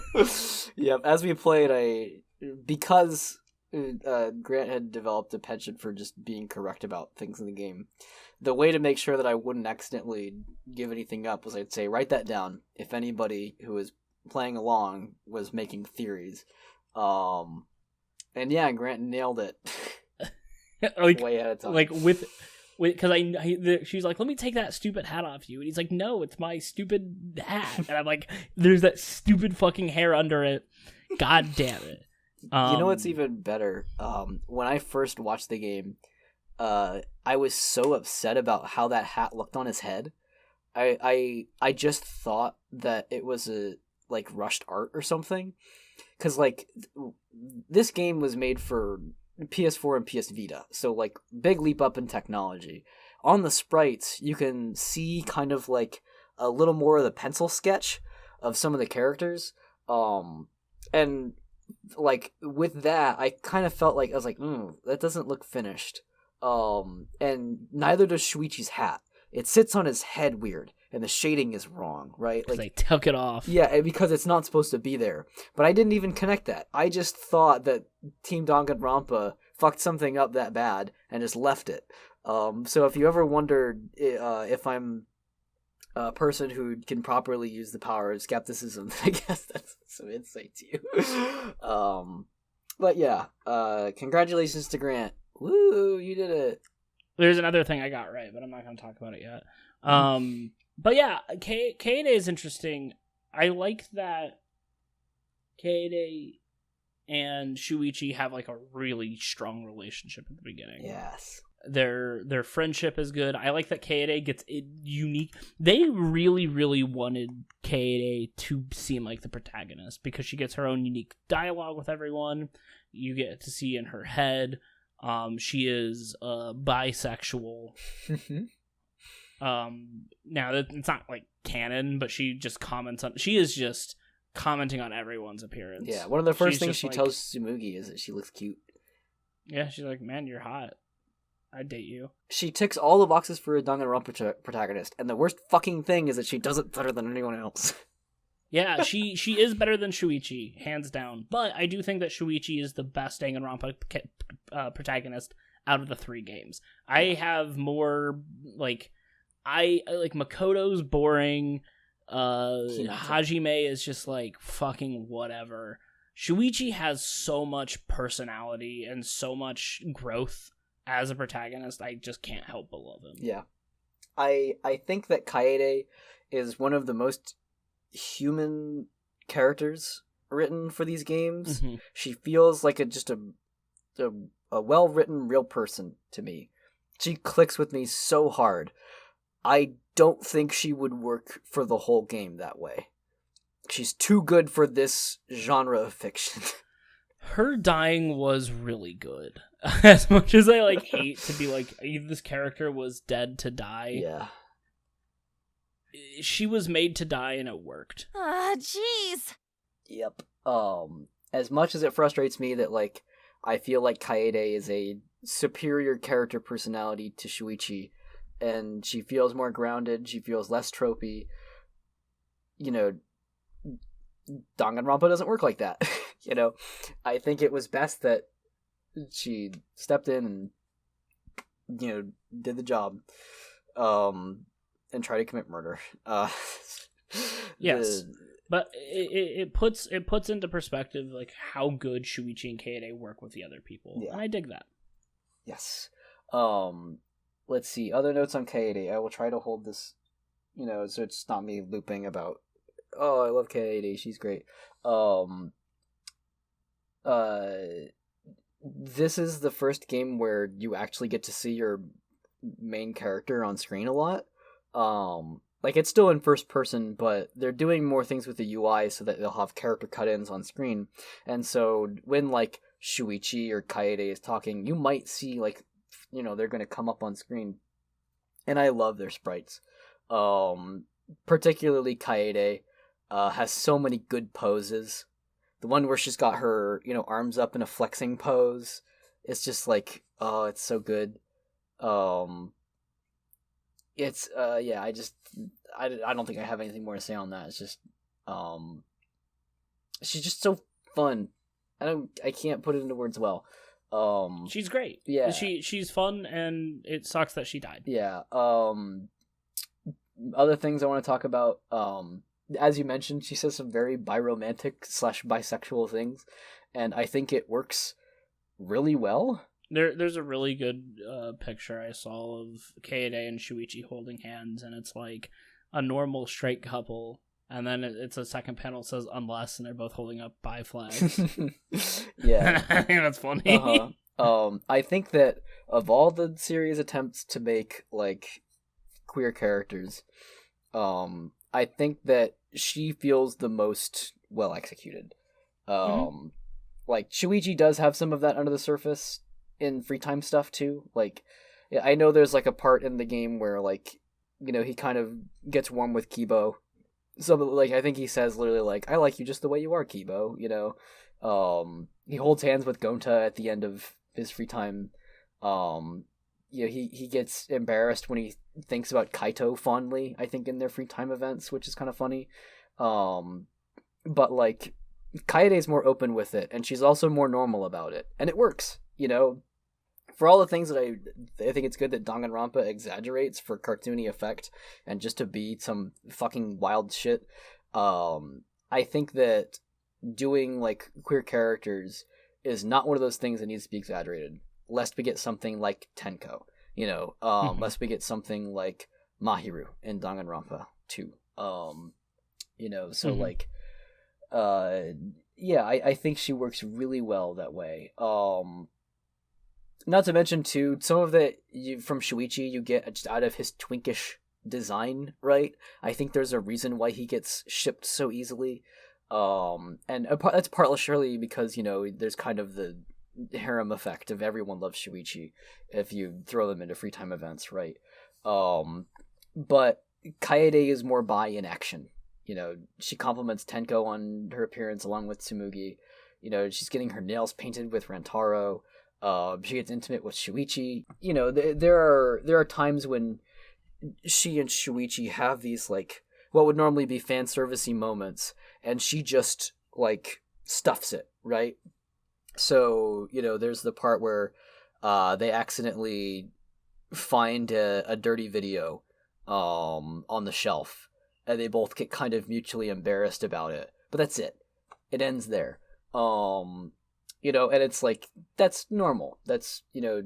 S1: Yeah, as we played, because Grant had developed a penchant for just being correct about things in the game, the way to make sure that I wouldn't accidentally give anything up was I'd say, write that down if anybody who was playing along was making theories. And yeah, Grant nailed it.
S2: Like,
S1: way ahead of time.
S2: Like, because she's like, let me take that stupid hat off you. And he's like, no, it's my stupid hat. And I'm like, there's that stupid fucking hair under it. God damn it.
S1: You know what's even better? When I first watched the game, I was so upset about how that hat looked on his head. I just thought that it was a like rushed art or something, because like this game was made for PS4 and PS Vita, so like big leap up in technology. On the sprites, you can see kind of like a little more of the pencil sketch of some of the characters, and like with that, I kind of felt like I was like, that doesn't look finished. And neither does Shuichi's hat. It sits on his head weird, and the shading is wrong, right?
S2: Like they took it off.
S1: Yeah, because it's not supposed to be there. But I didn't even connect that. I just thought that Team Danganronpa fucked something up that bad and just left it. So if you ever wondered if I'm a person who can properly use the power of skepticism, then I guess that's some insight to you. But yeah, congratulations to Grant. Woo, you did it.
S2: There's another thing I got right, but I'm not going to talk about it yet. But yeah, Kaede is interesting. I like that Kaede and Shuichi have like a really strong relationship at the beginning.
S1: Yes.
S2: Their friendship is good. I like that Kaede gets unique. They really, really wanted Kaede to seem like the protagonist because she gets her own unique dialogue with everyone. You get to see in her head. She is bisexual. Now it's not like canon, but she just comments on. She is just commenting on everyone's appearance.
S1: Yeah, one of the first things she
S2: like,
S1: tells Tsumugi is that she looks cute.
S2: Yeah, she's like, "Man, you're hot. I'd date you."
S1: She ticks all the boxes for a Danganronpa protagonist, and the worst fucking thing is that she does it better than anyone else.
S2: Yeah, she is better than Shuichi, hands down. But I do think that Shuichi is the best Danganronpa protagonist out of the 3 games. I have more, like, I like Makoto's boring, Hajime is just, like, fucking whatever. Shuichi has so much personality and so much growth as a protagonist, I just can't help but love him.
S1: Yeah. I think that Kaede is one of the most human characters written for these games.
S2: Mm-hmm.
S1: She feels like just a well-written real person to me. She clicks with me so hard. I don't think she would work for the whole game that way. She's too good for this genre of fiction.
S2: Her dying was really good. As much as I like hate to be like, this character was dead to die.
S1: Yeah.
S2: She was made to die and it worked.
S4: Jeez.
S1: Yep. As much as it frustrates me that, like, I feel like Kaede is a superior character personality to Shuichi, and she feels more grounded, she feels less tropey, you know, Danganronpa doesn't work like that. You know, I think it was best that she stepped in and, you know, did the job, and tried to commit murder.
S2: Yes. But it puts into perspective like how good Shuichi and Kaede work with the other people.
S1: Yeah.
S2: And I dig that.
S1: Yes. Let's see. Other notes on Kaede. I will try to hold this, you know, so it's not me looping about, oh, I love Kaede, she's great. This is the first game where you actually get to see your main character on screen a lot. Like, it's still in first person, but they're doing more things with the UI so that they'll have character cut-ins on screen. And so when, like, Shuichi or Kaede is talking, you might see, like, you know, they're going to come up on screen. And I love their sprites. Particularly Kaede has so many good poses. The one where she's got her, you know, arms up in a flexing pose. It's just like, oh, it's so good. It's yeah, I don't think I have anything more to say on that. It's just she's just so fun. I can't put it into words well.
S2: She's great.
S1: Yeah.
S2: She's fun, and it sucks that she died.
S1: Yeah. Other things I want to talk about, as you mentioned, she says some very biromantic / bisexual things, and I think it works really well.
S2: There's a really good picture I saw of Kaede and Shuichi holding hands, and it's like a normal straight couple, and then it's a second panel that says unless, and they're both holding up bi flags.
S1: Yeah.
S2: I think that's funny.
S1: I think that of all the series attempts to make, like, queer characters, I think that she feels the most well executed. Like, Shuichi does have some of that under the surface in free time stuff too. Like, yeah, I know there's like a part in the game where, like, you know, he kind of gets warm with Kibo. So, like, I think he says literally, like, I like you just the way you are, Kibo, you know. He holds hands with Gonta at the end of his free time. You know, he gets embarrassed when he thinks about Kaito fondly, I think, in their free time events, which is kind of funny. But, like, Kaede's more open with it, and she's also more normal about it, and it works, you know. For all the things that I think it's good that Danganronpa exaggerates for cartoony effect and just to be some fucking wild shit. I think that doing, like, queer characters is not one of those things that needs to be exaggerated, lest we get something like Tenko, you know, lest we get something like Mahiru in Danganronpa 2. You know, so like, yeah, I think she works really well that way. Not to mention, too, some of it from Shuichi you get just out of his twinkish design, right? I think there's a reason why he gets shipped so easily. And that's partly because, you know, there's kind of the harem effect of everyone loves Shuichi if you throw them into free time events, right? but Kaede is more bi in action. You know, she compliments Tenko on her appearance along with Tsumugi. You know, she's getting her nails painted with Rantaro. She gets intimate with Shuichi. You know, there are times when she and Shuichi have these, like, what would normally be fan servicey moments, and she just, like, stuffs it, right? So, you know, there's the part where they accidentally find a dirty video on the shelf, and they both get kind of mutually embarrassed about it. But that's it. It ends there. You know, and it's like, that's normal. That's, you know,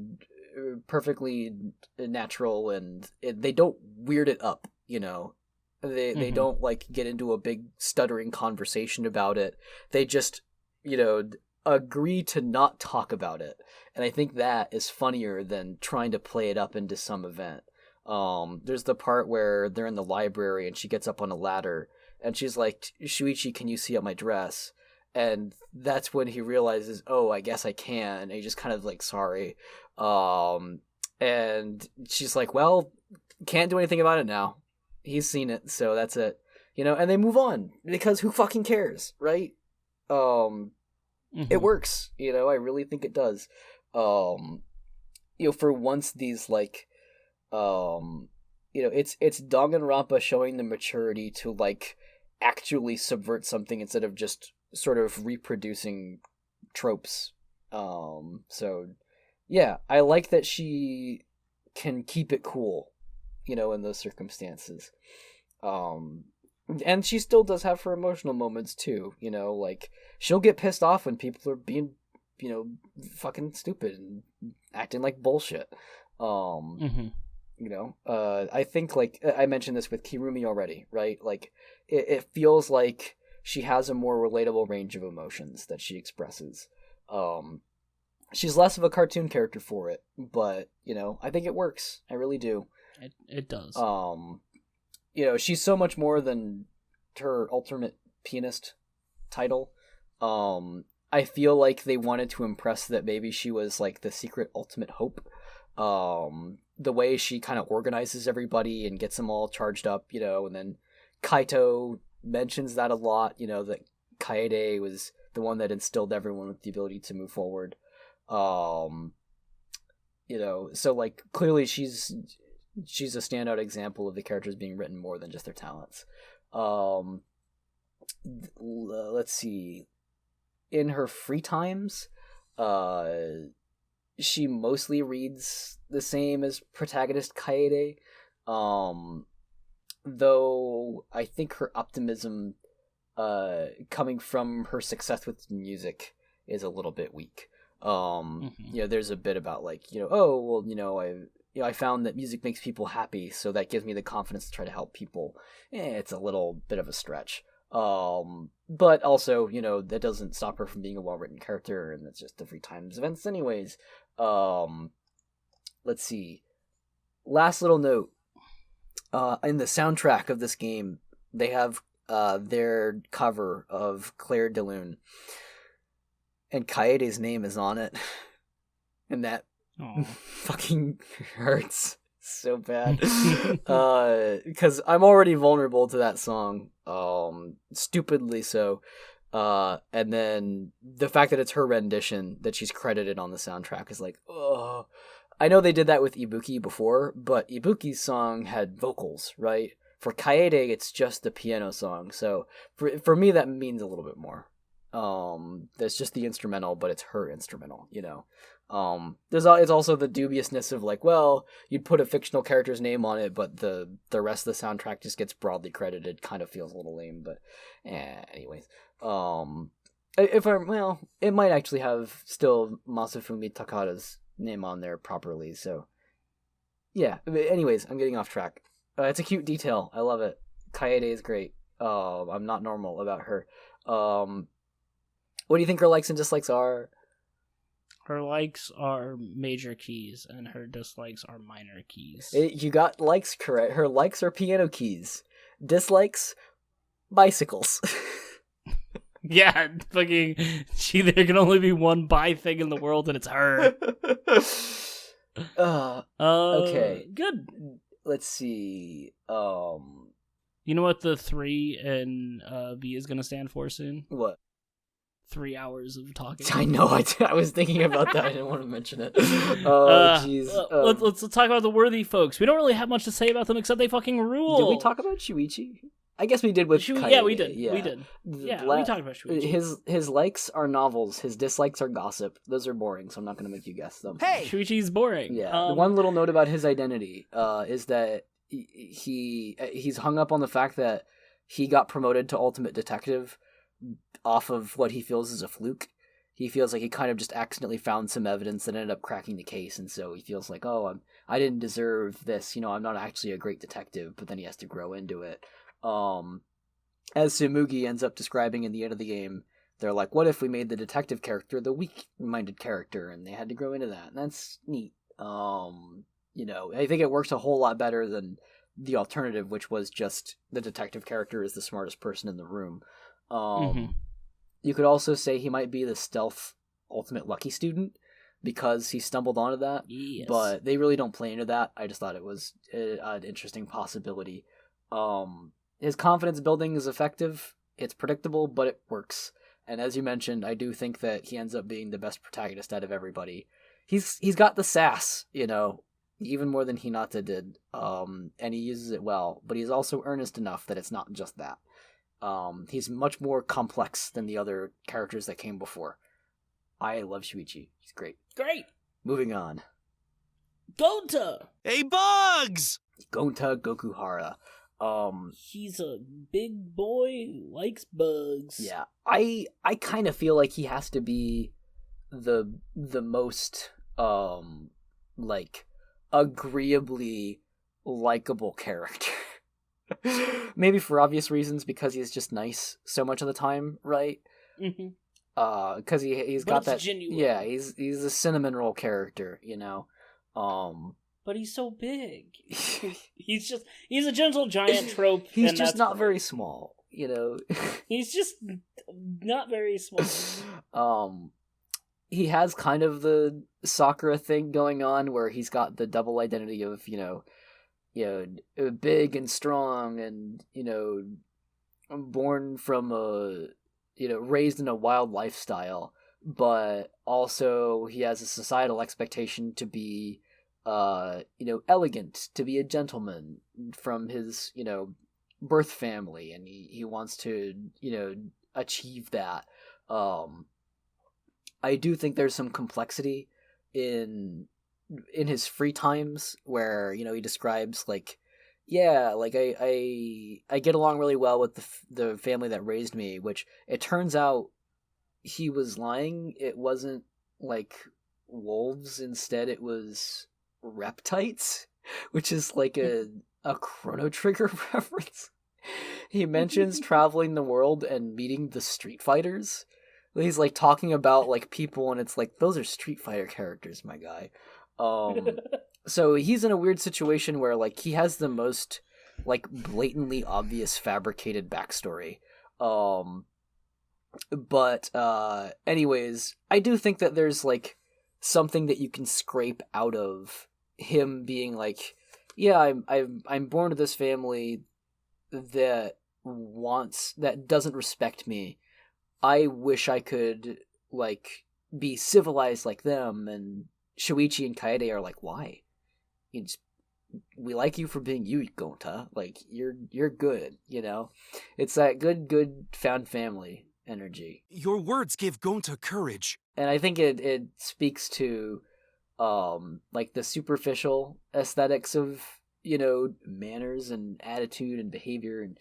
S1: perfectly natural, and they don't weird it up, you know. They don't, like, get into a big stuttering conversation about it. They just, you know, agree to not talk about it. And I think that is funnier than trying to play it up into some event. There's the part where they're in the library and she gets up on a ladder and she's like, Shuichi, can you see up my dress? And that's when he realizes, oh, I guess I can. And he just kind of like, sorry. And she's like, well, can't do anything about it now. He's seen it, so that's it. You know, and they move on because who fucking cares, right? It works. You know, I really think it does. You know, for once these, like, you know, it's Danganronpa showing the maturity to, like, actually subvert something instead of just sort of reproducing tropes. So yeah, I like that she can keep it cool, you know, in those circumstances. And she still does have her emotional moments too, you know, like, she'll get pissed off when people are being, you know, fucking stupid and acting like bullshit. You know, I think, like, I mentioned this with Kirumi already, right? Like, it feels like she has a more relatable range of emotions that she expresses. She's less of a cartoon character for it, but, you know, I think it works. I really do.
S2: It does.
S1: You know, she's so much more than her ultimate pianist title. I feel like they wanted to impress that maybe she was, like, the secret ultimate hope. The way she kind of organizes everybody and gets them all charged up, you know, and then Kaito mentions that a lot, you know, that Kaede was the one that instilled everyone with the ability to move forward. You know, so, like, clearly she's a standout example of the characters being written more than just their talents. Let's see. In her free times, she mostly reads the same as protagonist Kaede, though I think her optimism coming from her success with music is a little bit weak. You know, there's a bit about, like, you know, oh, well, you know, I found that music makes people happy, so that gives me the confidence to try to help people. It's a little bit of a stretch. But also, you know, that doesn't stop her from being a well-written character, and it's just the free times events anyways. Let's see. Last little note. In the soundtrack of this game, they have their cover of Claire de Lune. And Kaede's name is on it. And that fucking hurts so bad. Because I'm already vulnerable to that song. Stupidly so. And then the fact that it's her rendition that she's credited on the soundtrack is like, oh. I know they did that with Ibuki before, but Ibuki's song had vocals, right? For Kaede, it's just the piano song. So for me, that means a little bit more. There's just the instrumental, but it's her instrumental, you know. It's also the dubiousness of, like, well, you'd put a fictional character's name on it, but the rest of the soundtrack just gets broadly credited. Kind of feels a little lame, but anyways. It might actually have still Masafumi Takada's name on there properly, so yeah. Anyways, I'm getting off track. It's a cute detail. I love it. Kaede is great. I'm not normal about her. What do you think her likes and dislikes are?
S2: Her likes are major keys, and her dislikes are minor keys.
S1: You got likes correct. Her likes are piano keys. Dislikes, bicycles.
S2: Yeah, fucking. There can only be one bi thing in the world, and it's her.
S1: Okay.
S2: Good.
S1: let's see.
S2: You know what the 3 in V is gonna stand for soon?
S1: What?
S2: 3 hours of talking.
S1: I know. I was thinking about that. I didn't want to mention it. Oh, jeez.
S2: Let's talk about the worthy folks. We don't really have much to say about them except they fucking rule.
S1: Did we talk about Shuichi? I guess we did with Kaede.
S2: Yeah, we did.
S1: Yeah.
S2: We did. Yeah, we talked about Shuichi.
S1: His likes are novels. His dislikes are gossip. Those are boring, so I'm not going to make you guess them.
S5: Hey!
S2: Shuichi's boring.
S1: Yeah. The one little note about his identity is that he's hung up on the fact that he got promoted to Ultimate Detective off of what he feels is a fluke. He feels like he kind of just accidentally found some evidence that ended up cracking the case, and so he feels like, oh, I didn't deserve this. I'm not actually a great detective, but then he has to grow into it. As Tsumugi ends up describing in the end of the game, they're like, what if we made the detective character the weak-minded character, and they had to grow into that, and that's neat. I think it works a whole lot better than the alternative, which was just the detective character is the smartest person in the room. You could also say he might be the stealth ultimate lucky student because he stumbled onto that,
S2: yes.
S1: But they really don't play into that. I just thought it was an interesting possibility. His confidence building is effective. It's predictable, but it works. And as you mentioned, I do think that he ends up being the best protagonist out of everybody. He's got the sass, even more than Hinata did, and he uses it well. But he's also earnest enough that it's not just that. He's much more complex than the other characters that came before. I love Shuichi. He's great.
S2: Great.
S1: Moving on.
S2: Gonta.
S6: Hey, Bugs!
S1: Gonta Gokuhara.
S2: He's a big boy who likes bugs.
S1: Yeah, I kind of feel like he has to be the most agreeably likable character. Maybe for obvious reasons, because he's just nice so much of the time, right?
S2: Mm-hmm.
S1: Because he's got that.
S2: Genuine.
S1: Yeah, he's a cinnamon roll character,
S2: But he's so big. he's a gentle giant trope.
S1: He's just not very small,
S2: He's just not very small.
S1: He has kind of the Sakura thing going on where he's got the double identity of, big and strong and, born from raised in a wild lifestyle, but also he has a societal expectation to be elegant, to be a gentleman from his, birth family, and he wants to, achieve that. I do think there's some complexity in his free times where, he describes I get along really well with the family that raised me, which it turns out he was lying. It wasn't wolves, instead it was reptites, which is a Chrono Trigger reference. He mentions traveling the world and meeting the Street Fighters. He's talking about people, and it's those are Street Fighter characters, my guy. So he's in a weird situation where he has the most blatantly obvious fabricated backstory. But anyways, I do think that there's something that you can scrape out of him being I'm born to this family that doesn't respect me. I wish I could be civilized like them. And Shuichi and Kaede are why? We like you for being you, Gonta. You're good, It's that good found family energy.
S6: Your words give Gonta courage.
S1: And I think it speaks to the superficial aesthetics of manners and attitude and behavior, and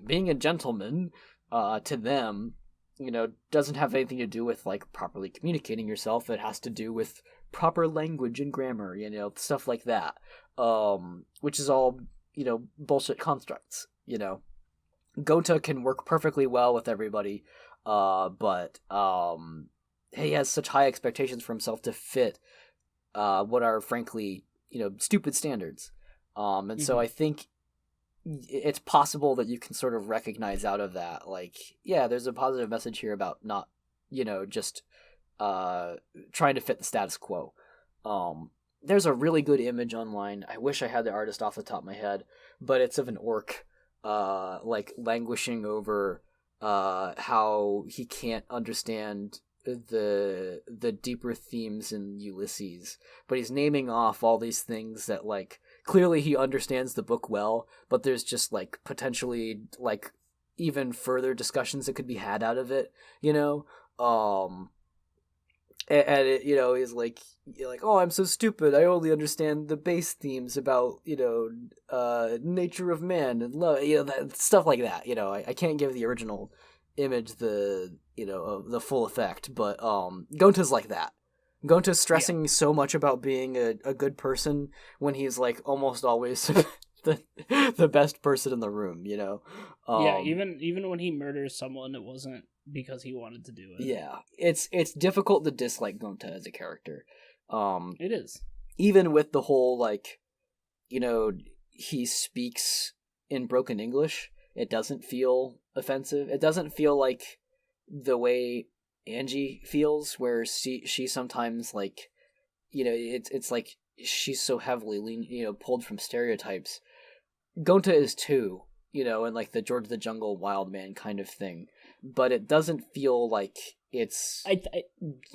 S1: being a gentleman to them doesn't have anything to do with properly communicating yourself. It has to do with proper language and grammar, stuff like that, which is all bullshit constructs. Gonta can work perfectly well with everybody, but he has such high expectations for himself to fit what are frankly stupid standards, and so I think it's possible that you can sort of recognize out of that there's a positive message here about not just trying to fit the status quo. there's a really good image online. I wish I had the artist off the top of my head, but it's of an orc, like languishing over, how he can't understand the deeper themes in Ulysses, but he's naming off all these things that, like, clearly he understands the book well, but there's just, like, potentially, like, even further discussions that could be had out of it, you know? And it, you know, he's like, oh, I'm so stupid. I only understand the base themes about, you know, nature of man and love, you know, stuff like that. You know, I can't give the original image the, you know, the full effect, but Gonta's like that. Gonta's stressing so much about being a good person when he's, like, almost always the best person in the room, you know?
S2: Yeah, even when he murders someone, it wasn't because he wanted to do it.
S1: Yeah, it's difficult to dislike Gonta as a character.
S2: It is.
S1: Even with the whole, like, you know, he speaks in broken English, it doesn't feel offensive. It doesn't feel like the way Angie feels, where she sometimes, like, you know, it's like she's so heavily pulled from stereotypes. Gonta is too, you know, and like the George of the Jungle wild man kind of thing, but it doesn't feel like it's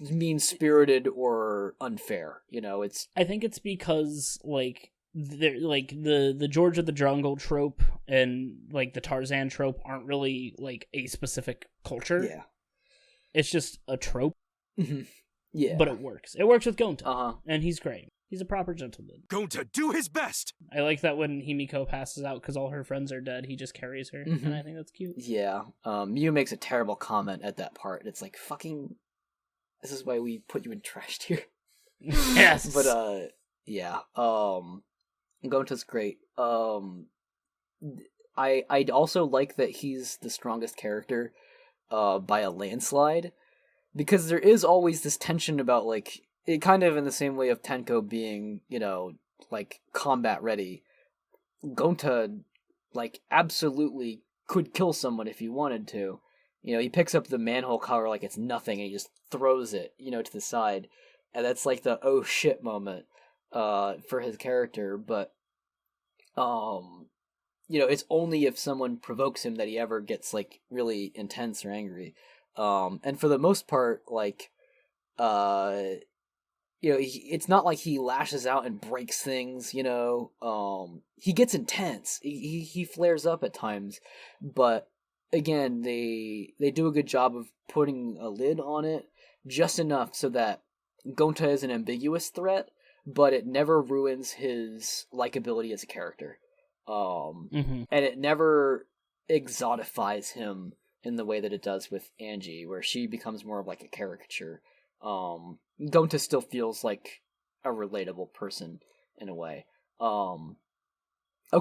S1: mean-spirited or unfair, you know.
S2: I think it's because, like, the George of the Jungle trope and, like, the Tarzan trope aren't really, like, a specific culture.
S1: Yeah,
S2: it's just a trope.
S1: Yeah,
S2: but it works. It works with Gonta,
S1: and
S2: and he's great. He's a proper gentleman.
S6: Gonta, do his best!
S2: I like that when Himiko passes out because all her friends are dead, he just carries her, and I think that's cute.
S1: Yeah, Mew makes a terrible comment at that part. It's like, fucking, this is why we put you in trash tier.
S2: Yes!
S1: But, yeah, Gonta's great. I'd also like that he's the strongest character, by a landslide, because there is always this tension about, like, it kind of in the same way of Tenko being, you know, like, combat ready. Gonta, like, absolutely could kill someone if he wanted to. You know, he picks up the manhole cover like it's nothing and he just throws it, you know, to the side. And that's like the oh shit moment for his character, but you know, it's only if someone provokes him that he ever gets, like, really intense or angry. And for the most part, like, you know, it's not like he lashes out and breaks things, you know. He gets intense. He flares up at times, but again, they do a good job of putting a lid on it, just enough so that Gonta is an ambiguous threat, but it never ruins his likability as a character. And it never exotifies him in the way that it does with Angie, where she becomes more of like a caricature. Gonta still feels like a relatable person in a way. Of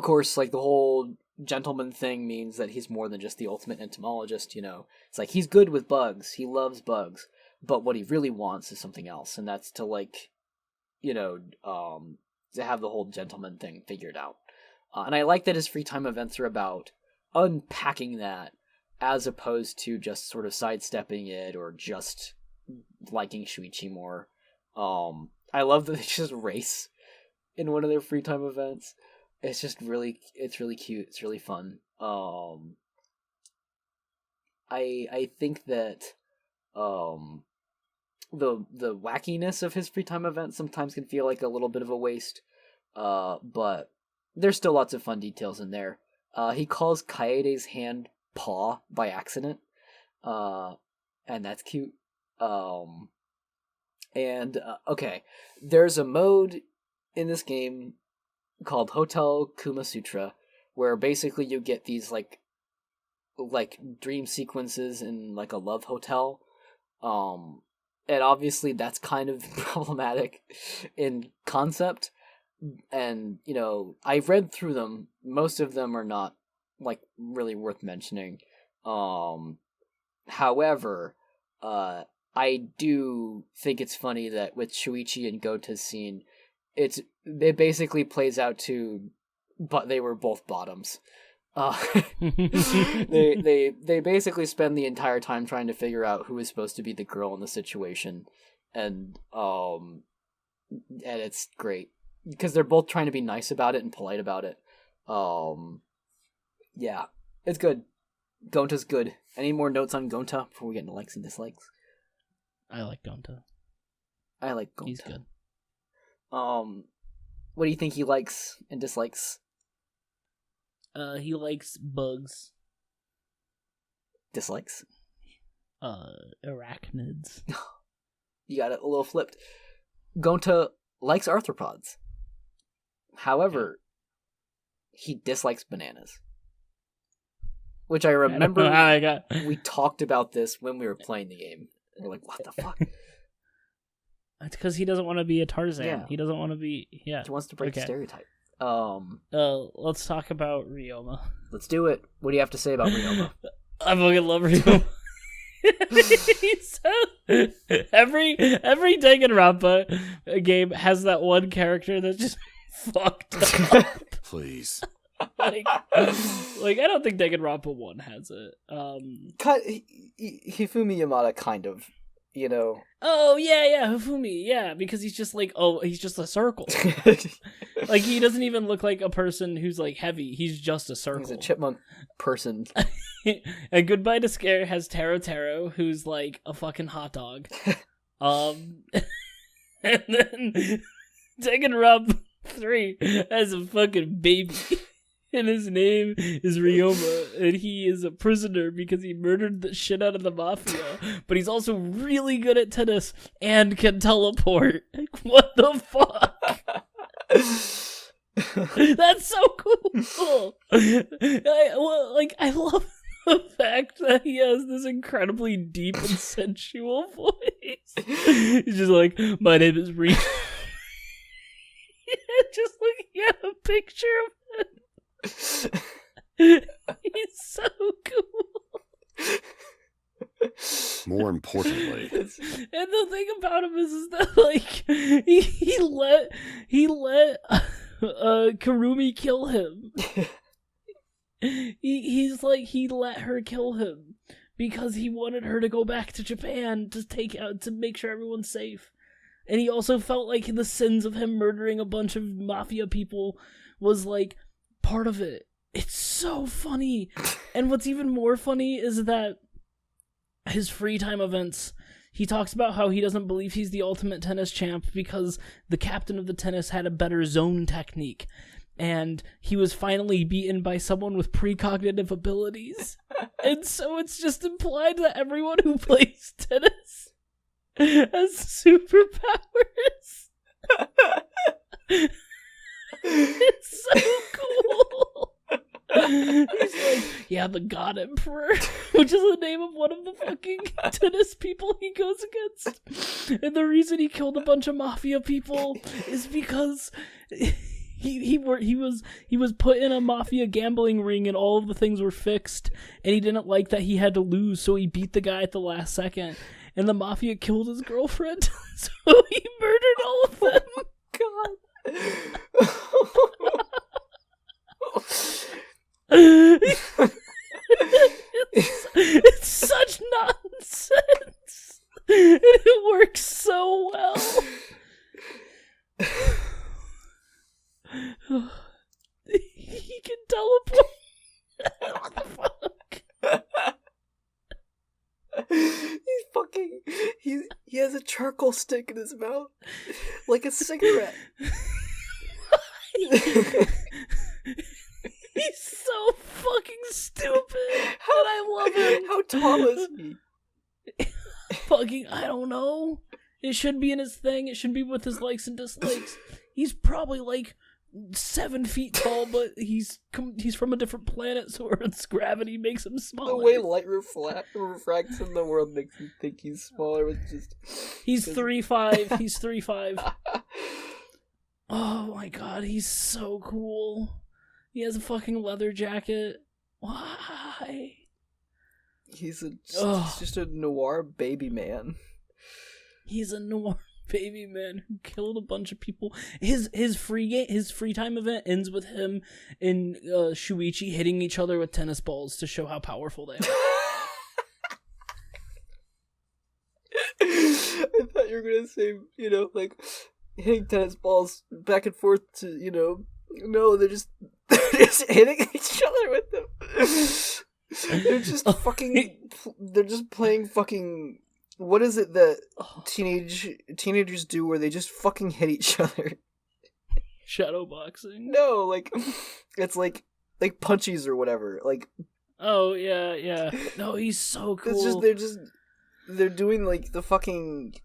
S1: course, like, the whole gentleman thing means that he's more than just the ultimate entomologist, you know. It's like, he's good with bugs, he loves bugs, but what he really wants is something else, and that's to, like, you know, to have the whole gentleman thing figured out. And I like that his free time events are about unpacking that, as opposed to just sort of sidestepping it or just liking Shuichi more. I love that they just race in one of their free time events. It's just really cute. It's really fun. I think that the wackiness of his free time events sometimes can feel like a little bit of a waste. But there's still lots of fun details in there. He calls Kaede's hand paw by accident. And that's cute. Okay, there's a mode in this game called Hotel Kuma Sutra, where basically you get these like dream sequences in, like, a love hotel. And obviously that's kind of problematic in concept. And, you know, I've read through them. Most of them are not, like, really worth mentioning. However, I do think it's funny that with Shuichi and Gota's scene, it basically plays out to, but they were both bottoms. They basically spend the entire time trying to figure out who is supposed to be the girl in the situation, and and it's great because they're both trying to be nice about it and polite about it. Yeah, it's good. Gonta's good. Any more notes on Gonta before we get into likes and dislikes?
S2: I like Gonta.
S1: I like Gonta.
S2: He's good.
S1: What do you think he likes and dislikes?
S2: He likes bugs.
S1: Dislikes?
S2: Arachnids.
S1: You got it a little flipped. Gonta likes arthropods. However, he dislikes bananas. Which I remember we talked about this when we were playing the game. We're like, what the fuck?
S2: It's because he doesn't want to be a Tarzan.
S1: Yeah.
S2: He doesn't want to be... Yeah.
S1: He wants to break the stereotype.
S2: Let's talk about Ryoma.
S1: Let's do it. What do you have to say about Ryoma?
S2: I fucking love Ryoma. Every Danganronpa game has that one character that's just fucked up.
S6: Please.
S2: like I don't think Danganronpa 1 has it.
S1: Hifumi Yamada kind of, you know.
S2: Oh yeah, Hifumi, yeah, because he's just like, he's just a circle. Like he doesn't even look like a person who's like heavy. He's just a circle.
S1: He's a chipmunk person.
S2: And Goodbye to Scare has Taro, who's like a fucking hot dog. And then Danganronpa 3 has a fucking baby. And his name is Ryoma, and he is a prisoner because he murdered the shit out of the mafia. But he's also really good at tennis and can teleport. What the fuck? That's so cool. I love the fact that he has this incredibly deep and sensual voice. He's just like, my name is Ryoma. Just looking at a picture of him. He's so cool.
S6: More importantly,
S2: and the thing about him is that like he let Karumi kill him. He let her kill him because he wanted her to go back to Japan to make sure everyone's safe. And he also felt like the sins of him murdering a bunch of mafia people was like part of it. It's so funny. And what's even more funny is that his free time events, he talks about how he doesn't believe he's the ultimate tennis champ because the captain of the tennis had a better zone technique. And he was finally beaten by someone with precognitive abilities. And so it's just implied that everyone who plays tennis has superpowers. It's so cool. He's like, yeah, the God Emperor, which is the name of one of the fucking tennis people he goes against. And the reason he killed a bunch of mafia people is because he was put in a mafia gambling ring and all of the things were fixed, and he didn't like that he had to lose, so he beat the guy at the last second. And the mafia killed his girlfriend, so he murdered all of them.
S1: God.
S2: It's such nonsense. And it works so well. He can teleport. What the fuck?
S1: He has a charcoal stick in his mouth. Like a cigarette.
S2: He's so fucking stupid. And I love him.
S1: How tall is he?
S2: Fucking, I don't know. It should be in his thing. It should be with his likes and dislikes. He's probably like 7 feet tall, but he's from a different planet, so Earth's gravity makes him smaller.
S1: The way light refracts in the world makes you think he's smaller. It's just
S2: he's 3'5". He's 3'5". Oh my god, he's so cool. He has a fucking leather jacket. Why?
S1: He's just a noir baby man.
S2: He's a noir baby man who killed a bunch of people. His free time event ends with him and Shuichi hitting each other with tennis balls to show how powerful they are.
S1: I thought you were gonna say, like hitting tennis balls back and forth to, no, they're just hitting each other with them. They're just playing fucking, what is it that teenagers do where they just fucking hit each other?
S2: Shadow boxing.
S1: No, it's like punchies or whatever. Like,
S2: oh yeah. No, he's so cool.
S1: They're doing like the fucking.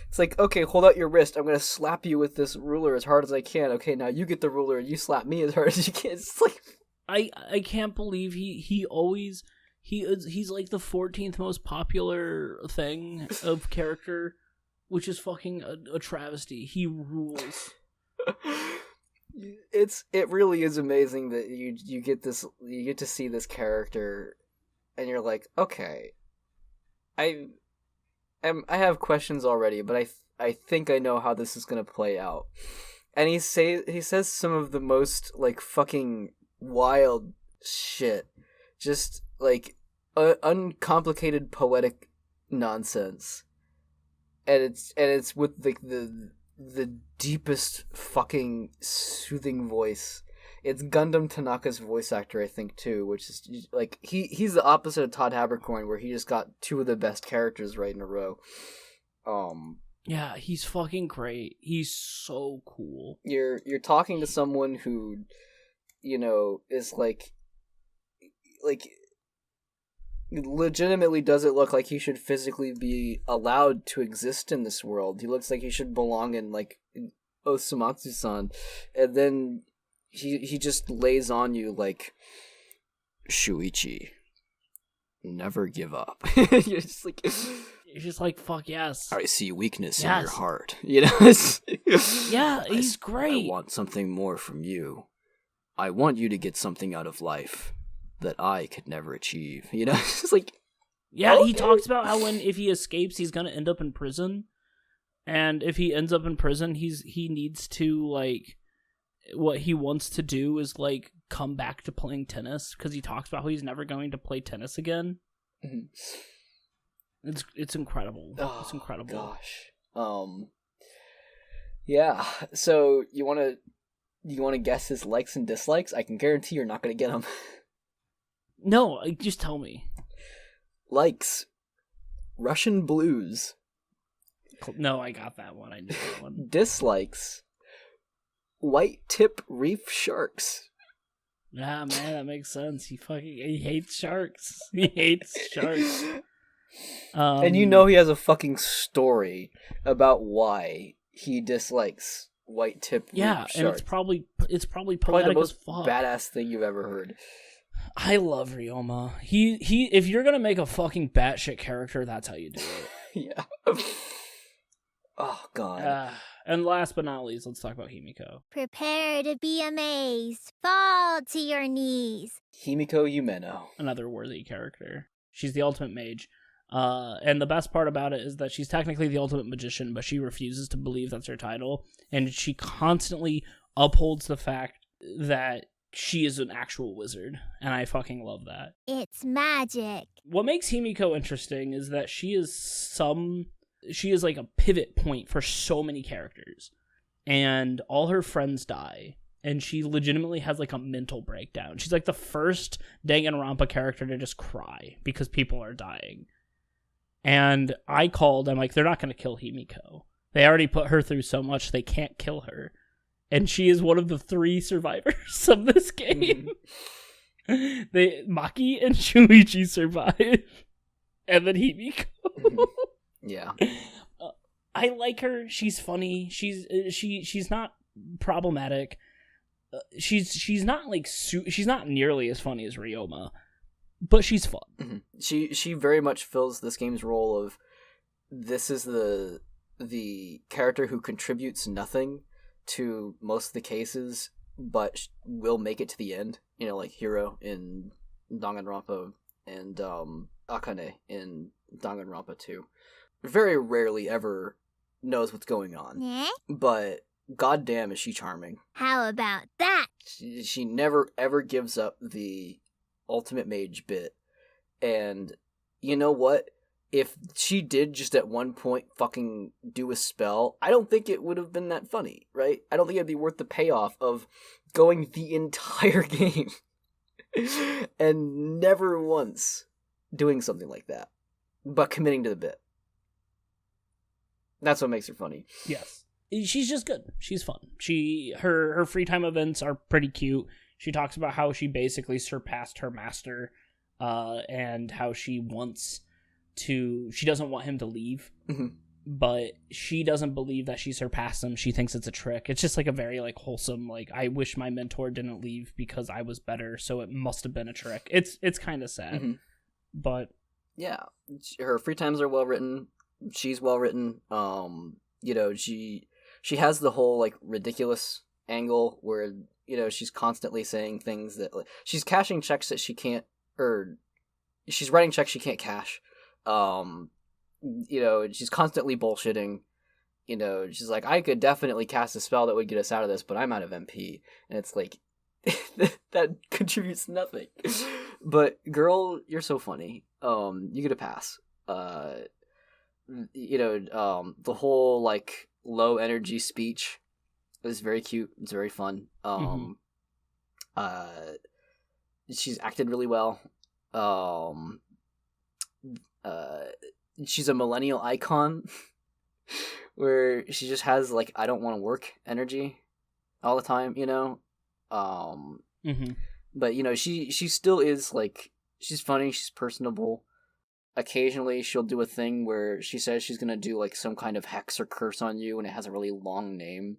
S1: It's like, okay, hold out your wrist. I'm gonna slap you with this ruler as hard as I can. Okay, now you get the ruler and you slap me as hard as you can. It's like,
S2: I can't believe he's like the 14th most popular thing of character, which is fucking a travesty. He rules.
S1: It really is amazing that you get to see this character, and you're like, okay, I have questions already, but I think I know how this is gonna play out. And he says some of the most like fucking wild shit, just like uncomplicated poetic nonsense, and it's with like the deepest fucking soothing voice. It's Gundam Tanaka's voice actor, I think, too, which is like he's the opposite of Todd Habercorn, where he just got two of the best characters right in a row.
S2: Yeah, he's fucking great. He's so cool.
S1: You're talking to someone who, is like legitimately doesn't look like he should physically be allowed to exist in this world. He looks like he should belong in like Osumatsu-san, and then he just lays on you like, Shuichi, never give up. You're just like
S2: fuck yes.
S1: I see weakness in
S2: Yes.
S1: your heart.
S2: Yeah, he's great.
S1: I want something more from you. I want you to get something out of life that I could never achieve. It's just like,
S2: yeah,
S1: okay.
S2: He talks about how if he escapes, he's gonna end up in prison, and if he ends up in prison, he needs to like, what he wants to do is like come back to playing tennis, because he talks about how he's never going to play tennis again.
S1: Mm-hmm.
S2: It's incredible.
S1: Oh,
S2: it's incredible.
S1: Gosh. Yeah. So you want to guess his likes and dislikes? I can guarantee you're not going to get them.
S2: No, just tell me.
S1: Likes Russian blues.
S2: No, I got that one. I knew that one.
S1: Dislikes white tip reef sharks.
S2: Yeah, man, that makes sense. He hates sharks. He hates sharks.
S1: And he has a fucking story about why he dislikes white tip reef sharks.
S2: And it's probably
S1: probably
S2: poetic
S1: the most
S2: as fuck.
S1: badass thing you've ever heard.
S2: I love Ryoma. He if you're gonna make a fucking batshit character, that's how you do it.
S1: Yeah. Oh god.
S2: And last but not least, let's talk about Himiko.
S7: Prepare to be amazed. Fall to your knees.
S1: Himiko Yumeno.
S2: Another worthy character. She's the ultimate mage. And the best part about it is that she's technically the ultimate magician, but she refuses to believe that's her title. And she constantly upholds the fact that she is an actual wizard. And I fucking love that.
S7: It's magic.
S2: What makes Himiko interesting is that she is like a pivot point for so many characters. And all her friends die. And she legitimately has like a mental breakdown. She's like the first Danganronpa character to just cry because people are dying. And I'm like, they're not going to kill Himiko. They already put her through so much, they can't kill her. And she is one of the 3 survivors of this game. Maki and Shuichi survive. And then Himiko.
S1: Yeah.
S2: I like her. She's funny. She's not problematic. She's not like she's not nearly as funny as Ryoma, but she's fun.
S1: Mm-hmm. She very much fills this game's role of, this is the character who contributes nothing to most of the cases, but will make it to the end. Like Hiro in Danganronpa and Akane in Danganronpa 2. Very rarely ever knows what's going on.
S7: Eh?
S1: But goddamn is she charming.
S7: How about that?
S1: She never ever gives up the ultimate mage bit. And you know what? if she did just at one point fucking do a spell, I don't think it would have been that funny, right? I don't think it'd be worth the payoff of going the entire game and never once doing something like that, but committing to the bit. That's what makes her funny.
S2: Yes. She's just good. She's fun. Her free time events are pretty cute. She talks about how she basically surpassed her master, and how she doesn't want him to leave, but she doesn't believe that she surpassed him. She thinks it's a trick. It's just like a very like wholesome, like, I wish my mentor didn't leave because I was better, so it must have been a trick. It's kind of sad, but
S1: yeah, her free times are well written. She's well written. You know, she has the whole like ridiculous angle where, you know, she's constantly saying things that, like, she's cashing checks that she can't, or she's writing checks she can't cash. You know, she's constantly bullshitting. You know, she's like, I could definitely cast a spell that would get us out of this, but I'm out of MP. And it's like, that contributes nothing. But girl, you're so funny. You get a pass. You know, the whole like low energy speech is very cute. It's very fun. She's acted really well. She's a millennial icon where she just has like, I don't want to work energy all the time, you know? But you know, she still is like, she's funny, she's personable. Occasionally she'll do a thing where she says she's gonna do like some kind of hex or curse on you, and it has a really long name.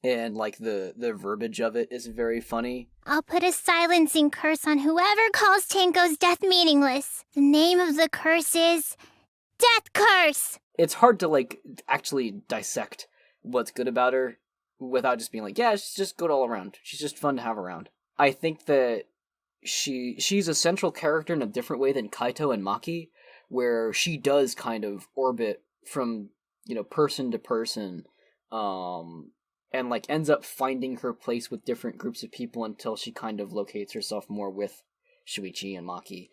S1: And like the verbiage of it is very funny.
S7: I'll put a silencing curse on whoever calls Tanko's death meaningless. The name of the curse is Death Curse!
S1: It's hard to like actually dissect what's good about her without just being like, yeah, she's just good all around. She's just fun to have around. I think that she's a central character in a different way than Kaito and Maki, where she does kind of orbit from, you know, person to person, and like ends up finding her place with different groups of people until she kind of locates herself more with Shuichi and Maki.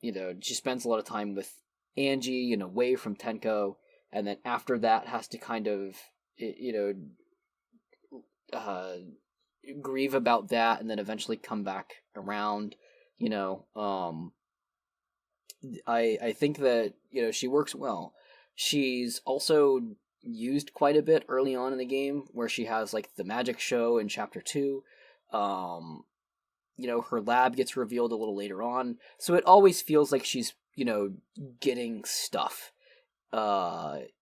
S1: You know, she spends a lot of time with Angie and away from Tenko, and then after that has to kind of, you know, grieve about that, and then eventually come back around. You know, I think that, you know, she works well. She's also used quite a bit early on in the game, where she has like the magic show in chapter 2. You know, her lab gets revealed a little later on, so it always feels like she's, you know, getting stuff.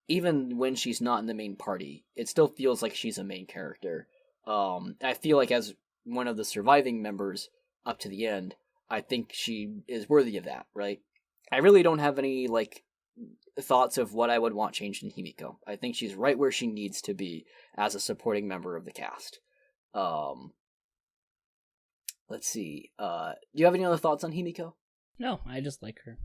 S1: Even when she's not in the main party, it still feels like she's a main character. I feel like as one of the surviving members up to the end, I think she is worthy of that, right? I really don't have any like thoughts of what I would want changed in Himiko. I think she's right where she needs to be as a supporting member of the cast. Let's see. Do you have any other thoughts on Himiko?
S2: No, I just like her.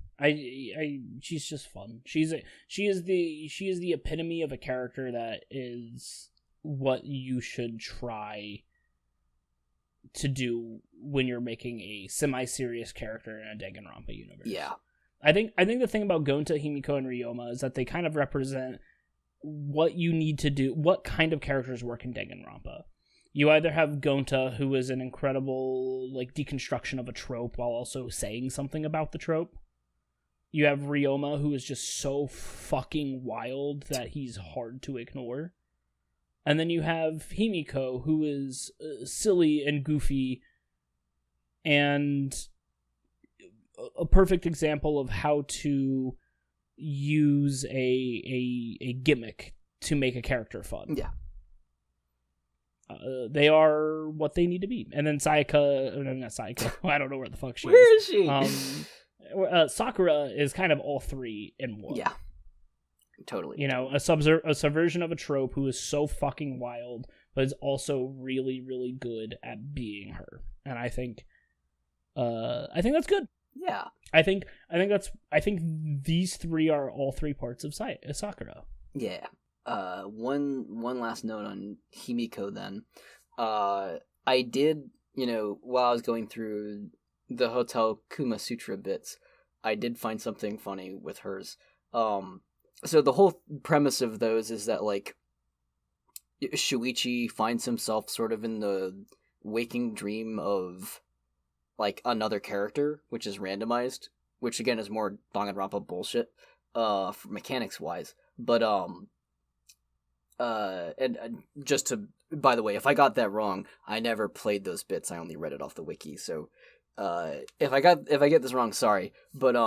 S2: She's just fun. She is the epitome of a character that is what you should try to do when you're making a semi-serious character in a Danganronpa universe.
S1: Yeah.
S2: I think the thing about Gonta, Himiko, and Ryoma is that they kind of represent what you need to do, what kind of characters work in Danganronpa. You either have Gonta, who is an incredible like deconstruction of a trope while also saying something about the trope. You have Ryoma, who is just so fucking wild that he's hard to ignore. And then you have Himiko, who is silly and goofy and a perfect example of how to use a gimmick to make a character fun.
S1: Yeah.
S2: They are what they need to be. And then Sayaka, no, not Sayaka, I don't know where the fuck she
S1: Where is she?
S2: Sakura is kind of all three in one.
S1: Yeah. Totally.
S2: You know, a subversion of a trope who is so fucking wild, but is also really, really good at being her. And I think that's good.
S1: Yeah.
S2: I think these three are all three parts of Sakura.
S1: Yeah. One last note on Himiko then. I did, you know, while I was going through the Hotel Kuma Sutra bits, I did find something funny with hers. So the whole premise of those is that, like, Shuichi finds himself sort of in the waking dream of, like, another character, which is randomized, which again is more Danganronpa bullshit, mechanics-wise. But, just to, by the way, if I got that wrong, I never played those bits, I only read it off the wiki, so, if I get this wrong, sorry. But,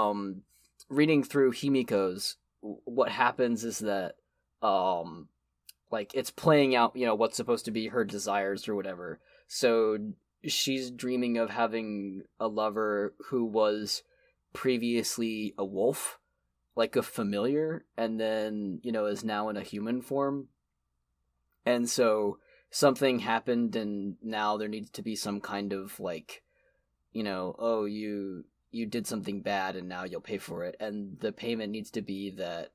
S1: reading through Himiko's, what happens is that, like, it's playing out, what's supposed to be her desires or whatever. So she's dreaming of having a lover who was previously a wolf, like a familiar, and then, is now in a human form. And so something happened, and now there needs to be some kind of, like, oh, you did something bad, and now you'll pay for it. And the payment needs to be that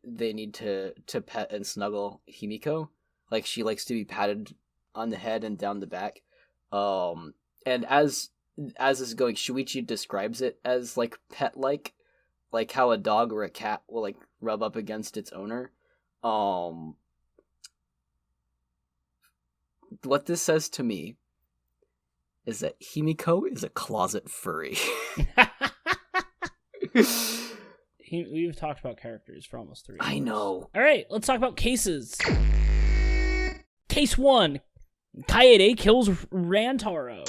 S1: they need to pet and snuggle Himiko. Like, she likes to be patted on the head and down the back. And as this is going, Shuichi describes it as, like, pet-like, like how a dog or a cat will, like, rub up against its owner. What this says to me is that Himiko is a closet furry.
S2: We've talked about characters for almost 3 hours.
S1: I know.
S2: All right, let's talk about cases. Case 1. Kaede kills Rantaro.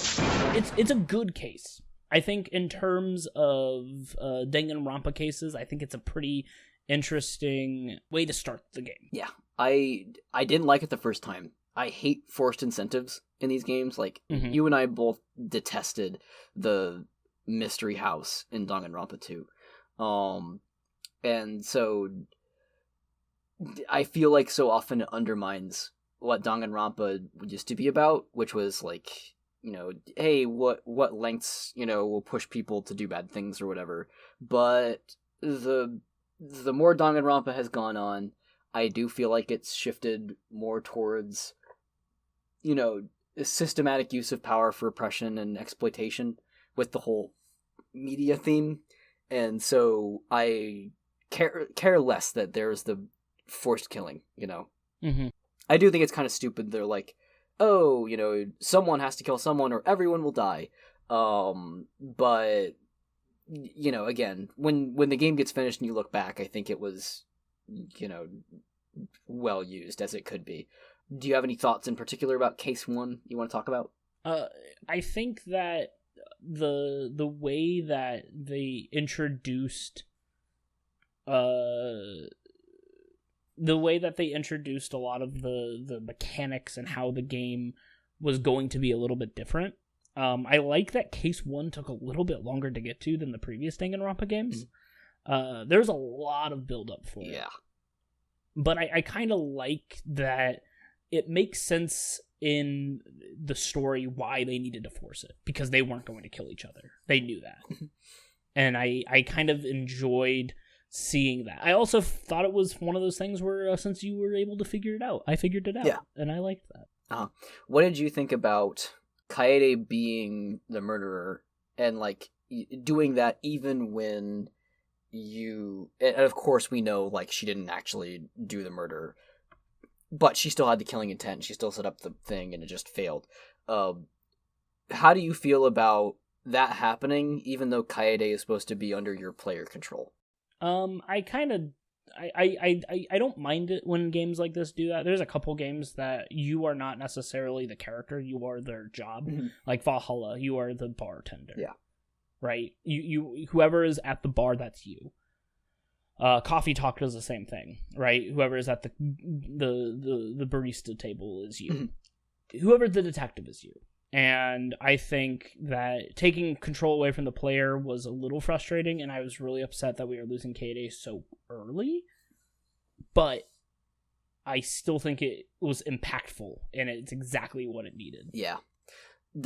S2: It's a good case. I think in terms of Danganronpa cases, I think it's a pretty interesting way to start the game.
S1: Yeah, I didn't like it the first time. I hate forced incentives in these games. Like, you and I both detested the mystery house in Danganronpa 2. And so I feel like so often it undermines what Danganronpa used to be about, which was like, hey, what lengths, will push people to do bad things or whatever. But the more Danganronpa has gone on, I do feel like it's shifted more towards, systematic use of power for oppression and exploitation with the whole media theme. And so I care less that there's the forced killing, I do think it's kind of stupid. They're like, oh, someone has to kill someone or everyone will die. But, again, when the game gets finished and you look back, I think it was, well used as it could be. Do you have any thoughts in particular about Case 1 you want to talk about?
S2: I think that the way that they introduced a lot of the mechanics and how the game was going to be a little bit different. I like that Case 1 took a little bit longer to get to than the previous Danganronpa games. There's a lot of build-up for it.
S1: Yeah.
S2: But I kind of like that it makes sense in the story why they needed to force it, because they weren't going to kill each other. They knew that. And I kind of enjoyed seeing that. I also thought it was one of those things where since you were able to figure it out, I figured it out. Yeah. And I liked that.
S1: What did you think about Kaede being the murderer and, like, doing that even when and of course we know, like, she didn't actually do the murder, but she still had the killing intent. She still set up the thing and it just failed. How do you feel about that happening, even though Kaede is supposed to be under your player control?
S2: I don't mind it when games like this do that. There's a couple games that you are not necessarily the character, you are their job. Like Valhalla, you are the bartender.
S1: Yeah.
S2: Right? You whoever is at the bar, that's you. Coffee Talk does the same thing, right? Whoever is at the barista table is you. Whoever the detective is you. And I think that taking control away from the player was a little frustrating, and I was really upset that we were losing Kaede so early. But I still think it was impactful, and it's exactly what it needed. Yeah.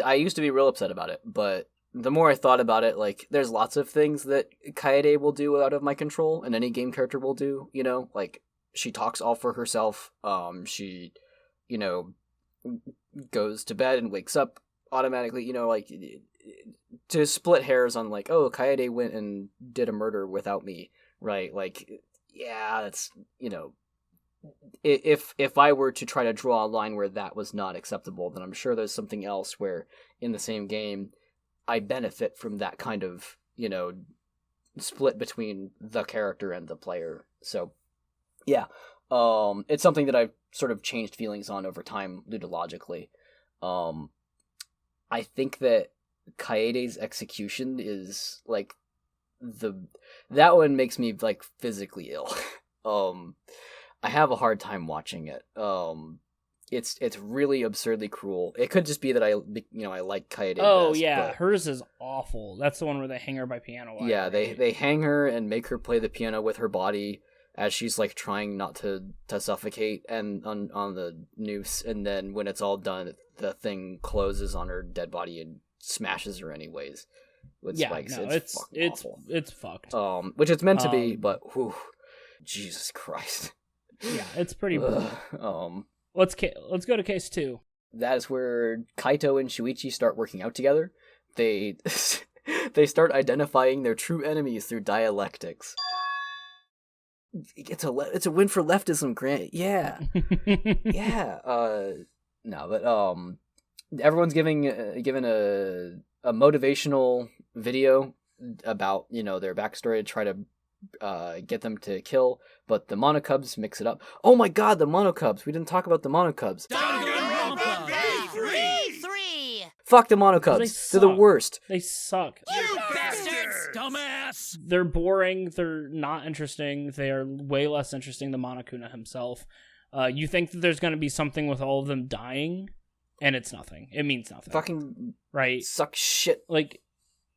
S1: I used to be real upset about it, but the more I thought about it, like, there's lots of things that Kaede will do out of my control, and any game character will do, like, she talks all for herself, she, goes to bed and wakes up automatically, like, to split hairs on like, oh, Kaede went and did a murder without me, right? Like, yeah, that's, you know, if I were to try to draw a line where that was not acceptable, then I'm sure there's something else where in the same game I benefit from that kind of, you know, split between the character and the player. So yeah, it's something that I've sort of changed feelings on over time ludologically. I think that Kaede's execution is like that one makes me like physically ill. I have a hard time watching it. It's really absurdly cruel. It could just be that I like Kaede.
S2: Oh
S1: best,
S2: yeah,
S1: but
S2: hers is awful. That's the one where they hang her by piano wire.
S1: yeah,
S2: right?
S1: they hang her and make her play the piano with her body as she's like trying not to suffocate and on the noose, and then when it's all done, the thing closes on her dead body and smashes her anyways. With spikes.
S2: It's fucked.
S1: Which it's meant to be, but whew, Jesus Christ.
S2: Yeah, it's pretty brutal. Let's go to case 2.
S1: That is where Kaito and Shuichi start working out together. They they start identifying their true enemies through dialectics. It's a win for leftism, Grant. Yeah. Yeah. No, but everyone's given a motivational video about, you know, their backstory to try to get them to kill, but the Monocubs mix it up. Oh my god, the Monocubs! We didn't talk about the Monocubs.
S8: Danganronpa V3!
S1: Fuck the Monocubs. They're the worst.
S2: They suck.
S8: You bastards! Dumbass!
S2: They're boring. They're not interesting. They are way less interesting than Monokuna himself. You think that there's going to be something with all of them dying, and it's nothing. It means nothing.
S1: Fucking
S2: right.
S1: Suck shit.
S2: Like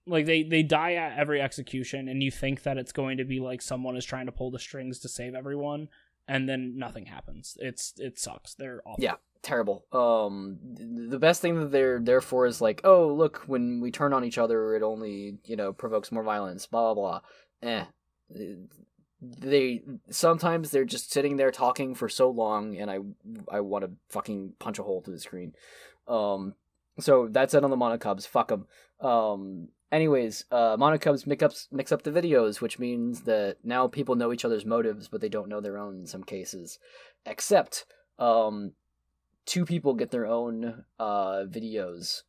S2: they die at every execution, and you think that it's going to be like someone is trying to pull the strings to save everyone, and then nothing happens. It sucks. They're awful.
S1: Yeah, terrible. The best thing that they're there for is like, oh, look, when we turn on each other, it only, you know, provokes more violence. Blah blah blah. Sometimes they're just sitting there talking for so long, and I want to fucking punch a hole through the screen. So that's it on the Monocubs. Fuck them. Anyways, Monocubs mix up the videos, which means that now people know each other's motives, but they don't know their own in some cases. Except, 2 people get their own videos.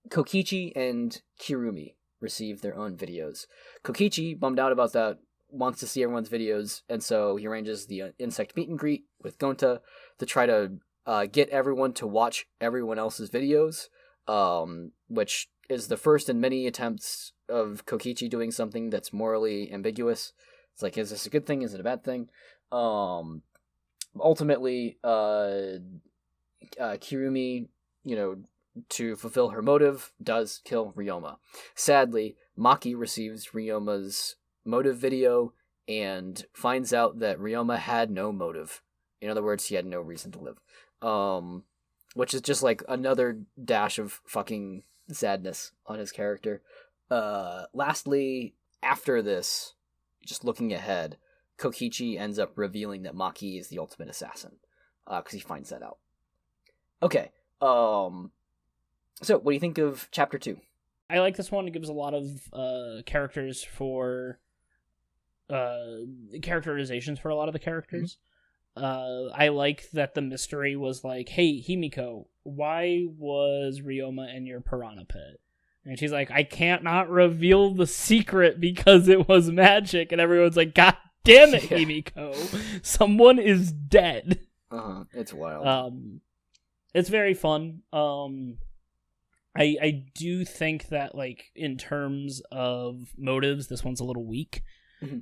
S1: Kokichi and Kirumi receive their own videos. Kokichi, bummed out about that, wants to see everyone's videos, and so he arranges the insect meet and greet with Gonta to try to get everyone to watch everyone else's videos, which is the first in many attempts of Kokichi doing something that's morally ambiguous. It's like, is this a good thing? Is it a bad thing? Ultimately, Kirumi, you know, to fulfill her motive, does kill Ryoma. Sadly, Maki receives Ryoma's motive video and finds out that Ryoma had no motive. In other words, he had no reason to live. Which is just like another dash of fucking sadness on his character. Lastly, after this, just looking ahead, Kokichi ends up revealing that Maki is the ultimate assassin, because he finds that out. Okay, so what do you think of Chapter 2?
S2: I like this one. It gives a lot of characters for characterizations for a lot of the characters. I like that the mystery was like, hey, Himiko, why was Ryoma in your piranha pit? And she's like, I can't not reveal the secret because it was magic. And everyone's like, God damn it, yeah. Himiko. Someone is dead.
S1: It's wild.
S2: It's very fun. I do think that, like, in terms of motives, this one's a little weak. Mm-hmm.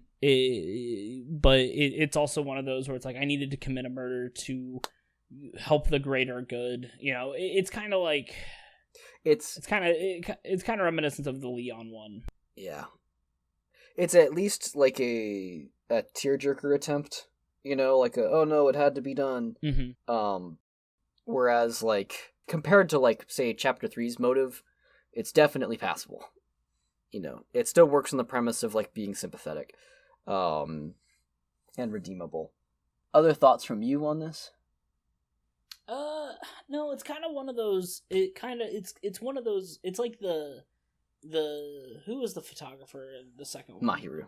S2: But it's also one of those where it's like, I needed to commit a murder to help the greater good. You know, it's kind of like it's kind of reminiscent of the Leon one. Yeah,
S1: it's at least like a tearjerker attempt. You know, like oh no, it had to be done.
S2: Mm-hmm.
S1: Whereas like compared to like say Chapter 3's motive, it's definitely passable. You know, it still works on the premise of like being sympathetic, and redeemable. Other thoughts from you on this?
S2: No, it's kind of one of those. It's one of those. It's like the who was the photographer in the second one?
S1: Mahiru.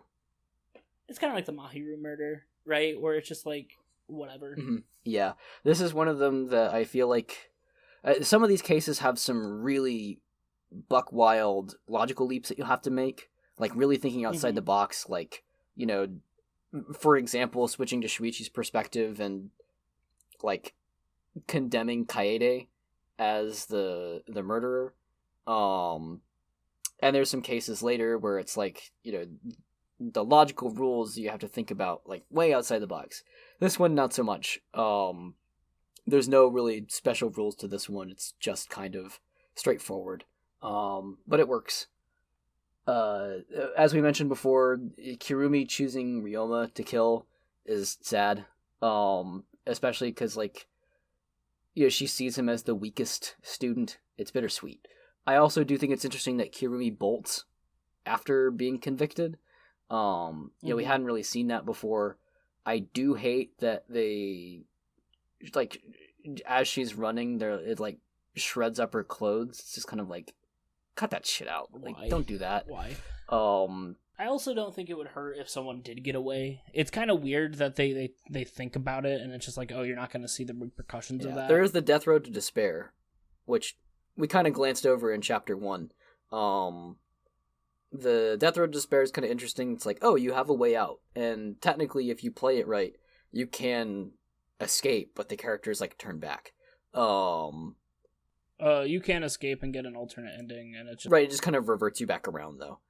S2: It's kind of like the Mahiru murder, right? Where it's just like whatever.
S1: Mm-hmm. Yeah, this is one of them that I feel like some of these cases have some really buck wild logical leaps that you'll have to make, like really thinking outside the box, like, you know, for example, switching to Shuichi's perspective and like condemning Kaede as the murderer. And there's some cases later where it's like, you know, the logical rules you have to think about like way outside the box. This one, not so much. There's no really special rules to this one. It's just kind of straightforward. But it works. As we mentioned before, Kirumi choosing Ryoma to kill is sad. Especially because, like, you know, she sees him as the weakest student. It's bittersweet. I also do think it's interesting that Kirumi bolts after being convicted. You know, we hadn't really seen that before. I do hate that they, like, as she's running, it like shreds up her clothes. It's just kind of like, cut that shit out. Like,
S2: Why?
S1: don't do that.
S2: Why?
S1: I
S2: also don't think it would hurt if someone did get away. It's kind of weird that they think about it and it's just like, oh, you're not going to see the repercussions of that.
S1: There is the Death Road to Despair, which we kind of glanced over in Chapter 1. The Death Road to Despair is kind of interesting. It's like, oh, you have a way out. And technically, if you play it right, you can escape, but the characters, like, turn back.
S2: You can escape and get an alternate ending, and it's just...
S1: Right, it just kind of reverts you back around, though.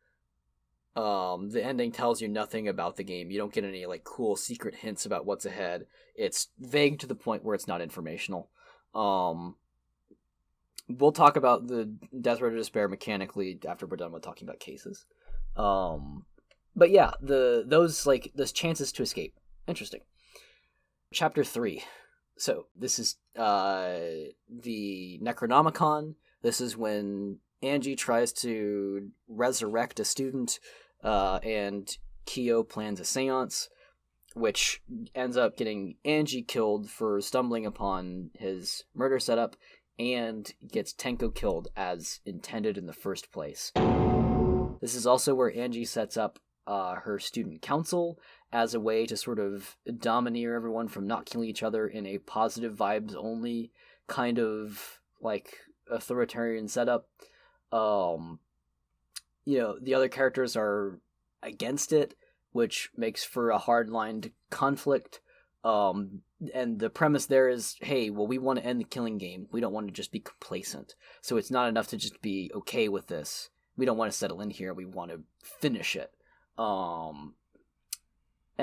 S1: The ending tells you nothing about the game. You don't get any, like, cool secret hints about what's ahead. It's vague to the point where it's not informational. We'll talk about the Death Road to Despair mechanically after we're done with talking about cases. But yeah, those chances to escape. Interesting. Chapter 3. So, this is the Necronomicon. This is when Angie tries to resurrect a student, and Kyo plans a seance, which ends up getting Angie killed for stumbling upon his murder setup, and gets Tenko killed as intended in the first place. This is also where Angie sets up her student council as a way to sort of domineer everyone from not killing each other in a positive vibes only kind of like authoritarian setup. You know, the other characters are against it, which makes for a hard-lined conflict. And the premise there is, hey, well, we want to end the killing game. We don't want to just be complacent. So it's not enough to just be okay with this. We don't want to settle in here. We want to finish it. And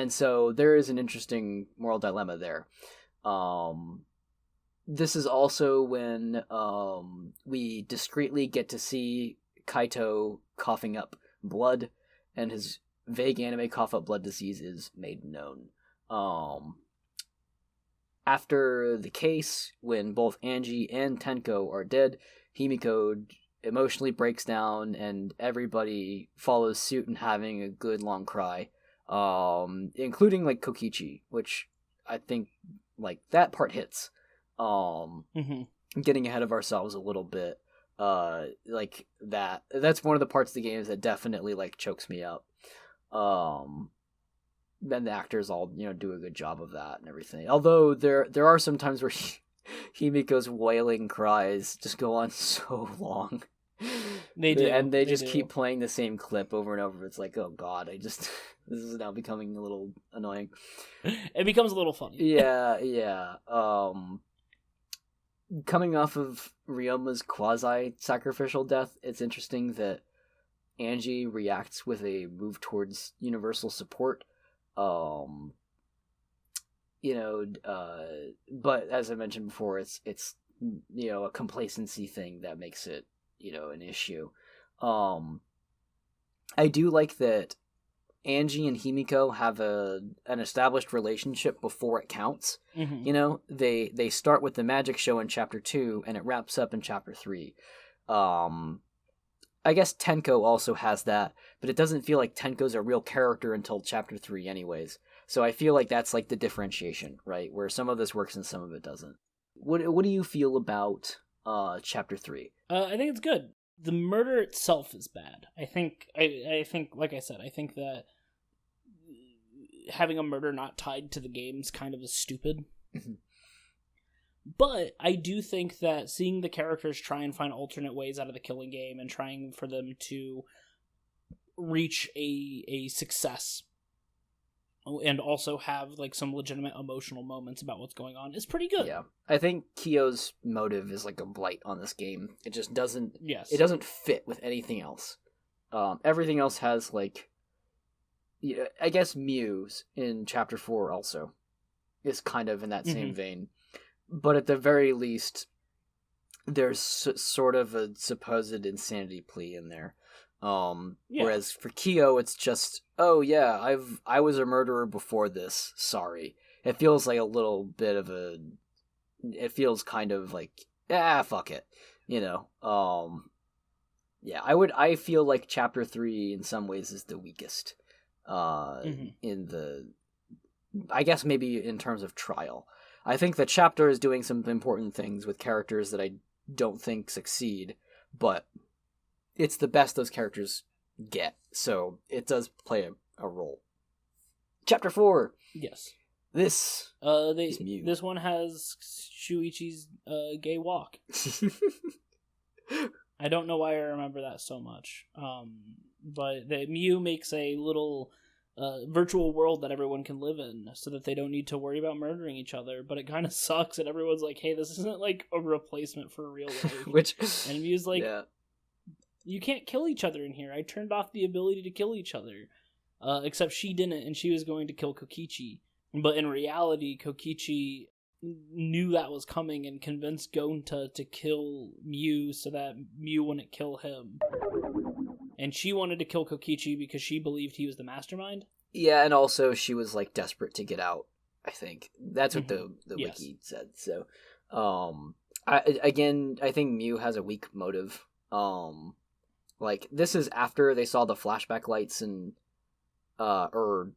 S1: so there is an interesting moral dilemma there. This is also when we discreetly get to see Kaito coughing up blood, and his vague anime cough up blood disease is made known. After the case, when both Angie and Tenko are dead, Himiko emotionally breaks down, and everybody follows suit in having a good long cry, including like Kokichi, which I think like that part hits. Getting ahead of ourselves a little bit, like that's one of the parts of the games that definitely like chokes me up. Then the actors all, you know, do a good job of that and everything. Although there are some times where Himiko's wailing cries just go on so long.
S2: They do,
S1: and they just keep playing the same clip over and over. It's like, oh god, this is now becoming a little annoying.
S2: It becomes a little funny.
S1: Yeah. Coming off of Ryoma's quasi-sacrificial death, it's interesting that Angie reacts with a move towards universal support. But as I mentioned before, it's you know, a complacency thing that makes it, you know, an issue. I do like that Angie and Himiko have an established relationship before it counts. You know, they start with the magic show in Chapter 2, and it wraps up in Chapter 3. I guess Tenko also has that, but it doesn't feel like Tenko's a real character until Chapter 3 anyways. So I feel like that's like the differentiation, right? Where some of this works and some of it doesn't. What do you feel about Chapter 3?
S2: I think it's good. The murder itself is bad. I think, like I said, I think that having a murder not tied to the game's kind of is stupid. But I do think that seeing the characters try and find alternate ways out of the killing game and trying for them to reach a success and also have like some legitimate emotional moments about what's going on is pretty good.
S1: Yeah, I think Kyo's motive is like a blight on this game. It just doesn't.
S2: Yes,
S1: it doesn't fit with anything else. Everything else has like, yeah, I guess Muse in Chapter 4 also is kind of in that same vein, but at the very least, there's sort of a supposed insanity plea in there. Whereas for Kyo, it's just, oh yeah, I was a murderer before this. Sorry. It feels like a little bit of it feels kind of like, fuck it, you know. Yeah, I feel like Chapter 3 in some ways is the weakest. In the, I guess maybe in terms of trial. I think the chapter is doing some important things with characters that I don't think succeed, but it's the best those characters get, so it does play a role. Chapter 4.
S2: Yes.
S1: This is Mew.
S2: This one has Shuichi's gay walk. I don't know why I remember that so much. But the Mew makes a little virtual world that everyone can live in so that they don't need to worry about murdering each other, but it kind of sucks and everyone's like, hey, this isn't like a replacement for real life. And Mew's like, you can't kill each other in here. I turned off the ability to kill each other. Except she didn't, and she was going to kill Kokichi. But in reality, Kokichi knew that was coming and convinced Gonta to kill Mew so that Mew wouldn't kill him. And she wanted to kill Kokichi because she believed he was the mastermind.
S1: Yeah, and also she was like desperate to get out, I think. That's what the wiki said. So, I think Mew has a weak motive. Like, this is after they saw the flashback lights and, or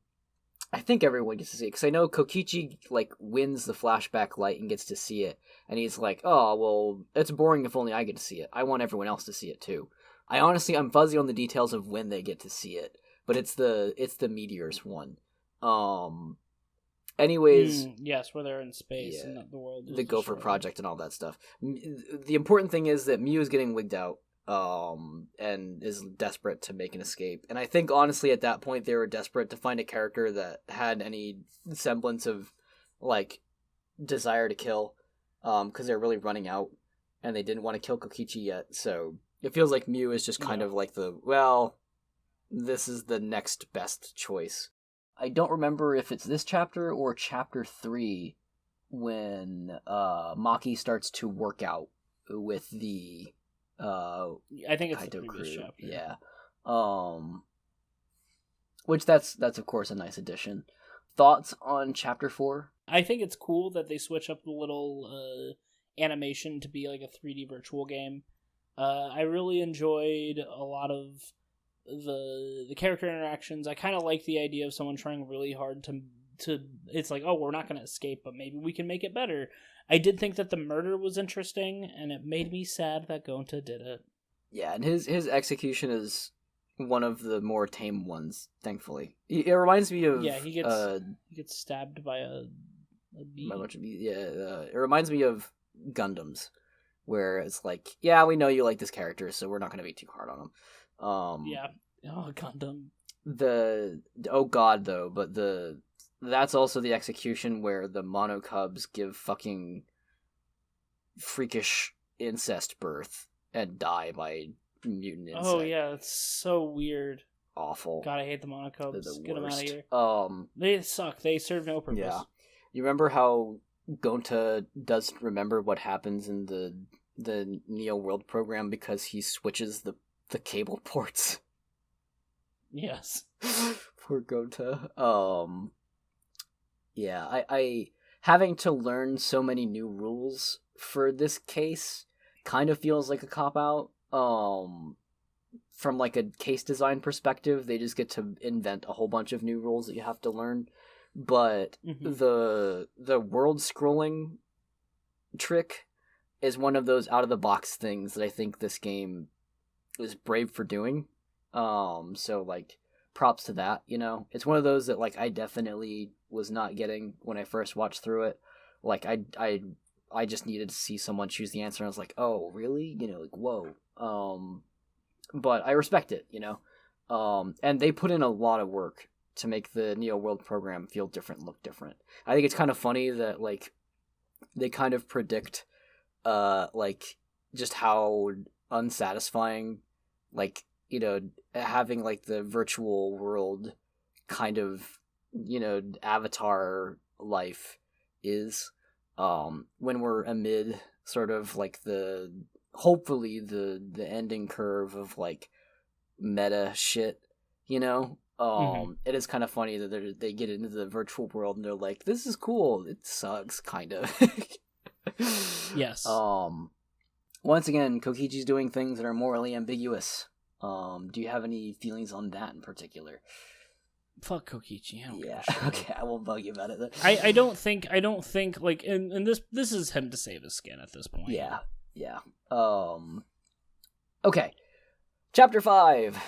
S1: I think everyone gets to see it, because I know Kokichi, like, wins the flashback light and gets to see it, and he's like, oh, well, it's boring if only I get to see it. I want everyone else to see it, too. I'm fuzzy on the details of when they get to see it, but it's the Meteors one. Anyways...
S2: yes, where they're in space and the world is
S1: the Gopher
S2: destroyed.
S1: Project and all that stuff. The important thing is that Mew is getting wigged out, and is desperate to make an escape. And I think, honestly, at that point, they were desperate to find a character that had any semblance of, like, desire to kill, because they're really running out, and they didn't want to kill Kokichi yet, so it feels like Mew is just kind of like this is the next best choice. I don't remember if it's this chapter or Chapter 3 when Maki starts to work out with the
S2: I think it's the
S1: Kaido
S2: previous
S1: crew.
S2: chapter.
S1: Yeah. Which that's of course a nice addition. Thoughts on Chapter 4?
S2: I think it's cool that they switch up the little animation to be like a 3D virtual game. I really enjoyed a lot of the character interactions. I kind of like the idea of someone trying really hard to it's like, oh, we're not going to escape, but maybe we can make it better. I did think that the murder was interesting, and it made me sad that Gonta did it.
S1: Yeah, and his execution is one of the more tame ones, thankfully. It reminds me of...
S2: Yeah, he gets stabbed by a bee.
S1: It reminds me of Gundams, where it's like, yeah, we know you like this character, so we're not going to be too hard on him.
S2: Yeah. Oh, Gundam.
S1: That's also the execution where the Mono Cubs give fucking freakish incest birth and die by mutant insect.
S2: Oh yeah, it's so weird.
S1: Awful.
S2: God, I hate the Monocubs.
S1: They're the
S2: Get them out of
S1: worst.
S2: here. They suck. They serve no purpose.
S1: Yeah. You remember how Gonta doesn't remember what happens in the Neo World program because he switches the cable ports?
S2: Yes.
S1: Poor Gonta. Yeah, I having to learn so many new rules for this case kind of feels like a cop-out. From like a case design perspective, they just get to invent a whole bunch of new rules that you have to learn. But the world scrolling trick is one of those out-of-the-box things that I think this game was brave for doing. So like props to that, you know. It's one of those that like I definitely was not getting when I first watched through it. Like I just needed to see someone choose the answer and I was like, "Oh, really?" You know, like, "Whoa." But I respect it, you know. And they put in a lot of work to make the Neo World program feel different, look different. I think it's kind of funny that like they kind of predict like just how unsatisfying like, you know, having like the virtual world kind of, you know, avatar life is when we're amid sort of like the hopefully the ending curve of like meta shit, you know. It is kind of funny that they get into the virtual world and they're like, this is cool, it sucks kind of.
S2: Yes.
S1: Once again, Kokichi's doing things that are morally ambiguous. Do you have any feelings on that in particular?
S2: Fuck Kokichi. I don't give a
S1: Yeah.
S2: shit.
S1: Okay, I won't bug you about it then.
S2: I don't think like and this is him to save his skin at this point.
S1: Yeah. Okay. Chapter 5.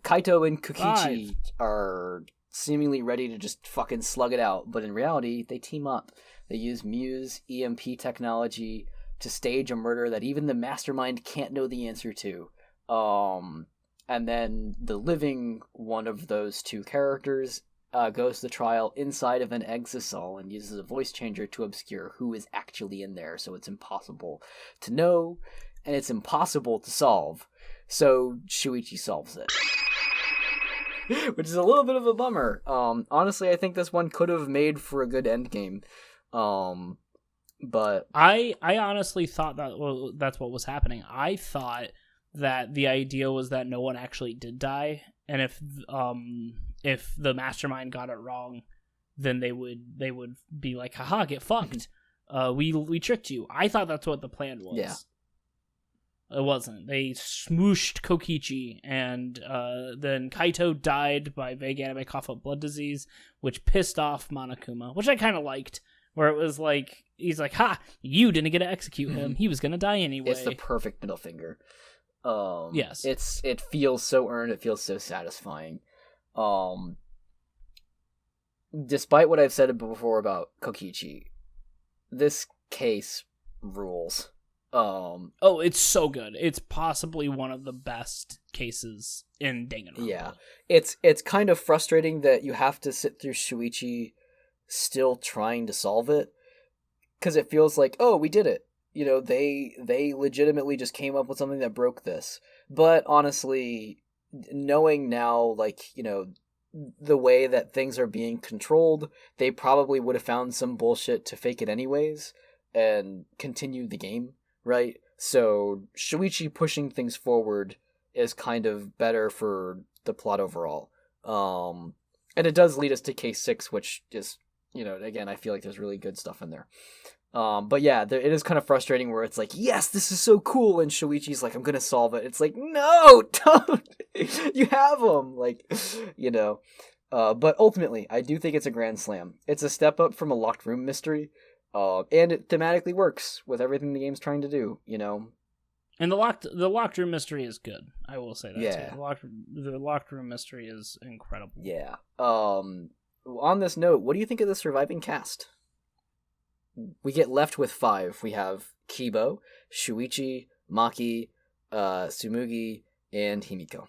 S1: Kaito and Kokichi are seemingly ready to just fucking slug it out, but in reality, they team up. They use Muse EMP technology to stage a murder that even the mastermind can't know the answer to. And then the living one of those two characters goes to trial inside of an exisal and uses a voice changer to obscure who is actually in there, so it's impossible to know, and it's impossible to solve. So Shuichi solves it. Which is a little bit of a bummer. Honestly, I think this one could have made for a good endgame. But
S2: I honestly thought that that's what was happening. I thought that the idea was that no one actually did die, and if the mastermind got it wrong, then they would be like, haha, get fucked. We tricked you. I thought that's what the plan was.
S1: Yeah.
S2: It wasn't. They smooshed Kokichi, and then Kaito died by vague anime cough-up blood disease, which pissed off Monokuma, which I kind of liked, where it was like, he's like, ha, you didn't get to execute him. He was going to die anyway.
S1: It's the perfect middle finger.
S2: Yes.
S1: It feels so earned, it feels so satisfying. Despite what I've said before about Kokichi, this case rules.
S2: Oh, it's so good. It's possibly one of the best cases in Danganronpa.
S1: Yeah. It's kind of frustrating that you have to sit through Shuichi still trying to solve it, because it feels like, oh, we did it. You know, they legitimately just came up with something that broke this. But honestly, knowing now, like, you know, the way that things are being controlled, they probably would have found some bullshit to fake it anyways and continue the game. Right? So Shuichi pushing things forward is kind of better for the plot overall. And it does lead us to case 6, which is, you know, again, I feel like there's really good stuff in there. But yeah, it is kind of frustrating where it's like, yes, this is so cool, and Shuichi's like, I'm gonna solve it. It's like, no, don't! You have him! Like, you know. But ultimately, I do think it's a grand slam. It's a step up from a locked room mystery. And it thematically works with everything the game's trying to do, you know.
S2: And the locked room mystery is good. I will say that
S1: yeah.
S2: too. The locked room mystery is incredible.
S1: Yeah. On this note, what do you think of the surviving cast? We get left with 5. We have Kibo, Shuichi, Maki, Tsumugi, and Himiko.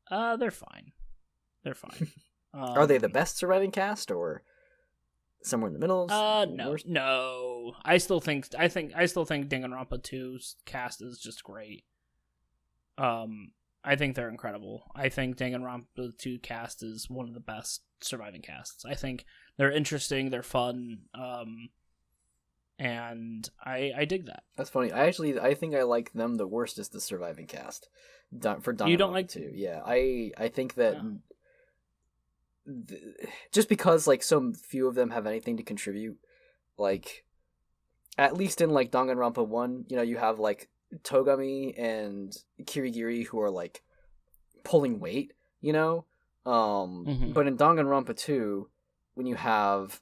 S2: They're fine. They're fine.
S1: Are they the best surviving cast, or somewhere in the middle?
S2: No. I still think Danganronpa 2's cast is just great. I think they're incredible. I think Danganronpa 2 cast is one of the best surviving casts. I think they're interesting, they're fun, and I dig that.
S1: That's funny. I think I like them the worst as the surviving cast. For Danganronpa
S2: You don't like
S1: 2. Yeah, I think that just because like so few of them have anything to contribute, like at least in like Danganronpa 1, you know, you have like Togami and Kirigiri who are like pulling weight, you know. But in Danganronpa 2, when you have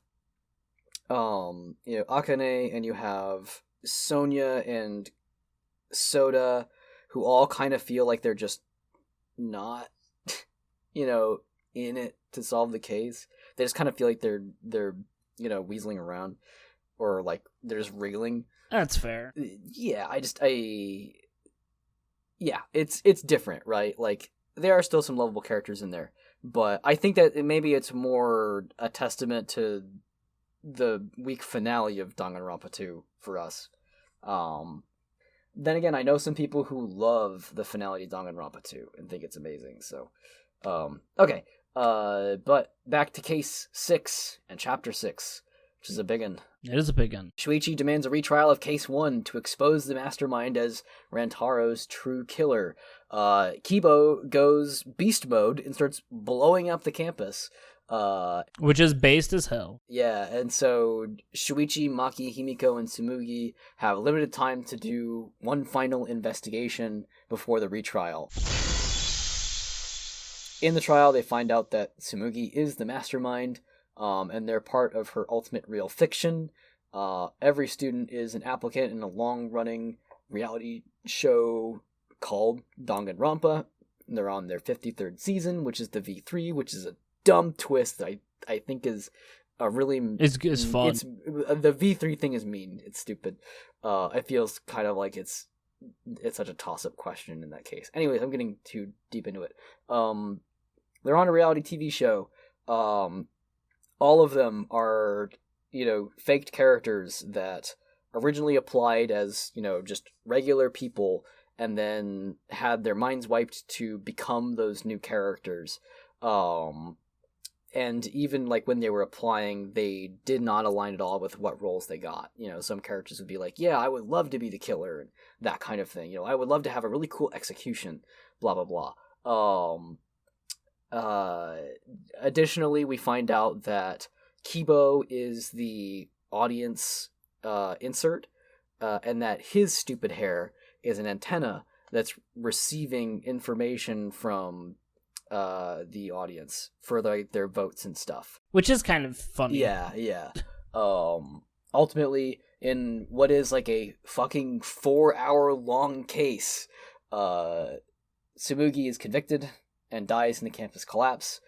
S1: you know, Akane and you have Sonya and Soda who all kind of feel like they're just not, in it to solve the case. They just kind of feel like they're weaseling around, or like they're just wriggling.
S2: That's fair.
S1: Yeah, it's different, right? Like, there are still some lovable characters in there, but I think that maybe it's more a testament to the weak finale of Danganronpa 2 for us. Then again, I know some people who love the finale of Danganronpa 2 and think it's amazing, so... okay. But back to Case 6 and Chapter 6, which is a big one.
S2: It is a big one.
S1: Shuichi demands a retrial of Case 1 to expose the mastermind as Rantaro's true killer. Kibo goes beast mode and starts blowing up the campus.
S2: Which is based as hell.
S1: Yeah, and so Shuichi, Maki, Himiko, and Tsumugi have limited time to do one final investigation before the retrial. In the trial, they find out that Tsumugi is the mastermind, and they're part of her ultimate real fiction. Every student is an applicant in a long-running reality show called Danganronpa. They're on their 53rd season, which is the V3, which is a dumb twist that I think is a really...
S2: It's fun.
S1: The V3 thing is mean. It's stupid. It feels kind of like it's such a toss-up question in that case. Anyways, I'm getting too deep into it. They're on a reality TV show. All of them are, faked characters that originally applied as, just regular people and then had their minds wiped to become those new characters. And even, like, when they were applying, they did not align at all with what roles they got. Some characters would be like, yeah, I would love to be the killer, and that kind of thing. I would love to have a really cool execution, blah, blah, blah. Additionally, we find out that Kibo is the audience insert, and that his stupid hair is an antenna that's receiving information from the audience for their votes and stuff.
S2: Which is kind of funny.
S1: Yeah. Ultimately, in what is like a fucking 4-hour long case, Tsumugi is convicted and dies in the campus collapse.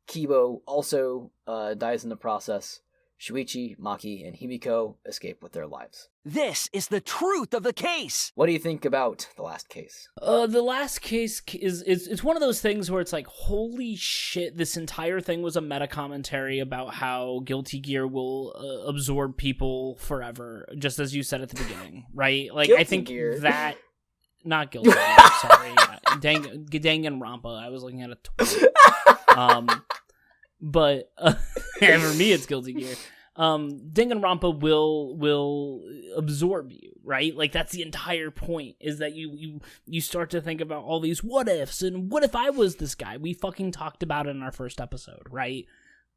S1: Kibo also dies in the process. Shuichi, Maki, and Himiko escape with their lives.
S8: This is the truth of the case.
S1: What do you think about the last case?
S2: The last case it's one of those things where it's like, holy shit, this entire thing was a meta commentary about how Guilty Gear will absorb people forever, just as you said at the beginning, right? Like, I think
S1: Gear.
S2: that... Not Guilty Gear, sorry. Danganronpa. I was looking at a tweet. But for me, it's Guilty Gear. Danganronpa will absorb you, right? Like, that's the entire point, is that you start to think about all these what ifs, and what if I was this guy? We fucking talked about it in our first episode, right?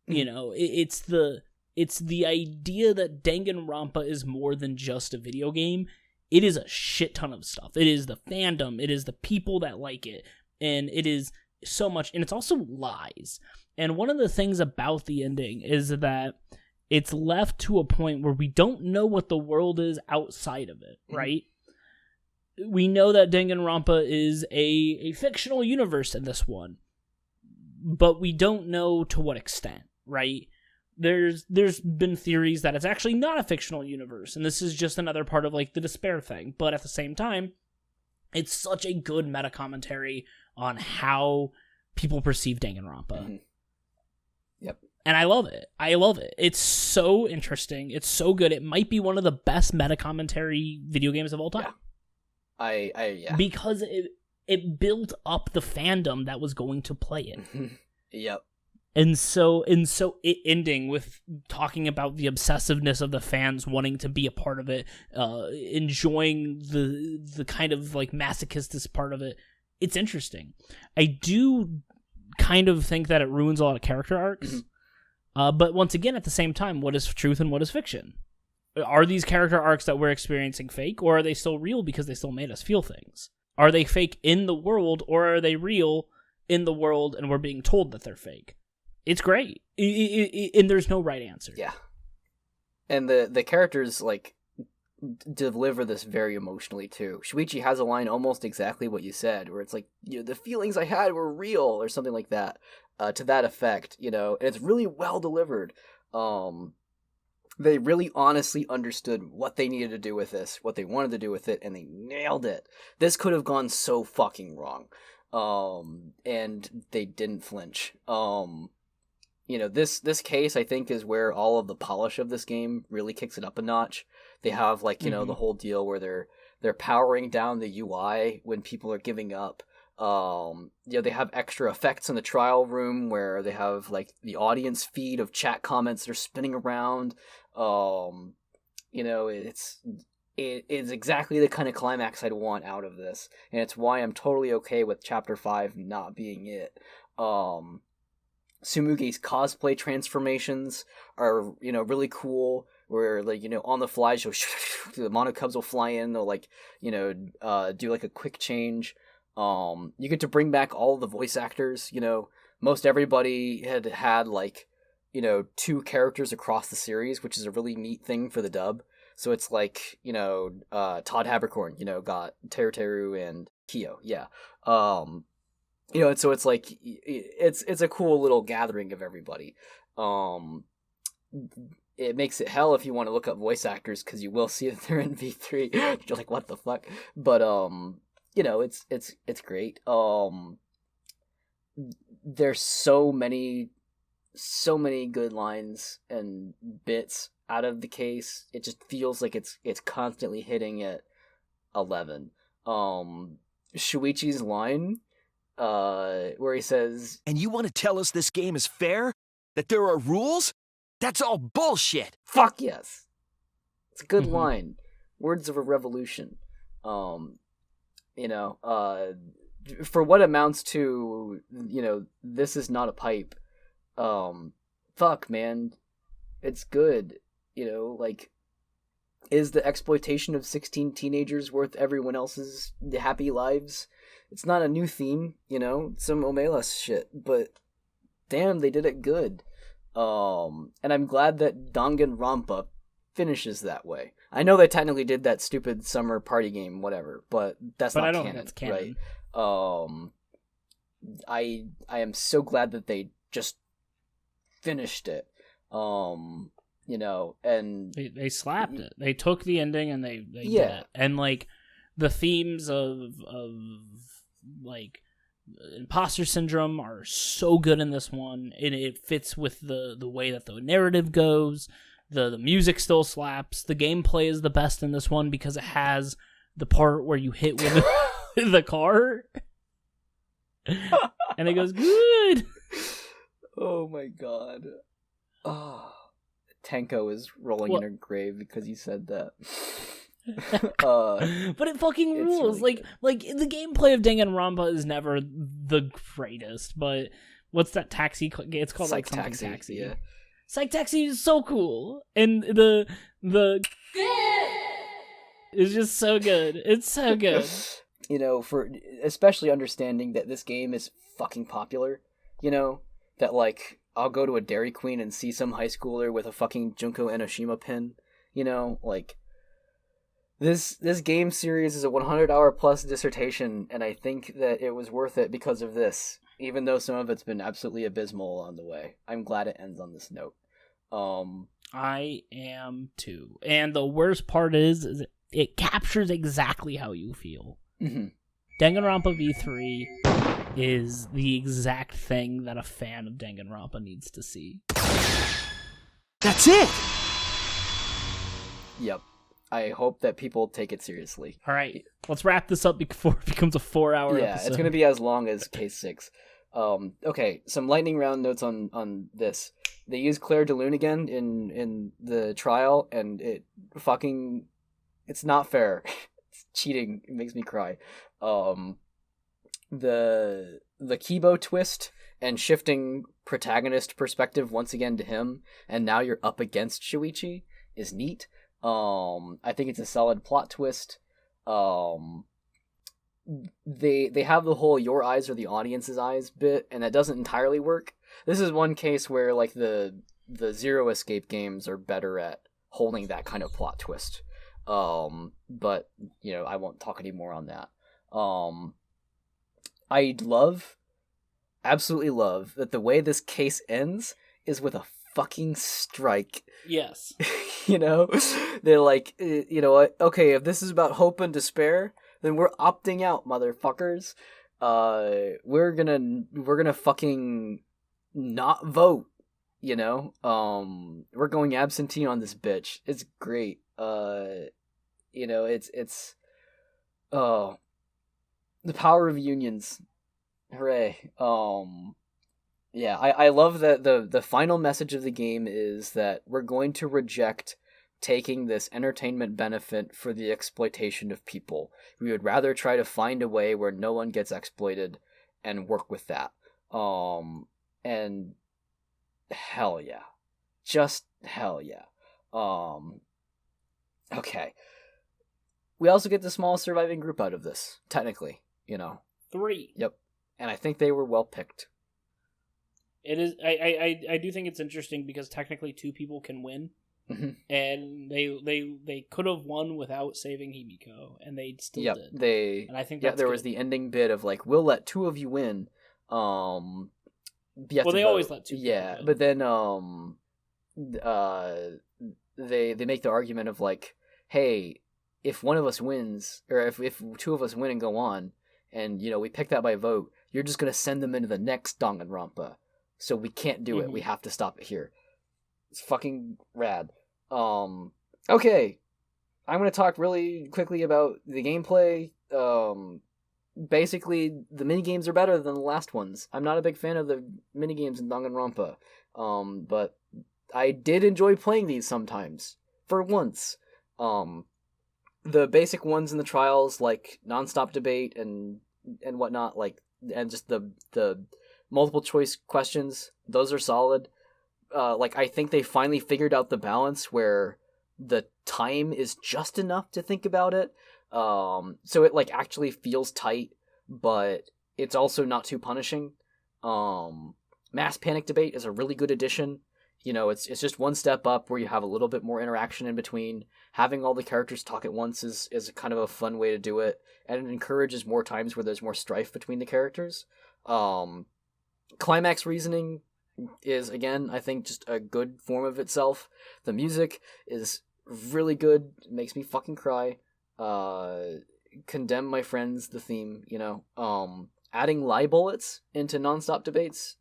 S2: It's the idea that Danganronpa is more than just a video game. It is a shit ton of stuff. It is the fandom, it is the people that like it, and it is so much, and it's also lies. And one of the things about the ending is that it's left to a point where we don't know what the world is outside of it, right? We know that Danganronpa is a fictional universe in this one, but we don't know to what extent, right? There's been theories that it's actually not a fictional universe, and this is just another part of, like, the despair thing. But at the same time, it's such a good meta commentary on how people perceive Danganronpa.
S1: Mm-hmm. Yep.
S2: And I love it. It's so interesting. It's so good. It might be one of the best meta commentary video games of all time.
S1: Yeah.
S2: Because it built up the fandom that was going to play it.
S1: Yep.
S2: And so it ending with talking about the obsessiveness of the fans wanting to be a part of it, enjoying the kind of, like, masochistic part of it. It's interesting. I do kind of think that it ruins a lot of character arcs. But once again, at the same time, what is truth and what is fiction? Are these character arcs that we're experiencing fake, or are they still real because they still made us feel things? Are they fake in the world, or are they real in the world and we're being told that they're fake? It's great. And there's no right answer.
S1: Yeah. And the characters, like, deliver this very emotionally too. Shuichi has a line almost exactly what you said, where it's like, the feelings I had were real, or something like that, to that effect, and it's really well delivered. They really honestly understood what they needed to do with this, what they wanted to do with it, and they nailed it. This could have gone so fucking wrong. And they didn't flinch. This case, I think, is where all of the polish of this game really kicks it up a notch. They have, like, the whole deal where they're powering down the UI when people are giving up. They have extra effects in the trial room where they have, like, the audience feed of chat comments that are spinning around. It's exactly the kind of climax I'd want out of this, and it's why I'm totally okay with Chapter 5 not being it. Tsumugi's cosplay transformations are, really cool, where, like, on the fly, the monocubs will fly in, they'll, like, do, like, a quick change. You get to bring back all the voice actors, most everybody had, like, 2 characters across the series, which is a really neat thing for the dub. So it's like, Todd Habercorn, got Teruteru and Kyo, yeah. And so it's like, it's a cool little gathering of everybody. It makes it hell if you want to look up voice actors, because you will see that they're in V3. You're like, what the fuck? But, it's great. There's so many good lines and bits out of the case. It just feels like it's constantly hitting at 11. Shuichi's line, where he says,
S8: "And you want to tell us this game is fair? That there are rules? That's all bullshit!"
S1: Fuck yes. It's a good line. Words of a revolution. For what amounts to, this is not a pipe. Fuck, man. It's good. Is the exploitation of 16 teenagers worth everyone else's happy lives? It's not a new theme, some Omelas shit, but damn, they did it good. And I'm glad that Danganronpa finishes that way. I know they technically did that stupid summer party game, whatever, but that's not canon,
S2: think that's canon,
S1: right? I am so glad that they just finished it. And
S2: they slapped it. They took the ending and they did it. And, like, the themes of like imposter syndrome are so good in this one, and it fits with the way that the narrative goes. The music still slaps. The gameplay is the best in this one because it has the part where you hit with the car and it goes good.
S1: Oh my god. Oh, Tenko is rolling in her grave because you said that.
S2: But it fucking rules.
S1: Really
S2: like the gameplay of Danganronpa is never the greatest, but what's that taxi? It's called
S1: Psych
S2: like something
S1: taxi. Yeah.
S2: Psych Taxi is so cool, and the is just so good. It's so good.
S1: For especially understanding that this game is fucking popular. That, like, I'll go to a Dairy Queen and see some high schooler with a fucking Junko Enoshima pin. Like, this game series is a 100-hour plus dissertation, and I think that it was worth it because of this. Even though some of it's been absolutely abysmal along the way. I'm glad it ends on this note.
S2: I am too. And the worst part is it captures exactly how you feel.
S1: Mm-hmm.
S2: Danganronpa V3 is the exact thing that a fan of Danganronpa needs to see.
S8: That's it!
S1: Yep. I hope that people take it seriously.
S2: All right, let's wrap this up before it becomes a 4-hour episode.
S1: It's going to be as long as Case 6. Okay, some lightning round notes on this. They use Claire de Lune again in the trial, and it's not fair. It's cheating. It makes me cry. The Kibo twist and shifting protagonist perspective once again to him, and now you're up against Shuichi, is neat. I think it's a solid plot twist. They have the whole "your eyes are the audience's eyes" bit, and that doesn't entirely work. This is one case where, like, the Zero Escape games are better at holding that kind of plot twist. But I won't talk any more on that. I absolutely love that the way this case ends is with a fucking strike.
S2: Yes.
S1: They're like, you know what? Okay, if this is about hope and despair, then we're opting out, motherfuckers. We're gonna fucking not vote. We're going absentee on this bitch. It's great. It's the power of unions. Hooray. Yeah, I love that the final message of the game is that we're going to reject taking this entertainment benefit for the exploitation of people. We would rather try to find a way where no one gets exploited and work with that. And hell yeah. Just hell yeah. Okay. We also get the smallest surviving group out of this, technically,
S2: 3.
S1: Yep. And I think they were well picked.
S2: It is. I do think it's interesting because technically 2 people can win, and they could have won without saving Himiko, and they still did. And I think that's
S1: there
S2: good.
S1: was the ending bit of like, we'll let 2 of you win.
S2: They always let 2 people win.
S1: But then they make the argument of like, hey, if one of us wins, or if 2 of us win and go on, and we pick that by vote, you're just gonna send them into the next Danganronpa. So we can't do it. We have to stop it here. It's fucking rad. Okay. I'm going to talk really quickly about the gameplay. Basically, the minigames are better than the last ones. I'm not a big fan of the minigames in Danganronpa. But I did enjoy playing these sometimes. For once. The basic ones in the trials, like non-stop debate and whatnot, and just the multiple choice questions, those are solid. I think they finally figured out the balance where the time is just enough to think about it. So it actually feels tight, but it's also not too punishing. Mass panic debate is a really good addition. It's just one step up where you have a little bit more interaction in between. Having all the characters talk at once is kind of a fun way to do it, and it encourages more times where there's more strife between the characters. Climax reasoning is, again, I think just a good form of itself. The music is really good. It makes me fucking cry. Condemn my friends, the theme, adding lie bullets into nonstop debates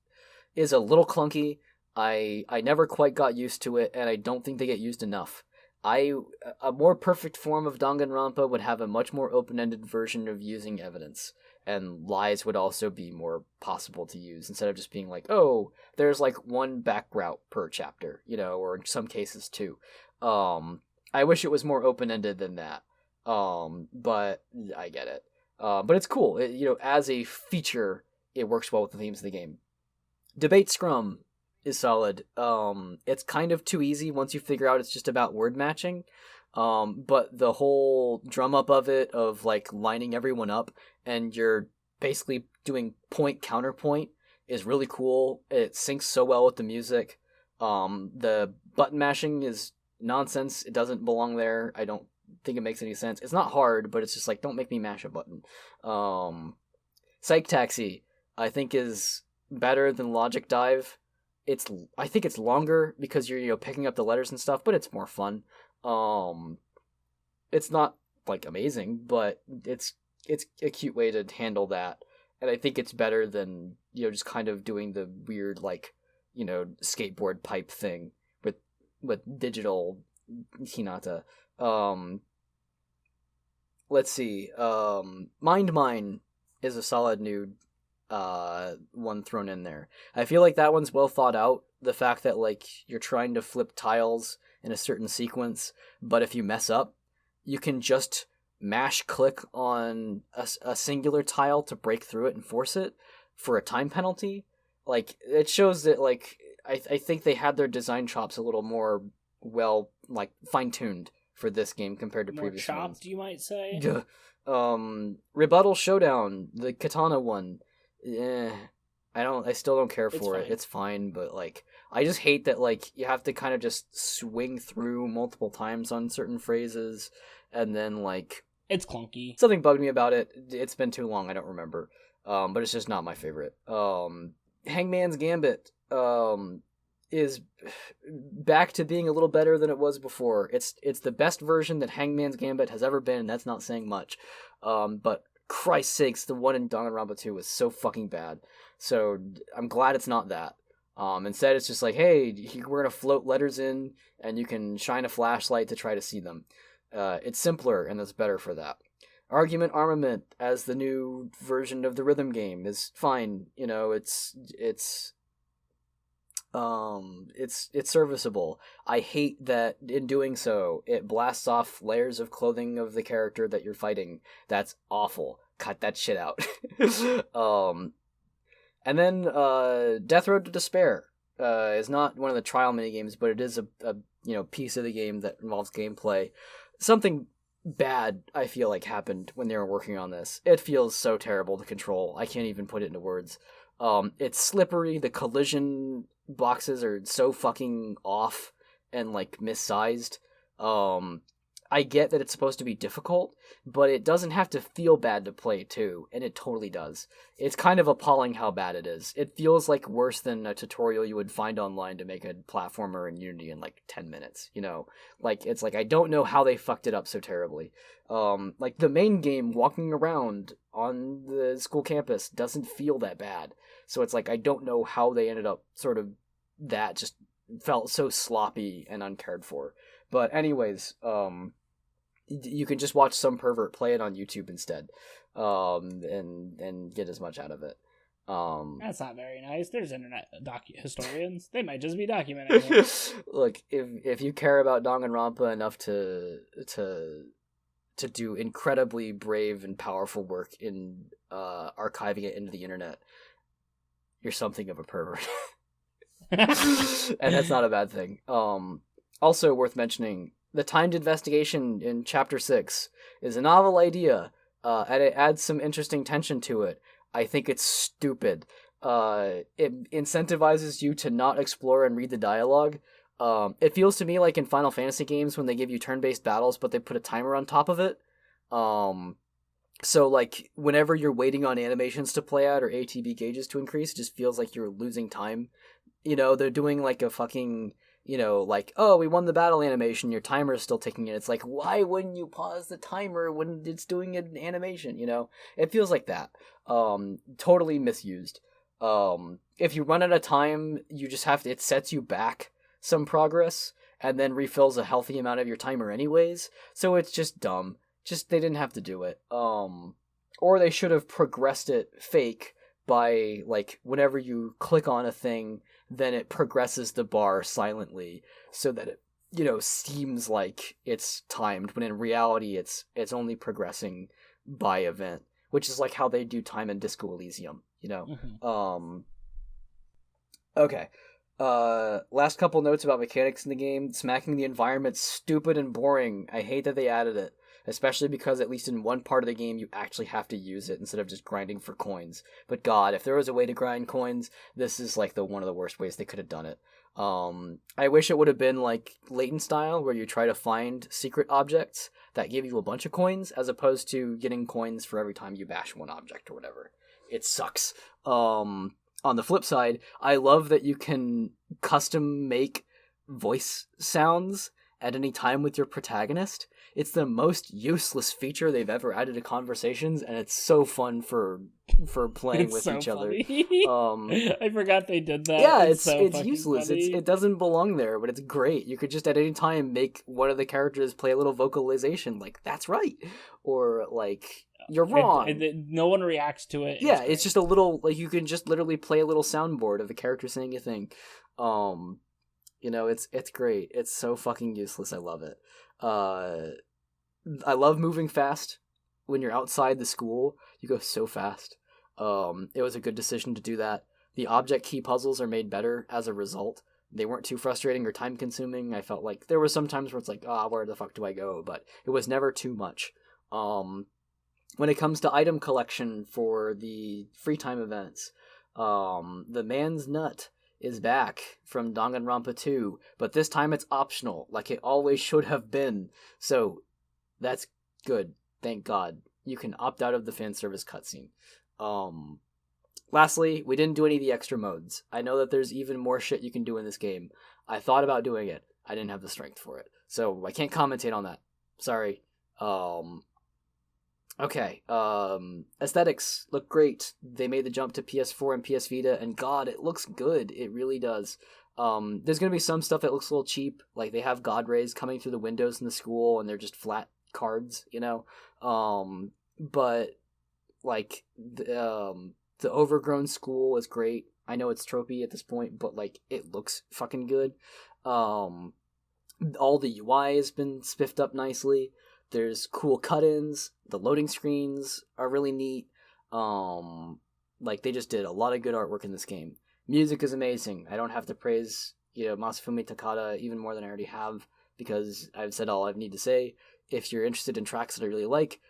S1: is a little clunky. I never quite got used to it, and I don't think they get used enough. A more perfect form of Danganronpa would have a much more open-ended version of using evidence, and lies would also be more possible to use, instead of just being like, oh, there's one back route per chapter, or in some cases 2. I wish it was more open-ended than that, but I get it. But it's cool. As a feature, it works well with the themes of the game. Debate Scrum is solid. It's kind of too easy once you figure out it's just about word matching. But the whole drum up of it, of lining everyone up, and you're basically doing point counterpoint, is really cool. It syncs so well with the music. The button mashing is nonsense. It doesn't belong there. I don't think it makes any sense. It's not hard, but it's just don't make me mash a button. Psych Taxi, I think, is better than Logic Dive. I think it's longer because you're picking up the letters and stuff, but it's more fun. It's not amazing, but it's a cute way to handle that, and I think it's better than just kind of doing the weird skateboard pipe thing with digital Hinata. Let's see. Mind Mine is a solid new one thrown in there. I feel like that one's well thought out. The fact that you're trying to flip tiles in a certain sequence, but if you mess up, you can just mash click on a singular tile to break through it and force it for a time penalty. It shows that I think they had their design chops a little more well fine-tuned for this game compared to
S2: more
S1: previous
S2: chopped,
S1: ones.
S2: you might say.
S1: Rebuttal Showdown, the katana one. I still don't care for it. Fine. It's fine, but I just hate that, like, you have to kind of just swing through multiple times on certain phrases, and then, like...
S2: It's clunky.
S1: Something bugged me about it. It's been too long, I don't remember. But it's just not my favorite. Hangman's Gambit is back to being a little better than it was before. It's the best version that Hangman's Gambit has ever been, and that's not saying much. But Christ's sakes, the one in Danganronpa 2 was so fucking bad. So I'm glad it's not that. Instead, it's just like, hey, we're gonna float letters in, and you can shine a flashlight to try to see them. It's simpler, and it's better for that. Argument Armament as the new version of the rhythm game is fine. You know, it's serviceable. I hate that in doing so, it blasts off layers of clothing of the character that you're fighting. That's awful. Cut that shit out. And then Death Road to Despair is not one of the trial minigames, but it is a piece of the game that involves gameplay. Something bad, I feel like, happened when they were working on this. It feels so terrible to control. I can't even put it into words. It's slippery. The collision boxes are so fucking off and, like, missized. I get that it's supposed to be difficult, but it doesn't have to feel bad to play too, and it totally does. It's kind of appalling how bad it is. It feels like worse than a tutorial you would find online to make a platformer in Unity in like 10 minutes, you know? Like, it's like, I don't know how they fucked it up so terribly. Like, the main game, walking around on the school campus, doesn't feel that bad. So it's like, I don't know how they ended up sort of, that just felt so sloppy and uncared for. But anyways, you can just watch some pervert play it on YouTube instead, and get as much out of it.
S2: That's not very nice. There's internet historians. They might just be documenting it.
S1: Look, if you care about Danganronpa enough to do incredibly brave and powerful work in archiving it into the internet, you're something of a pervert. And that's not a bad thing. Also worth mentioning, the timed investigation in Chapter 6 is a novel idea, and it adds some interesting tension to it. I think it's stupid. It incentivizes you to not explore and read the dialogue. It feels to me like in Final Fantasy games when they give you turn-based battles, but they put a timer on top of it. So, like, whenever you're waiting on animations to play out or ATB gauges to increase, it just feels like you're losing time. You know, they're doing like a fucking... You know, like, oh, we won the battle animation, your timer is still ticking in. It's like, why wouldn't you pause the timer when it's doing an animation, you know? It feels like that. Totally misused. If you run out of time, you just have to, it sets you back some progress, and then refills a healthy amount of your timer anyways, so it's just dumb. Just, they didn't have to do it. Or they should have progressed it fake by, like, whenever you click on a thing, then it progresses the bar silently so that it, you know, seems like it's timed, when in reality it's only progressing by event, which is like how they do time in Disco Elysium, you know?
S2: Mm-hmm.
S1: Okay. Last couple notes about mechanics in the game. Smacking the environment's stupid and boring. I hate that they added it. Especially because at least in one part of the game you actually have to use it instead of just grinding for coins. But God, if there was a way to grind coins, this is like one of the worst ways they could have done it. I wish it would have been like Layton style, where you try to find secret objects that give you a bunch of coins, as opposed to getting coins for every time you bash one object or whatever. It sucks. On the flip side, I love that you can custom make voice sounds at any time with your protagonist. It's the most useless feature they've ever added to conversations, and it's so fun for playing with
S2: so
S1: each
S2: funny.
S1: other.
S2: I forgot they did that.
S1: Yeah,
S2: it's
S1: useless.
S2: Funny.
S1: It doesn't belong there, but it's great. You could just at any time make one of the characters play a little vocalization, like, that's right, or like, you're wrong.
S2: No one reacts to it.
S1: Yeah, it's just a little, like, you can just literally play a little soundboard of the character saying a thing. You know, it's great. It's so fucking useless. I love it. I love moving fast. When you're outside the school, you go so fast. It was a good decision to do that. The object key puzzles are made better as a result. They weren't too frustrating or time consuming. I felt like there were some times where it's like, where the fuck do I go? But it was never too much. When it comes to item collection for the free time events, the man's nut is back from Danganronpa 2, but this time it's optional, like it always should have been. So that's good. Thank God. You can opt out of the fan service cutscene. Lastly, we didn't do any of the extra modes. I know that there's even more shit you can do in this game. I thought about doing it. I didn't have the strength for it. So I can't commentate on that. Sorry. Okay. Aesthetics look great. They made the jump to PS4 and PS Vita, and God, it looks good. It really does. There's gonna be some stuff that looks a little cheap, like they have god rays coming through the windows in the school, and they're just flat cards, you know. But like the overgrown school is great. I know it's tropey at this point, but like it looks fucking good. All the UI has been spiffed up nicely. There's cool cut-ins. The loading screens are really neat. Like they just did a lot of good artwork in this game. Music is amazing. I don't have to praise, Masafumi Takada even more than I already have, because I've said all I need to say. If you're interested in tracks that I really like,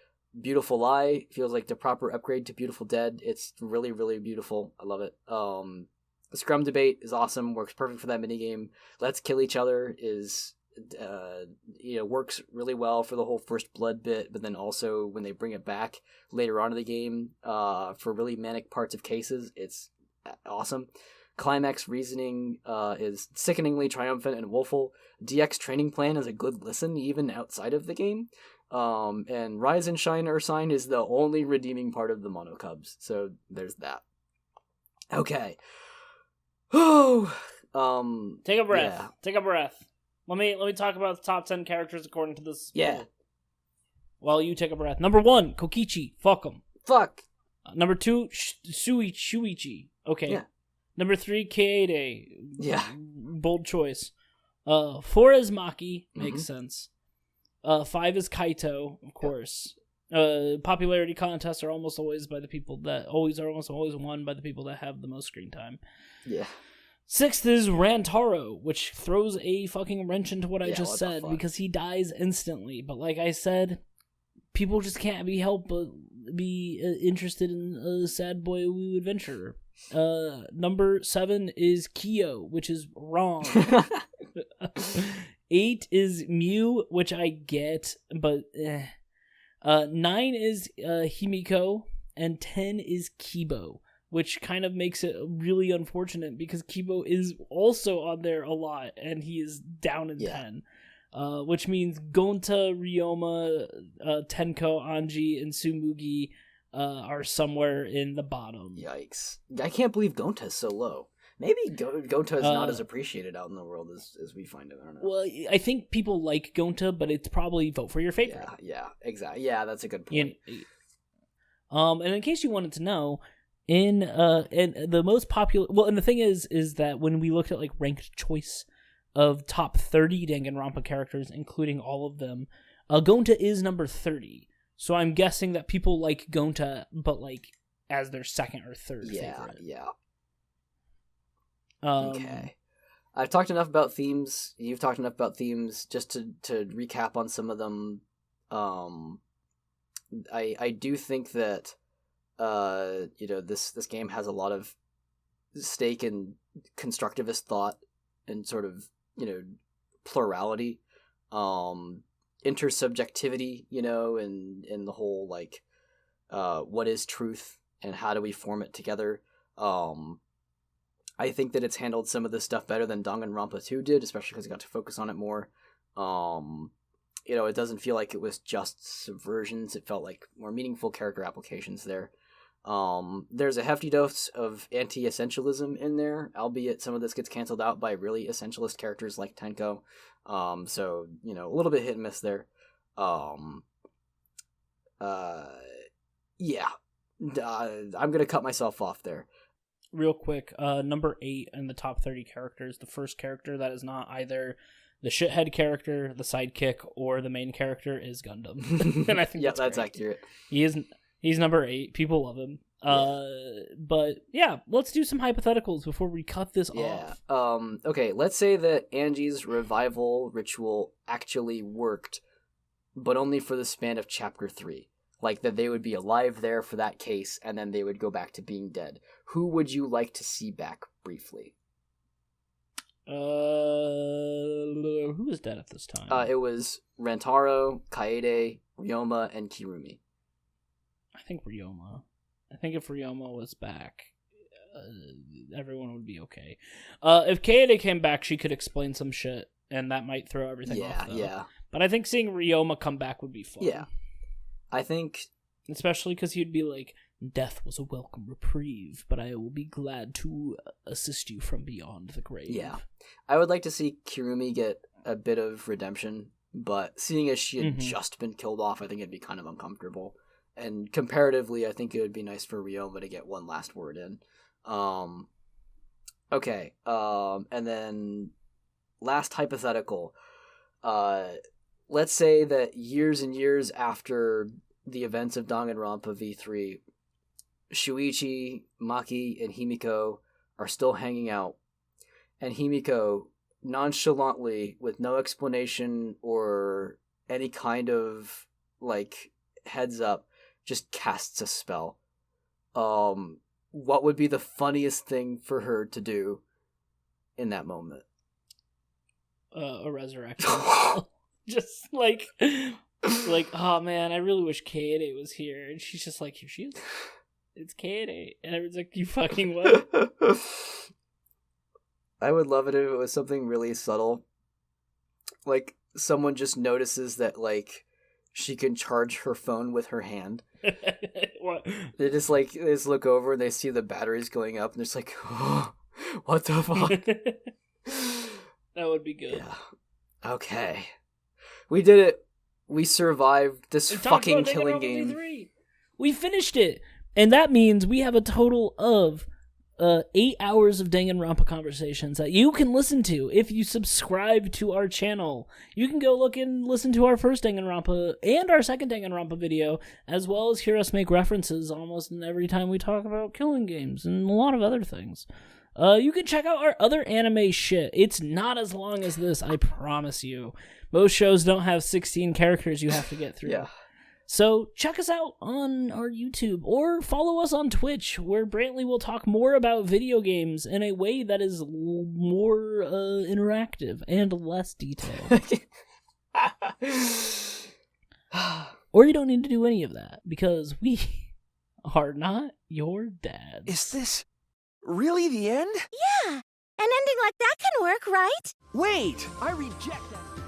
S1: Beautiful Lie feels like the proper upgrade to Beautiful Dead. It's really, really beautiful. I love it. The Scrum Debate is awesome. Works perfect for that minigame. Let's Kill Each Other is, works really well for the whole First Blood bit, but then also when they bring it back later on in the game for really manic parts of cases, it's awesome. Climax Reasoning is sickeningly triumphant and woeful. DX Training Plan is a good listen even outside of the game. And Rise and Shine Ursine is the only redeeming part of the Mono Cubs. So there's that. Okay.
S2: Take a breath.
S1: Yeah.
S2: Take a breath. Let me talk about the top 10 characters according to this.
S1: Yeah.
S2: Poll. While you take a breath. Number 1, Kokichi. Fuck him.
S1: Fuck.
S2: Number 2, Shuichi. Okay.
S1: Yeah.
S2: Number 3, Kaede.
S1: Yeah.
S2: Bold choice. 4 is Maki. Makes sense. 5 is Kaito, of course. Popularity contests are almost always won by the people that have the most screen time.
S1: Yeah.
S2: 6th is Rantaro, which throws a fucking wrench into what I just
S1: what the
S2: said,
S1: fuck?
S2: because he dies instantly. But like I said, people just can't be helped but be interested in a sad boy woo adventurer. Number 7 is Kyo, which is wrong. 8 is Mew, which I get, but 9 is Himiko, and 10 is Kibo, which kind of makes it really unfortunate because Kibo is also on there a lot, and he is down in 10. Which means Gonta, Ryoma, Tenko, Anji, and Tsumugi are somewhere in the bottom.
S1: Yikes. I can't believe Gonta's so low. Maybe Gonta is not as appreciated out in the world as we find it. I don't know.
S2: Well, I think people like Gonta, but it's probably vote for your favorite.
S1: Yeah, exactly. Yeah, that's a good point.
S2: And in case you wanted to know, in the most popular, and the thing is that when we looked at like ranked choice of top 30 Danganronpa characters, including all of them, Gonta is number 30. So I'm guessing that people like Gonta, but like as their second or third favorite.
S1: Yeah. Okay. I've talked enough about themes. You've talked enough about themes. Just to recap on some of them, I do think that this game has a lot of stake in constructivist thought and sort of plurality, intersubjectivity, and the whole like what is truth and how do we form it together. I think that it's handled some of this stuff better than Danganronpa 2 did, especially because it got to focus on it more. It doesn't feel like it was just subversions. It felt like more meaningful character applications there. There's a hefty dose of anti-essentialism in there, albeit some of this gets canceled out by really essentialist characters like Tenko. So, a little bit hit and miss there. I'm gonna cut myself off there.
S2: Real quick, number 8 in the top 30 characters, the first character that is not either the shithead character, the sidekick, or the main character is Gundam. And I think that's
S1: accurate.
S2: He's number 8. People love him. But yeah, let's do some hypotheticals before we cut this off.
S1: Okay, let's say that Angie's revival ritual actually worked, but only for the span of chapter 3. Like, that they would be alive there for that case, and then they would go back to being dead. Who would you like to see back briefly?
S2: Who was dead at this time?
S1: It was Rantaro, Kaede, Ryoma, and Kirumi.
S2: I think Ryoma. I think if Ryoma was back, everyone would be okay. If Kaede came back, she could explain some shit, and that might throw everything off, though.
S1: Yeah.
S2: But I think seeing Ryoma come back would be fun.
S1: Yeah. I think...
S2: Especially because he'd be like, death was a welcome reprieve, but I will be glad to assist you from beyond the grave.
S1: Yeah. I would like to see Kirumi get a bit of redemption, but seeing as she had just been killed off, I think it'd be kind of uncomfortable. And comparatively, I think it would be nice for Ryoma to get one last word in. Okay. And then last hypothetical. Let's say that years and years after the events of Danganronpa V3, Shuichi, Maki, and Himiko are still hanging out, and Himiko nonchalantly, with no explanation or any kind of like heads up, just casts a spell. What would be the funniest thing for her to do in that moment?
S2: A resurrection. Just like, oh man, I really wish Kaede was here. And she's just like, here she is. It's Kaede. And everyone's like, you fucking what?
S1: I would love it if it was something really subtle. Like, someone just notices that, like, she can charge her phone with her hand.
S2: What?
S1: They just look over and they see the batteries going up and they're just like, oh, what the fuck?
S2: That would be good.
S1: Yeah. Okay. We did it. We survived this fucking killing game.
S2: V3. We finished it. And that means we have a total of 8 hours of Danganronpa conversations that you can listen to if you subscribe to our channel. You can go look and listen to our first Danganronpa and our second Danganronpa video, as well as hear us make references almost every time we talk about killing games and a lot of other things. You can check out our other anime shit. It's not as long as this, I promise you. Most shows don't have 16 characters you have to get through.
S1: Yeah.
S2: So check us out on our YouTube or follow us on Twitch, where Brantley will talk more about video games in a way that is more interactive and less detailed. Or you don't need to do any of that, because we are not your dads.
S8: Is this really the end?
S4: Yeah, an ending like that can work, right?
S8: Wait, I reject that.